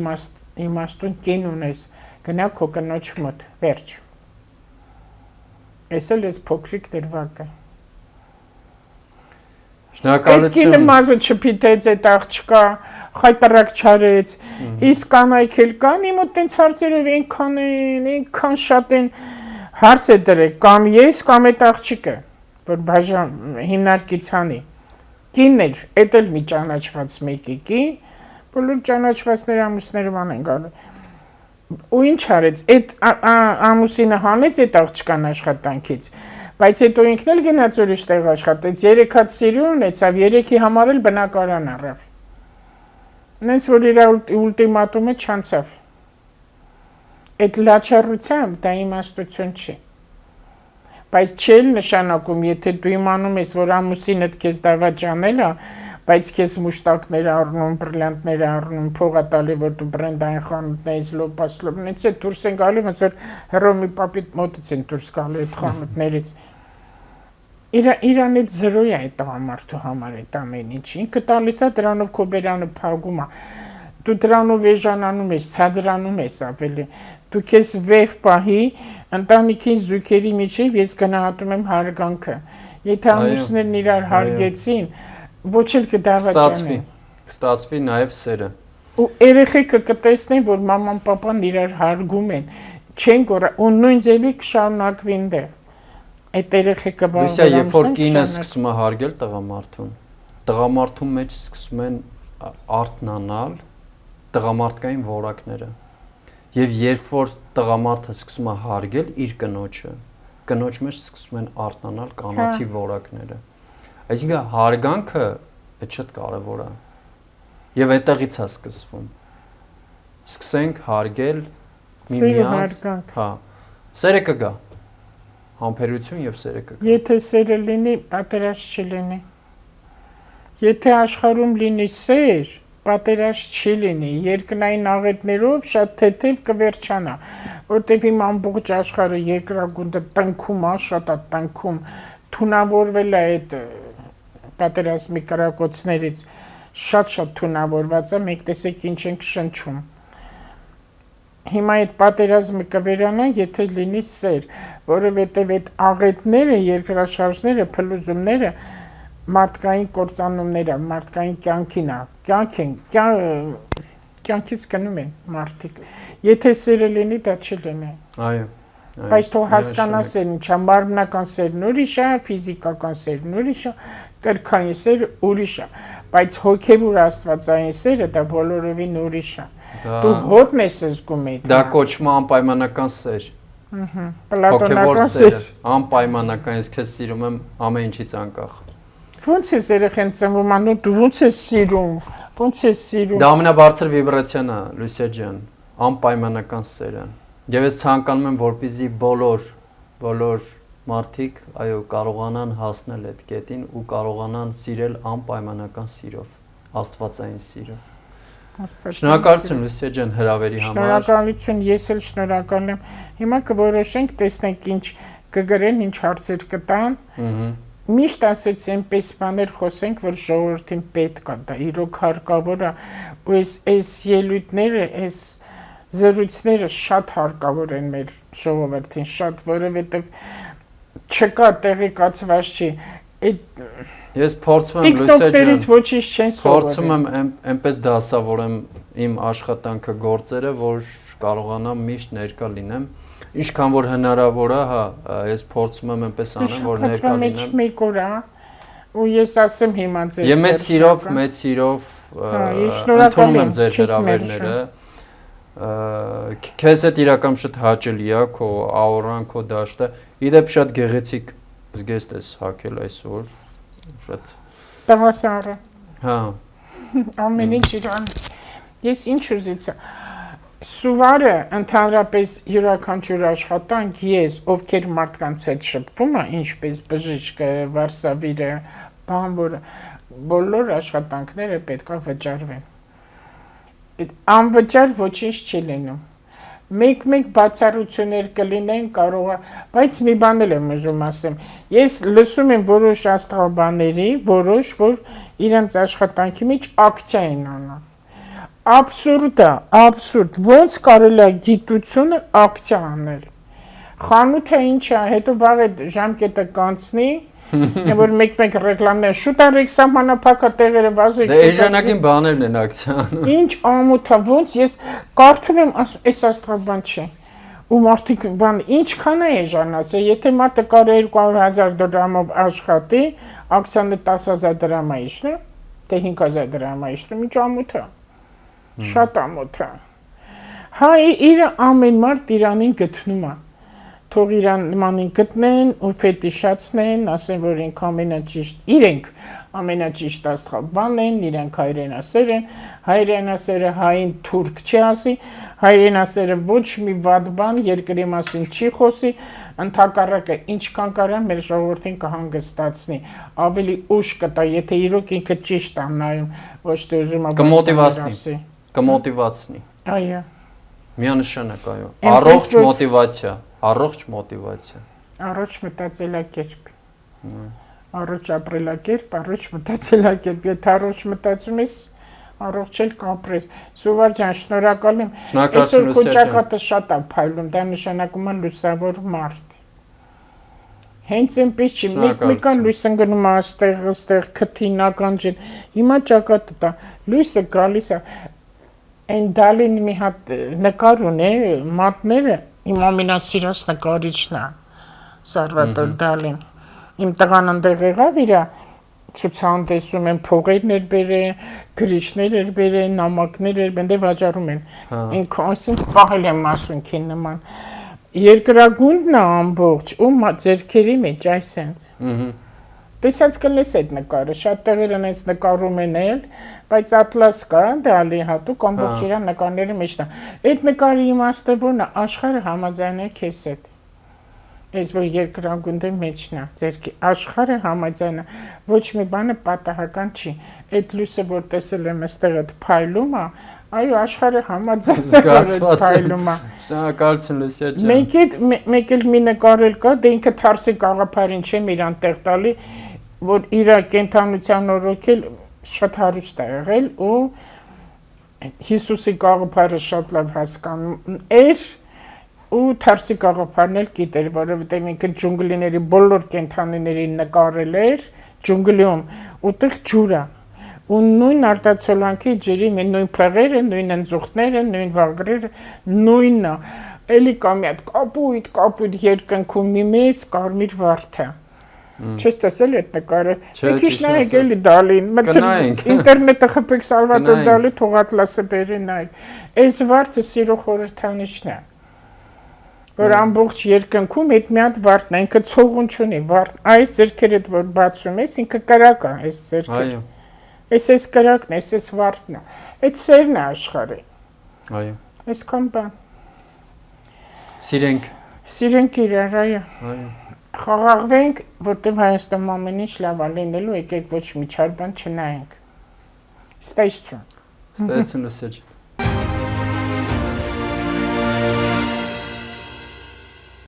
S1: իմաստուն կին ունես, գնա քո կնոջ մոտ, վերջ։ Այս էլ էս փոքրիկ դրվագը։ Այդ կինը մազը չփիթեց, այդ աղջկա խայտարակ չարեց, իսկ կանայք էլ կան, իմ մոտ տենց հարցերով այնքան շատ են հարց է դրեք, կամ ես, կամ այդ աղջիկը, որ բաժան հիմնարկից հանի, կինն էր, էդ էլ մի ճանաչված մեկի կին, բոլոր ճանաչվածներ ամուսները ման են գալու, ու ինչ արեց, այդ ամուսինը հանեց այդ աղջկան աշխատանքից, բայց հետո ինքն էլ գնաց ուրիշ տեղ աշխատեց, 3 հատ սիրուն ունեցավ, 3-ի համար էլ բնակարան առավ։ Նենց որ իր ուլտիմատումը չանցավ։ Այդ լաչառությամբ դա իմաստություն չի։ Բայց չի նշանակում, եթե դու իմանում ես, որ ամուսինդ քեզ դավաճանել է, բայց քեզ մուշտակներ առնում, բրիլյանտներ առնում, փող է տալի, որ դու բրենդային խանութներից լոպասլոպ, նենց է դուրս են գալի, ոնց որ հռոմի պապիտ մոտից են դուրս գալու այդ խանութներից։ Իրան այդ զրո է այդ տղամարդու համար այդ ամեն ինչ, ինքը տալիս է դրանով քո բերանը փակում է, դու դրանով էժանանում ես, ցածրանում ես ավելի, դու քեզ վեհ պահի, ընտանիքի զույգերի միջև ես գնահատում եմ հարգանքը, եթե ամուսներն իրար հարգեցին, ոչ էլ կդավաճանեն։
S2: Կստացվի նաև սերը։
S1: Ու երեխեքը կտեսնեն, որ մաման պապան իրար հարգում են, չեն գոռա, ու նույն ձևի կշարունակվի այնտեղ։ Այդ երեխեքը
S2: Լուսիա, երբ որ կինը սկսում է հարգել տղամարդուն, տղամարդու մեջ սկսում են արթնանալ տղամարդկային որակները։ Եվ երբ որ տղամարդը սկսում է հարգել իր կնոջը, կնոջ մեջ սկսում են արթնանալ կանացի որակները։ Այսինքն հարգանքը այդ շատ կարևոր է։ Եվ այդտեղից է սկսվում։ Սկսենք հարգել միմյանց, հա։ Սերը կգա։ Համբերություն եւ սերը կգա։
S1: Եթե սերը լինի, պատերազմ չի լինի։ Եթե աշխարհում լինի սեր, պատերազմ չի լինի։ Երկնային աղետներով շատ թեթև կվերջանա, որտեղ իմ ամբողջ աշխարհը երկրագունդը տնքում է, շատ է տնքում, թունավորվել է այդ պատերազմի կրակոցներից, շատ թունավորված է, մենք տեսեք ինչ ենք շնչում։ Հիմա այդ պատերազմը կվերանա, եթե լինի սեր, որովհետև այդ աղետները, երկրաշարժները, փլուզումները մարդկային կործանումները, մարդկային կյանքից գնում են մարդիկ։ Եթե սերը լինի, դա չի լինի։
S2: Այո։
S1: Բայց թող հասկանա սերն ինչա, մարմնական սերն ուրիշ է, ֆիզիկական սերն ուրիշ է, կրքային սերը ուրիշ է, բայց հոգևոր աստվածային սերը դա բոլորովին ուրիշ է։ Դու հոգն ես զգում այդ։
S2: Դա կոչվում է անպայմանական սեր։
S1: Պլատոնական սեր։
S2: Անպայմանական, ես քեզ սիրում եմ ամեն ինչից անկախ։
S1: Ոնց ես երեխեն ծնվում անում, դու ոնց ես սիրում։ Ոնց ես սիրում։
S2: Դա ամենաբարձր վիբրացիան է, Լուսիա ջան, անպայմանական սերը։ Եվ ես ցանկանում եմ, որպեսզի բոլոր մարդիկ այո կարողանան հասնել այդ կետին ու կարողանան սիրել անպայմանական սիրով, աստվածային սիրով։ Շնորհակալություն Լուսիա ջան հրավերի համար։
S1: Շնորհակալություն, ես էլ շնորհակալ եմ։ Հիմա կորոշենք, տեսնենք ինչ կգրեն, ինչ հարցեր կտան։ Միշտ ասեցի, այնպես բաներ խոսենք, որ ժողովրդին պետք է, դա իրոք հարկավոր է, ու այս ելույթները, այս զրույցները շատ հարկավոր են մեր ժողովրդին, շատ, որովհետև չկա տեղեկացված չի։
S2: Ես փորձում եմ
S1: TikTok-երից ոչինչ չեն սովորել։
S2: Փորձում եմ այնպես դասավորեմ իմ աշխատանքը գործերը, որ կարողանամ միշտ ներկա լինեմ։ Ինչքան որ հնարավոր է, հա, ես փորձում եմ այնպես անեմ, որ ներկա լինեմ։
S1: Մեկ օր է, ու ես ասեմ հիմա ձեզ։
S2: Եմ մեծ սիրով ընդունում եմ ձեր հրավերները։ Քեզ հետ իրական շատ հաճելի է քո աուրան, քո դաշտը։ Իդեպ շատ գեղեցիկ զգեստ ես հագել այսօր։ Շատ
S1: տղասարը։
S2: Հա։
S1: Ամեն ինչ իրան։ Ես ինչ ուզեցի։ Սուվարը ընդհանրապես յուրաքանչյուր աշխատանք ես, ովքեր մարդկանց հետ շփվում է, ինչպես բժիշկը, վարսավիրը, բանվորը, բոլոր աշխատանքները պետք է վճարվեն։ Այդ անվճար ոչինչ չի լինում։ Մեկ բացառություններ կլինեն, կարող է, բայց մի բան էլ եմ ուզում ասեմ։ Ես լսում եմ որոշ աստղաբաների, որ իրենց աշխատանքի մեջ ակցիա են անում։ Абսուրդ, ոնց կարելի է գիտությունը ակցիա անել։ Խանութը ինչ է, հետո վաղ այդ ժամկետը կանցնի, որ մեկ ռեկլամներ, շուտ արեք սահմանափակա տեղերը վազեք։
S2: Դե էժանագին բաներն են ակցիա անում։
S1: Ինչ ամոթ է, ոնց ես կարդում եմ, այս աստղաբան չի։ Ու մարդիկ բան, ինչքան է էժանացել, եթե մարդը կարող 200,000 դրամով աշխատի, ակցիան 10,000 դրամ է իջնում, թե 5,000 դրամ է իջնում, ինչ ամոթ է։ Շատ ամոթ է։ Հա, իր ամեն մարդ իրանին գտնում է։ Թող իրան նմանին գտնեն ու ֆետիշացնեն, ասեն, որ իրենք ամենաճիշտ աստղաբան են, իրենք հայրենասեր են, հայրենասերը հային թուրք չի ասի, հայրենասերը ոչ մի վատ բան երկրի մասին չի խոսի, ընդհակառակը ինչքան կարա մեր ժողովրդին կհանգստացնի, ավելի ուժ կտա, եթե իրոք ինքը ճիշտ է նայում, ոչ թե ուզում է
S2: կմոտիվացնի, կմոտիվացնի։
S1: Այո։
S2: Միանշանակ, այո։ Առողջ մոտիվացիա, առողջ մոտիվացիա։
S1: Առողջ մտածելակերպ։ Առողջ ապրելակերպ, առողջ մտածելակերպ, եթե առողջ մտածում ես, առողջ էլ կապրես։ Սուվար ջան, շնորհակալ եմ։ Այսօր քո ճակատը շատ է փայլում, դա նշանակում է լուսավոր մարդ։ Հենց այնպես չի, մեկ լույս ընկնում է այստեղ քթին ականջին։ Հիմա ճակատը դա լույսը գալիս է։ Այն Դալին մի հատ նկար ունի, մատները, իմ ամենասիրած նկարիչն է, Սալվադոր Դալին։ Իմ տղան այնտեղ եղավ իր ցուցահանդեսում են փողերներ բերեն, գրիչներ էր բերեն, նամակներ էր բերեն, դե վաճառում են։ Ինքը այսինքն պահել եմ մասունքին նման։ Երկրագունդն է ամբողջ ու ձերքերի մեջ այսենց։ Տեսած կլես այդ նկարը, շատ տեղեր են այս նկարում են էլ, բայց ատլաս կա, դալի հատուկ ամբողջ իր նկարների մեջն է։ Այդ նկարի իմաստը որն է, աշխարհը համաձայն է քեզ հետ։ Այս որ երկրագունդի մեջն է, ձերքի աշխարհը համաձայն է, ոչ մի բանը պատահական չի։ Այդ լույսը որ տեսել եմ այստեղ այդ փայլում է, այո, աշխարհը համաձայն է փայլում է։
S2: Շնորհակալություն Լուսիա ջան։
S1: Մեկ էլ մի նկարել կա, դե ինքը Թարսի գաղափարին չեմ իրան տեղ տալի, որ իր կենթանության օրոքել շատ հարուստ է եղել ու Հիսուսի գաղափարը շատ լավ հասկանում էր ու Թարսի գաղափարն էլ գիտեր, որովհետև ինքը ջունգլիների բոլոր կենթանիներին նկարել էր ջունգլիում, ուտեղ ջուր է ու նույն արտացոլանքի ջրի նույն փղերը, նույն ընձուղտները, նույն վագրերը, նույնն է, էլի կա մի հատ կապույտ երկնքում մի մեծ կարմիր վարդը։ Չես տեսել այդ նկարը։ Մի քիչ նայեք էլի Դալին, ինտերնետը խփեք Սալվադոր Դալի, թող ատլասը բերի նայեք։ Այս վարդը սիրո խորհրդանիշն է, որ ամբողջ երկնքում այդ մի հատ վարդն է, ինքը ցողուն չունի, այս ձեռքերը որ բացում ես, ինքը կրակ է, այս ձեռքերը։ Այս կրակն է, այս վարդն է։ Այդ սերն է աշխարհի։
S2: Այո։
S1: Այսքան բան։
S2: Սիրենք
S1: Սիրենք իրար, այո։
S2: Այո։
S1: Խաղաղվենք, որտեղ Հայաստանում ամեն ինչ լավ է լինելու, եկեք ոչ մի չար բան չնայենք։ Ստայցություն։
S2: Ստեսությունը սեջ։